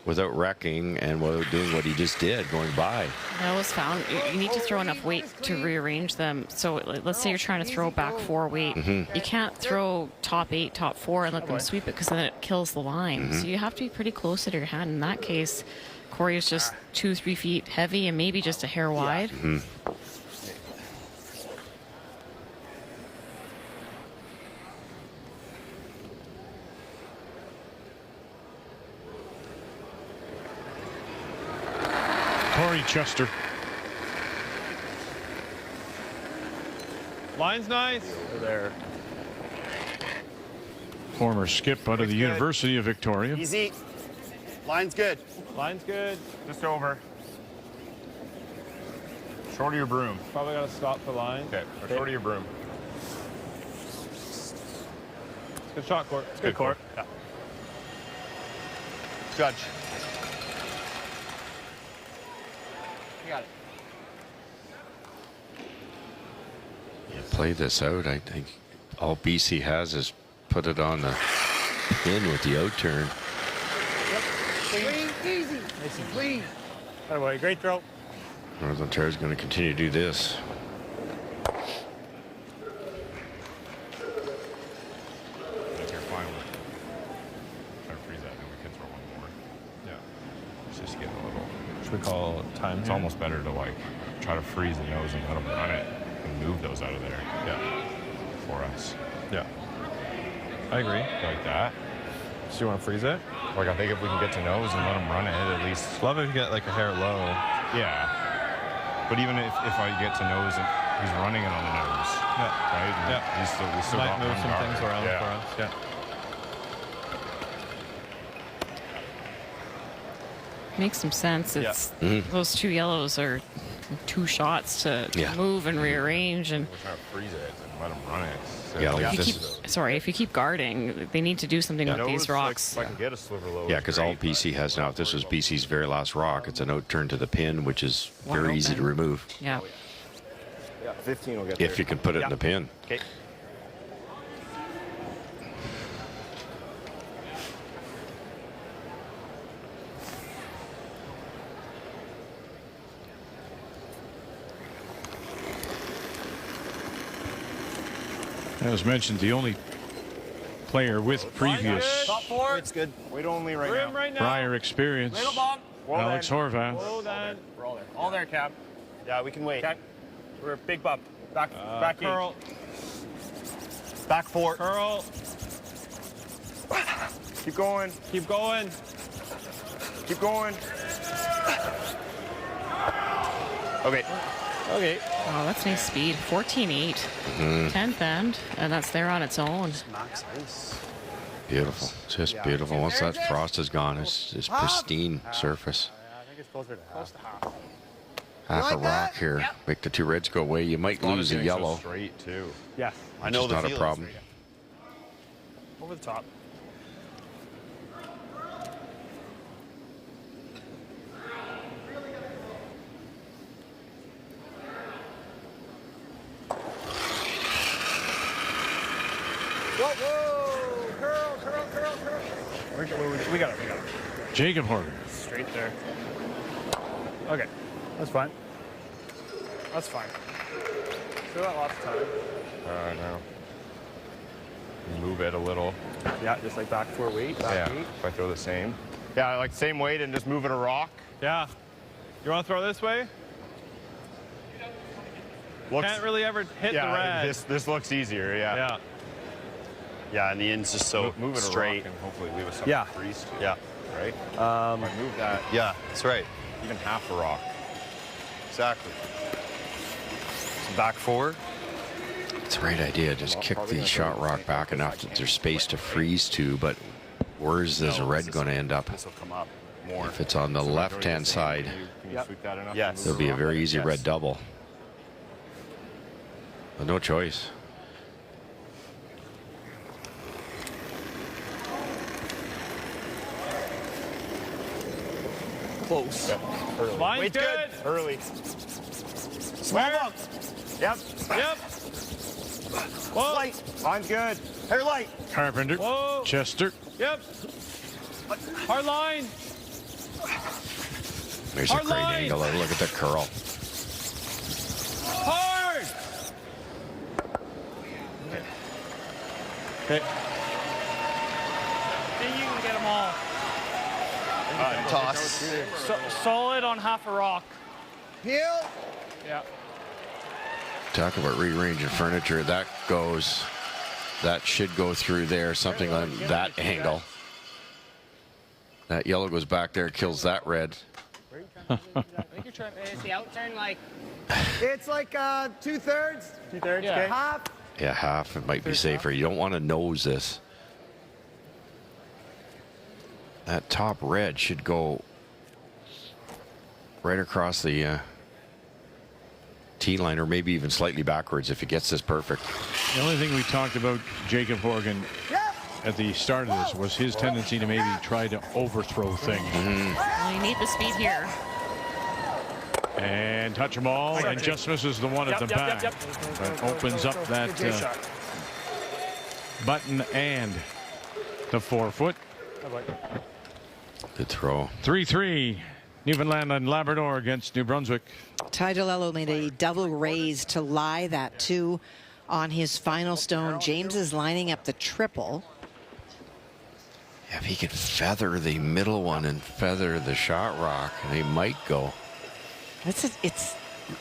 without wrecking and without doing what he just did, going by? I always found you need to throw enough weight to rearrange them. So let's say you're trying to throw back 4 weight. You can't throw top 8, top 4 and let them sweep it, because then it kills the line. So you have to be pretty close to your hand. In that case, Corey is just 2-3 feet heavy and maybe just a hair wide. Corey Chester. Line's nice. There. Former skip out of the University of Victoria. Easy. Line's good. Line's good. Just over. Short of your broom. Probably gotta stop for line. Okay, or short of your broom. Good shot, Court. It's good, Court. Yeah. Judge. You got it. Play this out. I think all BC has is put it on the pin with the out turn. Clean, easy. Nice and clean. By the way, great throw. Northern Ontario is going to continue to do this. That's your final. Try to freeze that, and we can throw one more. Yeah. It's just getting a little. Should we call time? It's almost better to like try to freeze the nose and let them run it and move those out of there. Yeah. For us. Yeah. I agree. Like that. So you want to freeze it? Like I think if we can get to nose and let them run it, at least. Love if you get like a hair low. Yeah. But even if I get to nose and he's running it on the nose. Yeah. Right? And Yeah. we still Might got move one some guard. things around Yeah. for us. Yeah. Makes some sense. It's those 2 yellows are 2 shots to move and rearrange, and We're trying to freeze it and let them run it. So if you keep guarding, they need to do something with these rocks. If I can get a sliver low. Yeah, because all BC has now, if this was BC's very last rock, it's an out turn to the pin, which is very easy to remove. Yeah. Yeah, 15 will get If you can put it in the pin. Okay. As mentioned, the only player with previous Top 4. It's good. Wait only right now. Brier experience Alex Horvath. Hold on. We're all there, Cap. Yeah, we can wait. Okay. We're a big bump. Back Curl. eight. Back 4. Curl. Keep going. Keep going. Keep going. Okay. Okay. Oh, that's nice speed. 14.8. 10th end, and that's there on its own. Max ice. Beautiful. Just beautiful. Once that frost is gone, it's pristine surface. I think it's closer to half. Half a rock here. Make the 2 reds go away. You might lose a yellow. Straight too. Yeah. I know Which is not a problem. Over the top. Whoa! Curl. We got it. Jacob Horvath. Straight there. Okay. That's fine. That's fine. Still got lots of time. No. Move it a little. Yeah, just like back 4 weight. Back 8. If I throw the same. Yeah, like same weight and just move it a rock. Yeah. You want to throw this way? Can't really ever hit the red. This looks easier, yeah. Yeah, and the end's just so move it straight. and hopefully leave us something freeze to. Yeah. Right? If I move that. Yeah, that's right. Even half a rock. Exactly. So back 4. It's a great idea. Just kick the shot rock back enough that there's space to freeze to, but where's this red going to end up? This will come up more. If it's on the left-hand side, Can you sweep that enough? Yes. there'll be a very easy red double. But no choice. Close. Yep. Early. Mine's Wait's good. Early. Small bump. Yep. Whoa. Light. Mine's good. Hair light. Carpenter. Whoa. Chester. Yep. Hard line. There's a Hard great line. angle. Look at the curl. Hard. Okay. Think you can get them all. Toss. Solid on half a rock. Heel. Yeah. Talk about rearranging furniture. That should go through there, something on that angle. That yellow goes back there, kills that red. Is the outturn like? It's like 2/3. 2/3. Yeah. Okay. Half. Yeah, half. It might be safer. You don't want to nose this. That top red should go right across the tee line, or maybe even slightly backwards if it gets this perfect. The only thing we talked about Jacob Horgan at the start of this was his tendency to maybe try to overthrow things. Well, you need the speed here. And touch them all, and just misses the one at the back. That opens up that button and the 4-foot. Good throw. 3-3, Newfoundland and Labrador against New Brunswick. Ty DeLello made a double raise to lie that 2 on his final stone. James is lining up the triple. Yeah, if he could feather the middle one and feather the shot rock, they might go. It's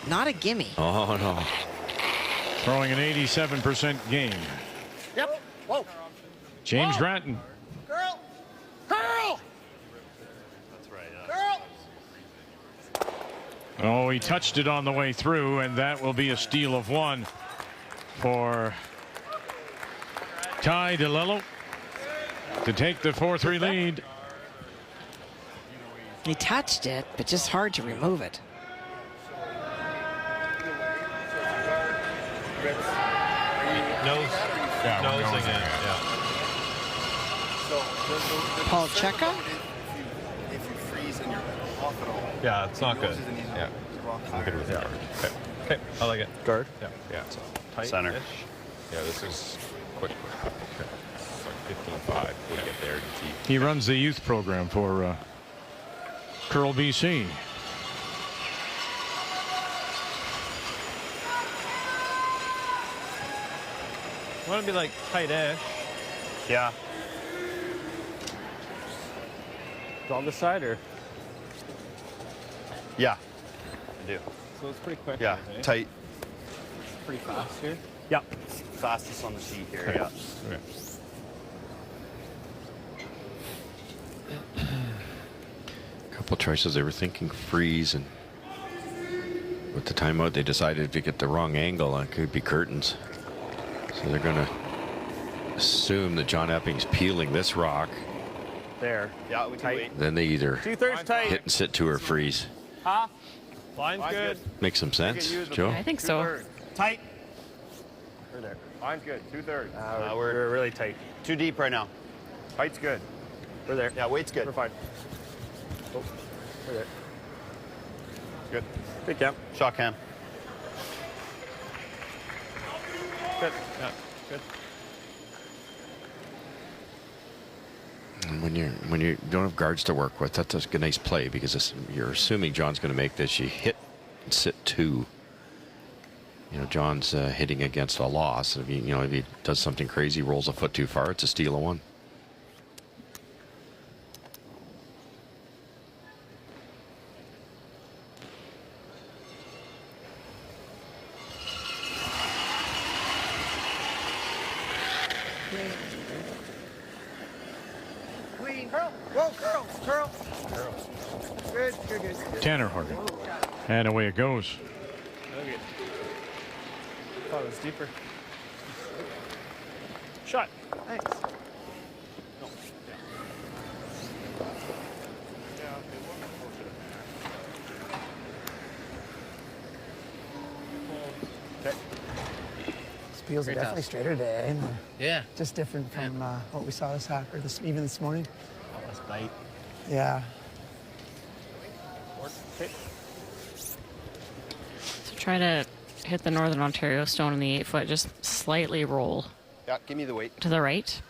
not a gimme. Oh, no. Throwing an 87% game. Yep. Whoa. James Grattan. Curl. That's right. Curl. Oh, he touched it on the way through, and that will be a steal of 1 for Ty DeLello to take the 4-3 lead. He touched it, but just hard to remove it. Nosing it. Paul Cheka. If you freeze and you're off at all. Yeah, it's not good. Yeah. I'm good with the guard. Okay. Okay, I like it. Guard. Yeah. Yeah. So Tight-ish. Center. yeah, this is quick. Okay. It's like 15-5. We get there to keep. He runs the youth program for Curl BC. Want to be like tight-ish. Yeah. On the side or? Yeah, I do. So it's pretty quick. Yeah, eh? tight. Pretty fast here. Yep. Fastest on the sheet here, Okay. yeah. Okay. Couple choices. They were thinking freeze, and with the timeout, they decided if you get the wrong angle, it could be curtains. So they're going to assume that John Epping's peeling this rock. There. Yeah, we can wait. Then they either 2/3 tight. hit and sit to or freeze. Huh? Line's good. Makes some sense, Joe? I think so. Tight. We're there. Line's good. 2/3. We're really tight. Too deep right now. Tight's good. We're there. Yeah, weight's good. We're fine. Oh, we're there. Good. Good cam. Shot cam. Good. Yeah. Good. And when you don't have guards to work with, that's a nice play because you're assuming John's going to make this. You hit and sit two. John's hitting against a loss. If he does something crazy, rolls a foot too far, it's a steal of one. Curl. Good. Tanner Horgan. And away it goes. Okay. Thought it was deeper. Shot. Thanks. No. Okay. These peels are definitely straighter today. Yeah. Just different from what we saw even this morning. Oh, that's bite. Yeah. So try to hit the Northern Ontario stone in the 8-foot. Just slightly roll Yeah, give me the weight. to the right.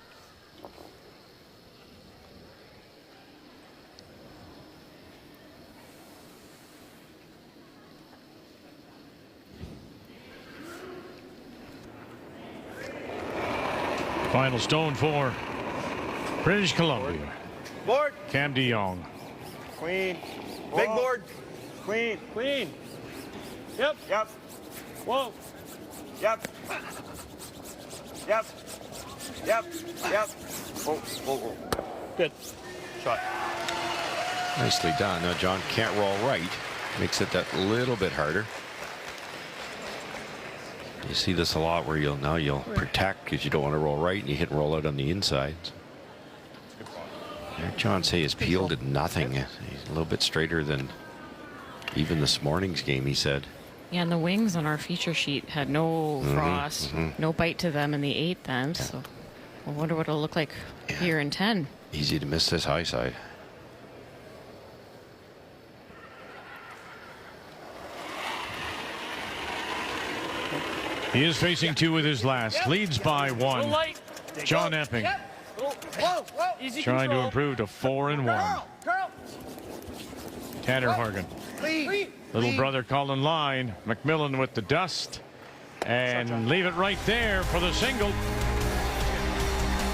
Final stone for British Columbia. Board. Cam DeYoung. Queen. Big board. Queen. Yep. Whoa. Yep. Whoa. Good. Shot. Nicely done. Now John can't roll right. Makes it that little bit harder. You see this a lot where you'll protect because you don't want to roll right and you hit and roll out on the inside. There, John say his peel did nothing. He's a little bit straighter than even this morning's game, he said. Yeah, and the wings on our feature sheet had no frost, no bite to them in the 8th then. So I wonder what it'll look like here in 10. Easy to miss this high side. He is facing two with his last. Leads by one. John Epping Easy trying to control. improve to 4-1. Curl. Tanner Horgan. Lead. Little brother calling line. McMillan with the dust. And leave it right there for the single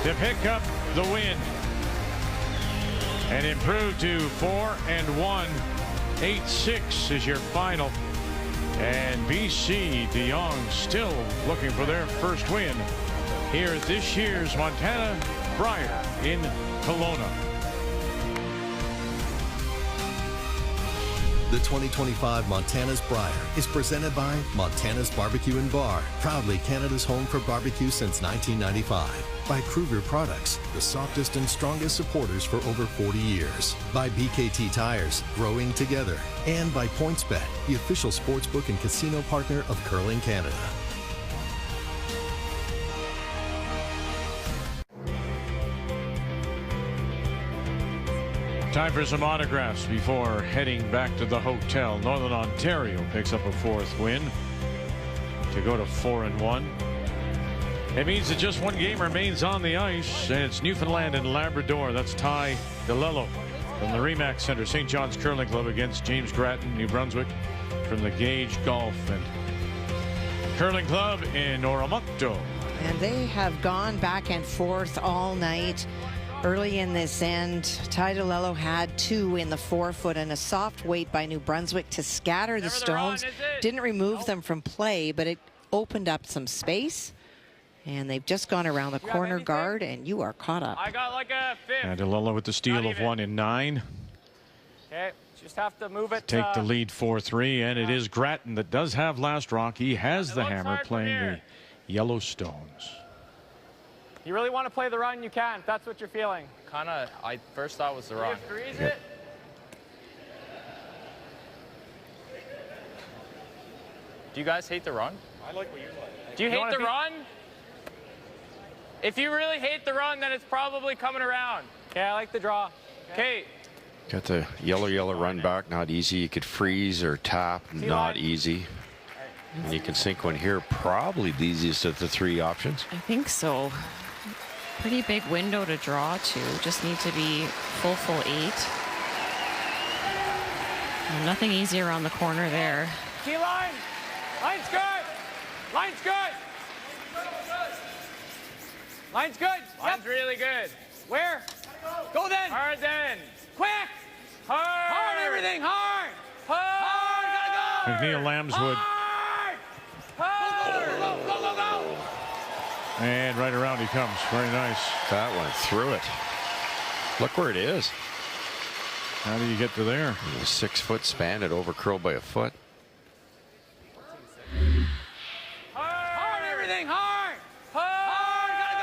to pick up the win. And improve to 4-1. 8-6 is your final. And BC DeYoung still looking for their first win here at this year's Montana Brier in Kelowna. The 2025 Montana's Brier is presented by Montana's Barbecue and Bar, proudly Canada's home for barbecue since 1995. By Kruger Products, the softest and strongest supporters for over 40 years. By BKT Tires, growing together. And by PointsBet, the official sportsbook and casino partner of Curling Canada. Time for some autographs before heading back to the hotel. Northern Ontario picks up a 4th win to go to 4-1. It means that just one game remains on the ice, and it's Newfoundland and Labrador. That's Ty DeLello from the Remax Center, St. John's Curling Club against James Grattan, New Brunswick from the Gage Golf and Curling Club in Oromonto. And they have gone back and forth all night. Early in this end, Ty DeLello had 2 in the 4-foot and a soft weight by New Brunswick to scatter the stones. Didn't remove them from play, but it opened up some space. And they've just gone around the corner guard, and you are caught up. I got like a 5. And DeLello with the steal of 1 in 9. Okay, just have to move it. Take the lead 4-3, and it is Grattan that does have last rock. He has the hammer playing the Yellowstones. You really want to play the run, you can. If that's what you're feeling. Kind of, I first thought was the run. Yep. Do you guys hate the run? I like what you like. Do you hate the run? If you really hate the run, then it's probably coming around. Okay, I like the draw. Okay. Got the yellow run back, not easy. You could freeze or tap, not easy. And you can sink one here, probably the easiest of the 3 options. I think so. Pretty big window to draw to. Just need to be full 8. And nothing easy around the corner there. Key line. Line's good. Line's good. Line's good. Line's really good. Where? Go then. Hard then. Quick. Hard. Hard everything. Hard. Hard. Gotta go. McNeil Lambswood. Go. And right around he comes. Very nice. That went through it. Look where it is. How do you get to there? A 6-foot span. It over curled by a foot. Hard everything. Hard. Hard. Gotta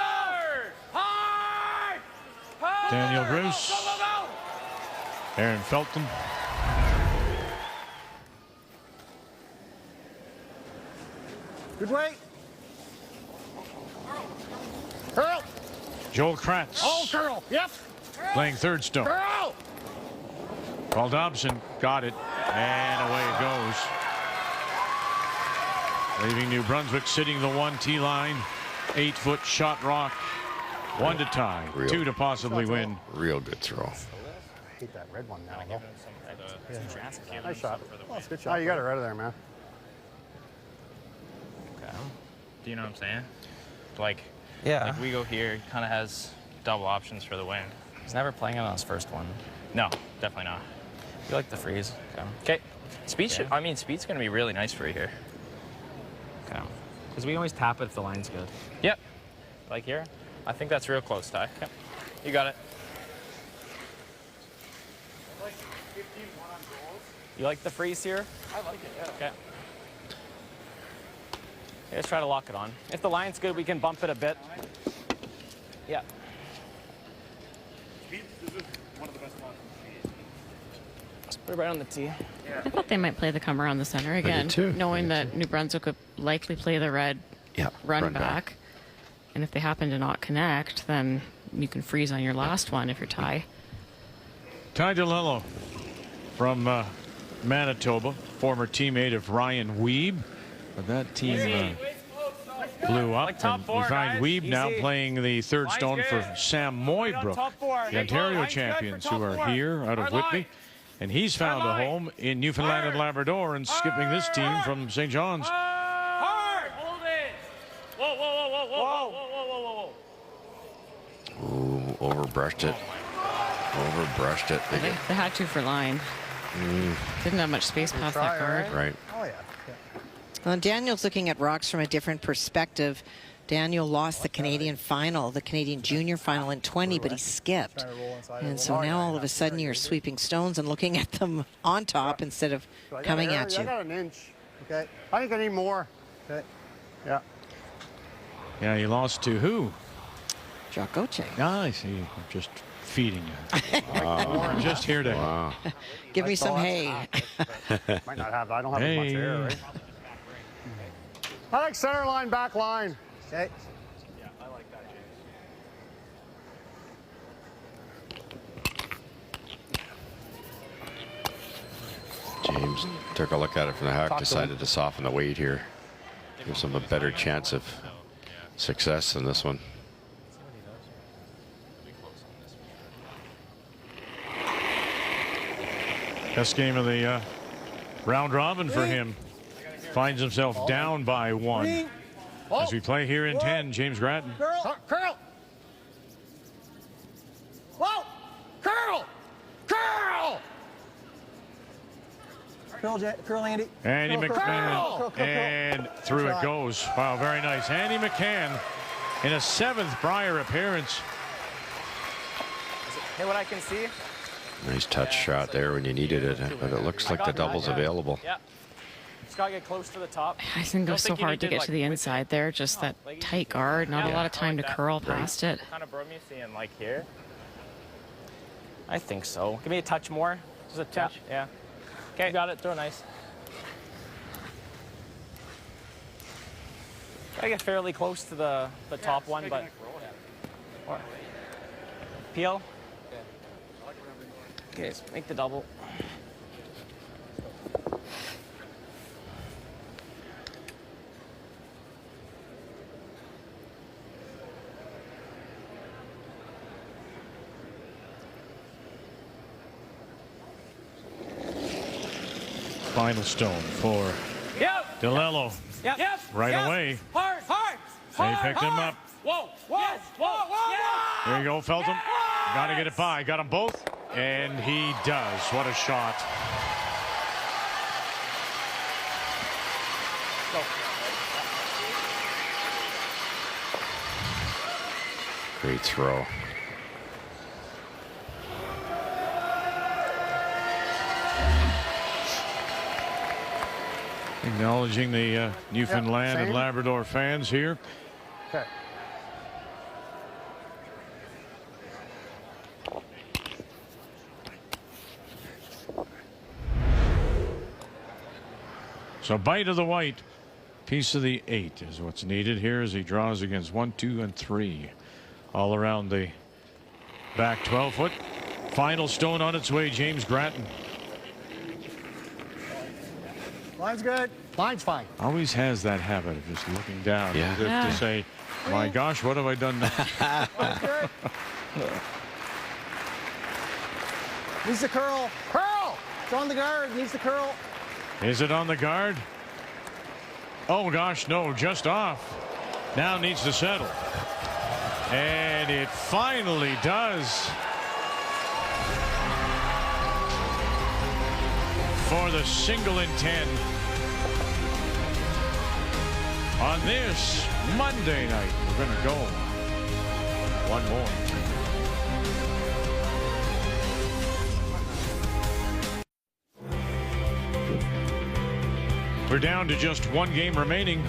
go. Hard. Daniel Bruce. Go. Aaron Felton. Good weight. Curl. Joel Kratz. Oh, curl. Yep. Playing third stone. Curl. Paul Dobson got it, and away it goes. Leaving New Brunswick sitting the 1 line. 8-foot shot rock. 1 to tie, 2 to possibly win. Real good throw. I hate that red one now. Nice shot. Oh, it's a good shot. Oh, you got it right there, man. Okay. Do you know what I'm saying? Like, Yeah. Like we go here, he kind of has double options for the win. He's never playing it on his first one. No, definitely not. You like the freeze. Okay. Speed's going to be really nice for you here. Okay. Because we always tap it if the line's good. Yep. Like here? I think that's real close, Ty. Okay. You got it. You like the freeze here? I like it, yeah. Okay. Let's try to lock it on. If the line's good, we can bump it a bit. Yeah. This is one of the best spots in the speed. Let's put it right on the tee. I thought they might play the come around the center again, knowing that New Brunswick would likely play the red run back. And if they happen to not connect, then you can freeze on your last one if you're Ty. Ty DeLello from Manitoba, former teammate of Ryan Weeb. But that team blew up. Like top and four, we find guys. Weeb now Easy. playing the third Line's stone for good. Sam Line on Moybrook, top four. the Ontario Line's good for champions top who are four. here out of Hard Whitby. line. And he's found a Hard line. home in Newfoundland and Labrador and skipping this team from St. John's. Hard. Hold it. Whoa, whoa, whoa, whoa, whoa, whoa, whoa, whoa, whoa. Ooh, overbrushed it. Overbrushed it. They had to for line. Didn't have much space past that guard. Right. Oh, yeah. Well, Daniel's looking at rocks from a different perspective. Daniel lost the Canadian final, the Canadian junior final in 20, but he skipped. And so now all of a sudden you're sweeping stones and looking at them on top instead of coming at I you. got an inch. Okay. I think I need more. Okay. Yeah. Yeah, he lost to who? Jacoche. I see. Just feeding you. Just here to Give me some hay. Might not have. I don't have as much Hey. air, right? I like center line, back line. Okay. Yeah, I like that, James. James took a look at it from the hack, decided to soften the weight here. Gives him a better chance of success in this one. Best game of the round robin for him. Finds himself down by 1. As we play here in 10, James Grattan. Curl. Curl, Andy. Andy Curl, McMahon. curl, curl. And through it goes. Wow, very nice. Andy McCann in a 7th Brier appearance. Hey, what I can see. Nice touch shot there when you needed it, but it looks like the double's available. Yeah. Just gotta get close to the top. I think it was so hard to get to the inside there. Just that tight guard, not a lot of time to curl past it. Kind of brought me seeing like here. I think so. Give me a touch more. Just a touch. Yeah. Okay. Got it. Throw nice. Gotta get fairly close to the top one, but. Or, peel. Okay, let's make the double. Final stone for DeLello. Yep. Right away. Hard. They picked him up. Whoa. Yes. Whoa. There you go, Feltham. Got to get it by. Got them both. And he does. What a shot. Great throw. Acknowledging the Newfoundland and Labrador fans here. Okay. So bite of the white, piece of the 8 is what's needed here as he draws against 1, 2, and 3. All around the back 12-foot. Final stone on its way, James Grattan. Line's good. Line's fine. Always has that habit of just looking down as if to say, my gosh, what have I done now? Line's good. Needs the curl. Curl! It's on the guard. Needs the curl. Is it on the guard? Oh gosh, no, just off. Now needs to settle. And it finally does. For the single in 10. On this Monday night, we're going to go one more. We're down to just one game remaining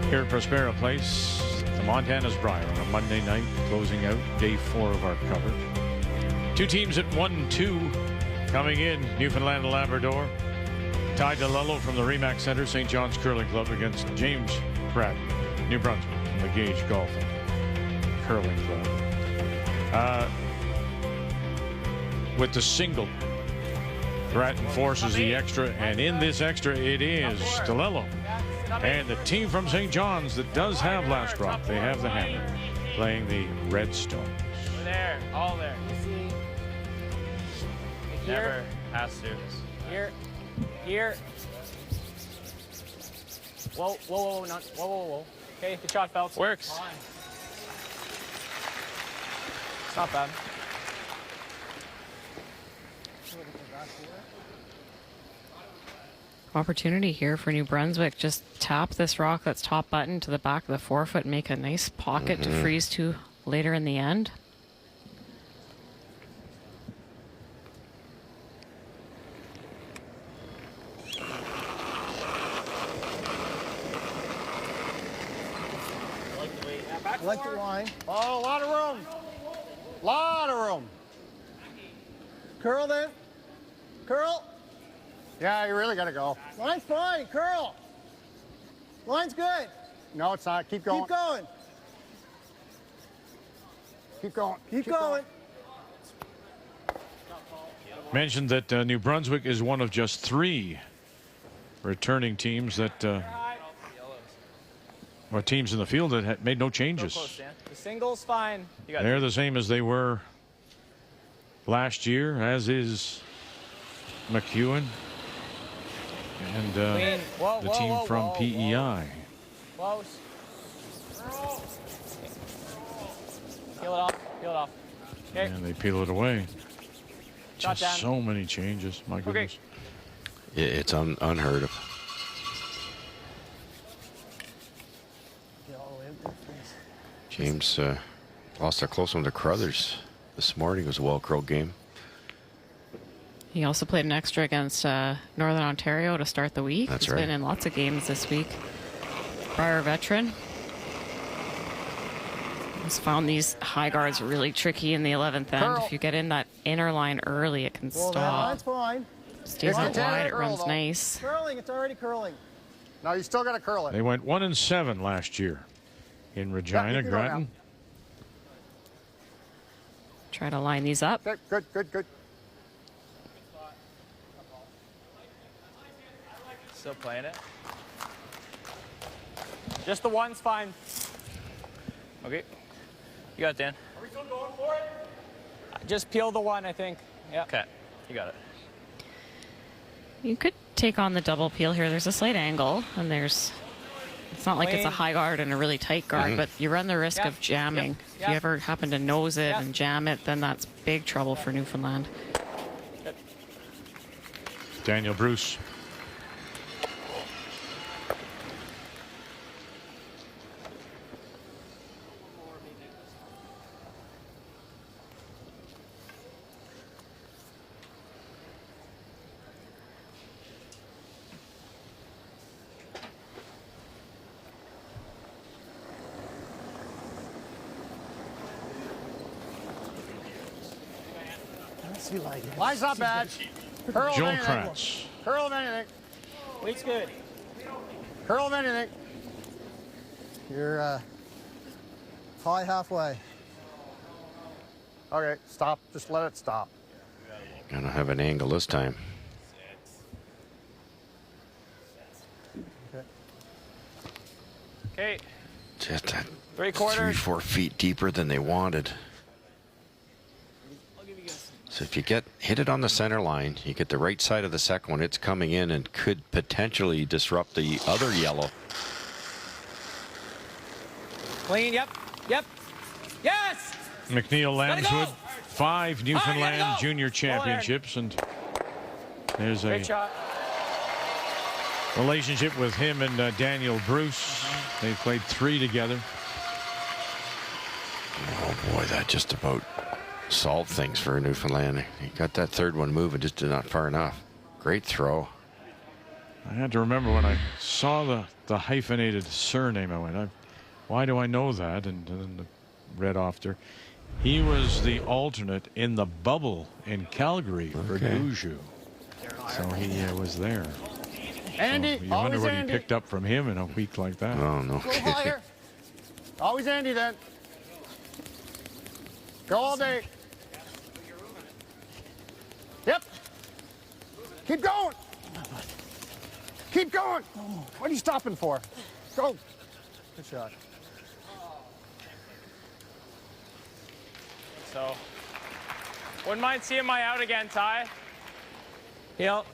here at Prospera Place. The Montana's Brier on a Monday night, closing out day 4 of our coverage. Two teams at 1-2 coming in, Newfoundland and Labrador. Ty DeLello from the Remax Center, St. John's Curling Club against James Pratt, New Brunswick from the Gage Golf and Curling Club. With the single, Grattan forces the extra, and in this extra it is DeLello. And the team from St. John's that does have last drop, they have the hammer, playing the Red Stones. We're there, all there. Never has to. Here. Whoa. Okay, good shot, Phelps. Works. It's not bad. Opportunity here for New Brunswick. Just tap this rock that's top button to the back of the forefoot, make a nice pocket to freeze to later in the end. I like the line. Oh, a lot of room. Lot of room. Curl then. Curl. Yeah, you really got to go. Line's fine. Curl. Line's good. No, it's not. Keep going. Keep going. Keep going. Keep going. Mentioned that New Brunswick is one of just 3 returning teams that or teams in the field that had made no changes. Close, the single's fine. They're the same as they were last year, as is McEwen and the team from PEI. Close. Peel it off. Okay. And they peel it away. Shot Just down. so many changes. My goodness. It's unheard of. James lost a close one to Carruthers this morning. It was a well-crow game. He also played an extra against Northern Ontario to start the week. That's He's right. been in lots of games this week. Brier veteran. He's found these high guards really tricky in the 11th end. If you get in that inner line early, it can stop. That's fine. Stays out wide, it runs nice. Curling, it's already curling. No, you still got to curl it. They went 1-7 last year in Regina. Grattan. Try to line these up. Good, good, good. Still playing it. Just the one's fine. Okay. You got it, Dan. Are we still going for it? Just peel the one, I think. Yeah. Okay. You got it. You could take on the double peel here. There's a slight angle, and it's not like it's a high guard and a really tight guard, but you run the risk of jamming. If you ever happen to nose it and jam it, then that's big trouble for Newfoundland. Daniel Bruce. Line's not bad. Curl of Joel anything. Kratz. Curl of anything. Weight's good. Curl of anything. You're high halfway. Okay, stop. Just let it stop. Gonna have an angle this time. Okay. Just that 3/4. 3-4 feet deeper than they wanted. So if you hit it on the center line, you get the right side of the second one, it's coming in and could potentially disrupt the other yellow. Clean, yep. Yes! McNeil Lambswood, 5 Newfoundland go. Junior Championships, and there's Great a shot. relationship with him and Daniel Bruce. They played 3 together. Oh boy, that just about solved things for Newfoundland. He got that third one moving, just not far enough. Great throw. I had to remember when I saw the hyphenated surname, I went, why do I know that? And then read off there. He was the alternate in the bubble in Calgary for Gushue. So he was there. Andy, So you wonder what he picked up from him in a week like that. Oh, no. Go higher. Always Andy then. Go all day. Yep. Keep going. Keep going. What are you stopping for? Go. Good shot. So, wouldn't mind seeing my out again, Ty. Yep.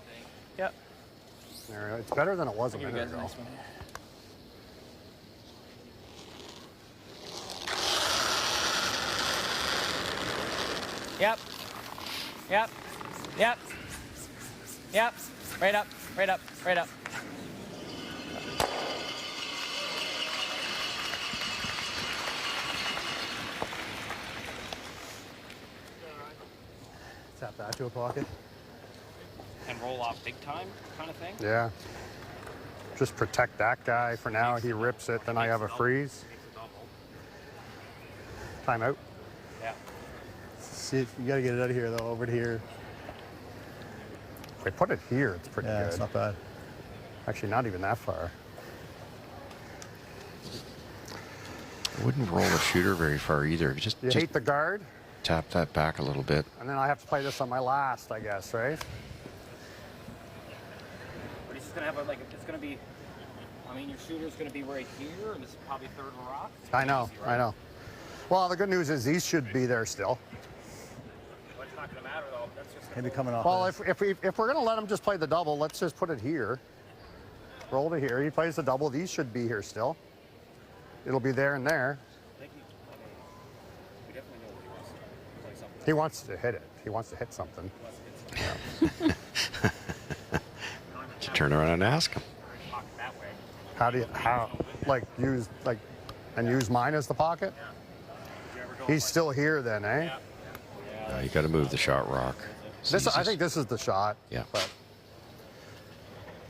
There, it's better than it was a minute ago. Nice one. Yep. Right up. Tap that to a pocket. And roll off big time kind of thing? Yeah. Just protect that guy for now. He rips it, then I have a freeze. Timeout. Yeah. See, you got to get it out of here, though, over to here. If they put it here, it's pretty good. It's not bad. Actually, not even that far. I wouldn't roll the shooter very far either. Just hate the guard? Tap that back a little bit. And then I have to play this on my last, I guess, right? But he's just going to have it's going to be, your shooter's going to be right here, and this is probably third rock. I know. Well, the good news is these should be there still. But it's not going to matter, though. That's just Maybe coming off. Well, if we're going to let him just play the double, let's just put it here. Roll to here. He plays the double. These should be here still. It'll be there and there. He wants to hit it. He wants to hit something. Yeah. turn around and ask him. How do you use mine as the pocket? He's still here then, eh? You got to move the shot rock. I think this is the shot. Yeah. But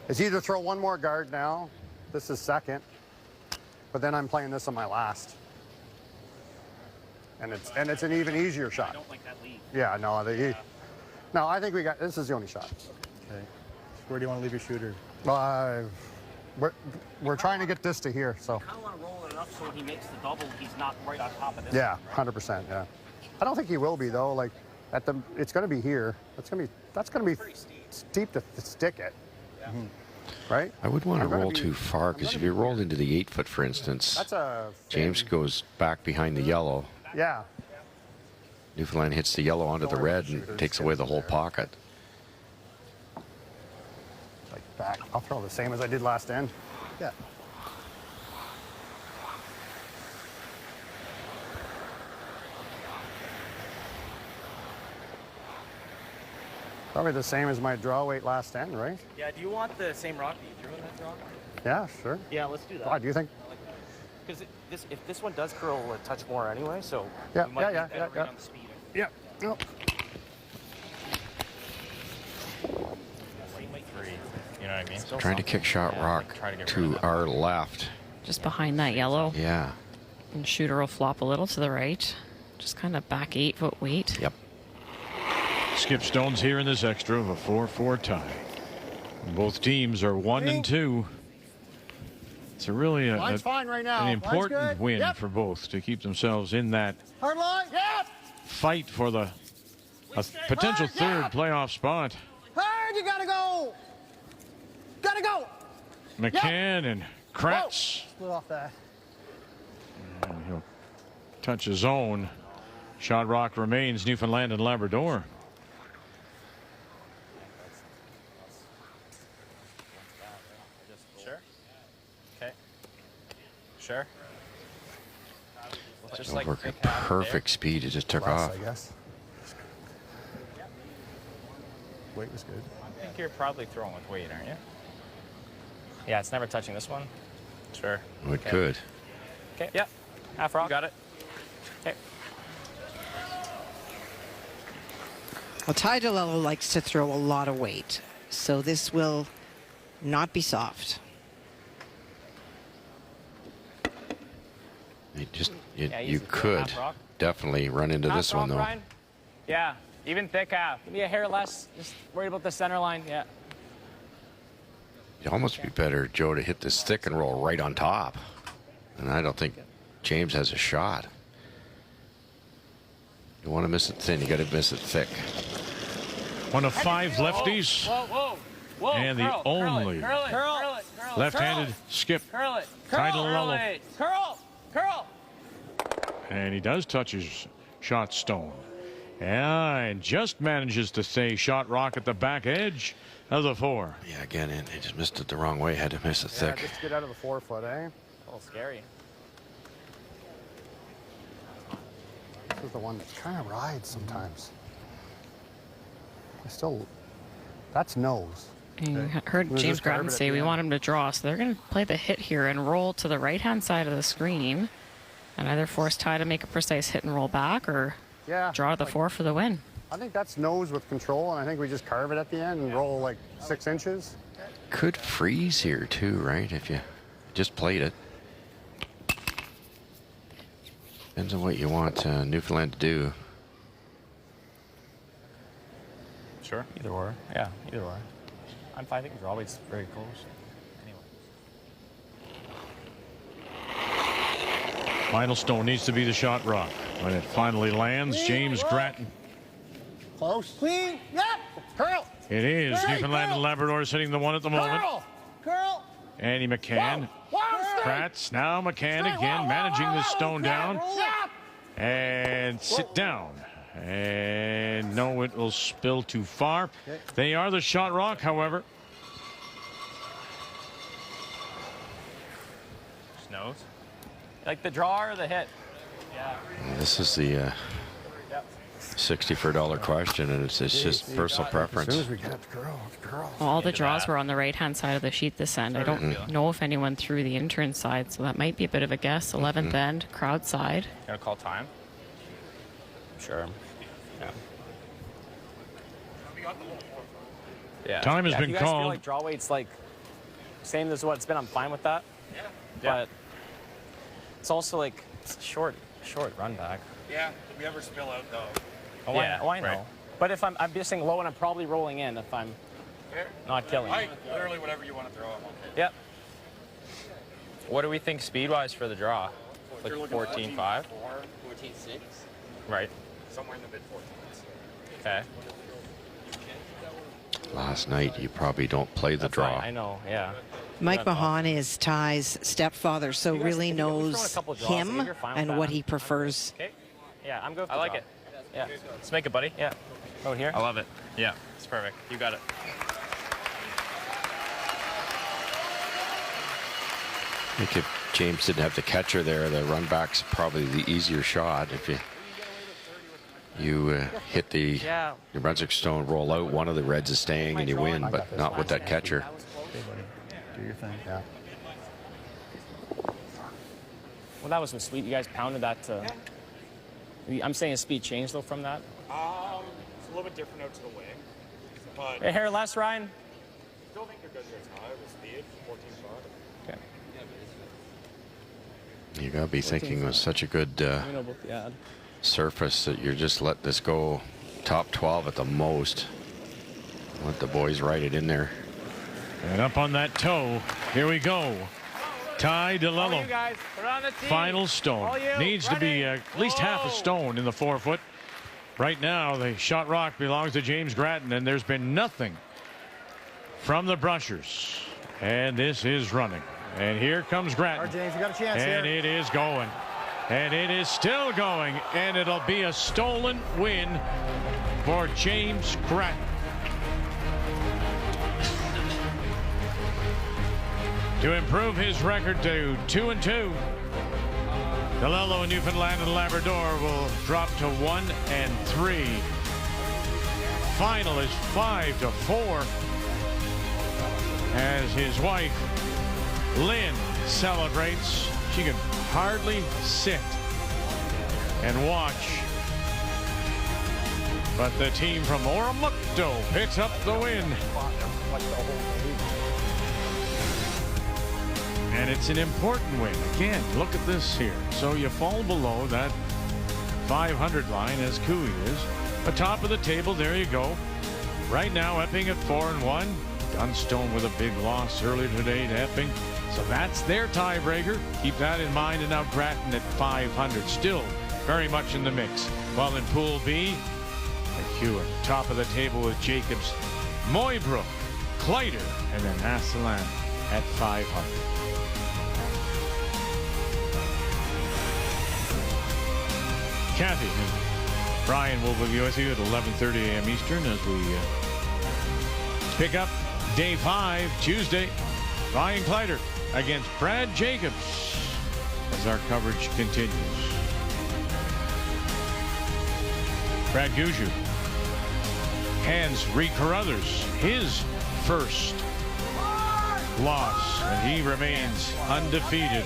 it's either throw one more guard now. This is second. But then I'm playing this on my last. And it's an even easier shot. I don't like that lead. Yeah, no, no, I think this is the only shot. Okay. Where do you want to leave your shooter? We're trying to get this to here, so. I kind of want to roll it enough so when he makes the double, he's not right on top of this. Yeah, 100%, yeah. I don't think he will be though. Like it's going to be here. That's going to be steep to stick it. Yeah. Mm-hmm. Right? I wouldn't want to roll too far because if you roll into the 8-foot, for instance, James goes back behind the yellow. Yeah. Newfoundland hits the yellow onto the red and takes away the whole pocket. Like back. I'll throw the same as I did last end. Yeah. Probably the same as my draw weight last end, right? Yeah, do you want the same rock that you threw in that draw? Yeah, sure. Yeah, let's do that. Why, do you think? Because if this one does curl a touch more anyway, so yeah, you might yeah. on the speed. Yeah. No. You know what I mean? Trying to kick shot rock to our left. Just behind that yellow. Yeah. And shooter will flop a little to the right. Just kind of back 8-foot weight. Yep. Skip Stone's here in this extra of a 4-4 tie. Both teams are 1 and 2. It's a really fine right now. an important win for both to keep themselves in that hard line. Yep. fight for a potential third playoff spot. Hard, you gotta go. Gotta go. McCann and Kratz. Split off that. And he'll touch his own. Shot rock remains Newfoundland and Labrador. Sure. Okay. Sure. Just like at perfect speed, it just took off. I guess. Weight was good. I think you're probably throwing with weight, aren't you? Yeah, it's never touching this one. Sure. It could. Okay, yeah. Half rock. You got it. Okay. Well, Ty DeLello likes to throw a lot of weight, so this will not be soft. You could definitely run into this one, though. Brian? Yeah, even thick half. Give me a hair less. Just worried about the center line. Yeah. It'd almost be better, Joe, to hit this thick and roll right on top. And I don't think James has a shot. You want to miss it thin, you got to miss it thick. One of 5 lefties. Whoa, and the only left-handed skip. Curl it. And he does touch his shot stone. Yeah, and just manages to stay shot rock at the back edge of the 4. Yeah, again, he just missed it the wrong way. Had to miss it thick. Just get out of the 4-foot, eh? A little scary. This is the one that kind of rides sometimes. That's nose. You heard James Grattan say we want him to draw, so they're going to play the hit here and roll to the right-hand side of the screen and either force Ty to make a precise hit and roll back or draw to the 4 for the win. I think that's nose with control, and I think we just carve it at the end and roll like 6 inches. Could freeze here, too, right? If you just played it. Depends on what you want Newfoundland to do. Sure. Either or. Yeah, either or. I think they're always very close. Anyway. Final stone needs to be the shot rock. When it finally lands, James Grattan. Close. Clean. Yep. Curl. It is. Newfoundland and Labrador sitting the 1 at the moment. Curl. Andy McCann. Kratz. Now McCann again managing the stone down. And sit down. And no, it will spill too far. They are the shot rock, however. Like the draw or the hit? Yeah. This is the $64 question, and it's just personal preference. As soon as we get it to girl, it's girl. All the draws were on the right-hand side of the sheet this end. I don't know if anyone threw the intern side, so that might be a bit of a guess. 11th end, crowd side. Gonna call time? Sure. Yeah. Yeah. Time has been if you guys called. Feel like draw weight's like same as what it's been. I'm fine with that. Yeah. But it's also like short run back. Yeah. Did we ever spill out though? Oh, yeah. I know. Right. But if I'm just saying low and I'm probably rolling in if I'm not killing. Literally whatever you want to throw. I'm okay. Yep. What do we think speed-wise for the draw? Like 14.5? 14.6. Right. Somewhere in the mid-14s. Okay. Last night, you probably don't play the draw. I know, yeah. Mike Mahan is Ty's stepfather, so really knows him and what he prefers. Okay. Yeah, I'm good. I like it. Yeah. Let's make it, buddy. Yeah. Out here. I love it. Yeah, it's perfect. You got it. I think if James didn't have the catcher there, the run back's probably the easier shot. If you hit the New Brunswick Stone, roll out, one of the Reds is staying and you win, but not with that catcher. Do your thing. Yeah. Well, that was sweet. You guys pounded that to... I'm saying a speed change, though, from that? It's a little bit different out to the wing. But hey, hair less, Ryan? Still think you're good there, Ty, with speed, 14.5. Okay. You got to be thinking it was such a good surface that you're just let this go top 12 at the most. Let the boys ride it in there. And up on that toe. Here we go. Ty DeLello. Final stone. Needs to be at least half a stone in the 4-foot. Right now, the shot rock belongs to James Grattan, and there's been nothing from the Brushers. And this is running. And here comes Grattan. All right, James, you got a chance and here. it is going. And it is still going. And it'll be a stolen win for James Grattan. To improve his record to 2-2, DeLello in Newfoundland and Labrador will drop to 1-3. Final is 5-4 as his wife Lynn celebrates. She can hardly sit and watch. But the team from Oromocto picks up the win. And it's an important win. Again, look at this here. So you fall below that 500 line as Cooey is. But top of the table, there you go. Right now, Epping at 4-1. Dunstone with a big loss earlier today to Epping. So that's their tiebreaker. Keep that in mind. And now Grattan at 500. Still very much in the mix. While in Pool B, McEwen, top of the table with Jacobs, Moybrook, Clyder, and then Assalan at 500. Kathy and Brian will be with you at 11:30 a.m. Eastern as we pick up day 5, Tuesday. Ryan Clyder against Brad Jacobs as our coverage continues. Brad Gushue hands Reed Carruthers his first loss, and he remains undefeated.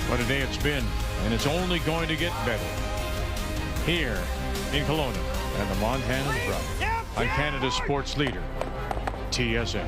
What a day it's been, and it's only going to get better here in Kelowna and the Montana's Brier on Canada's sports leader, TSN.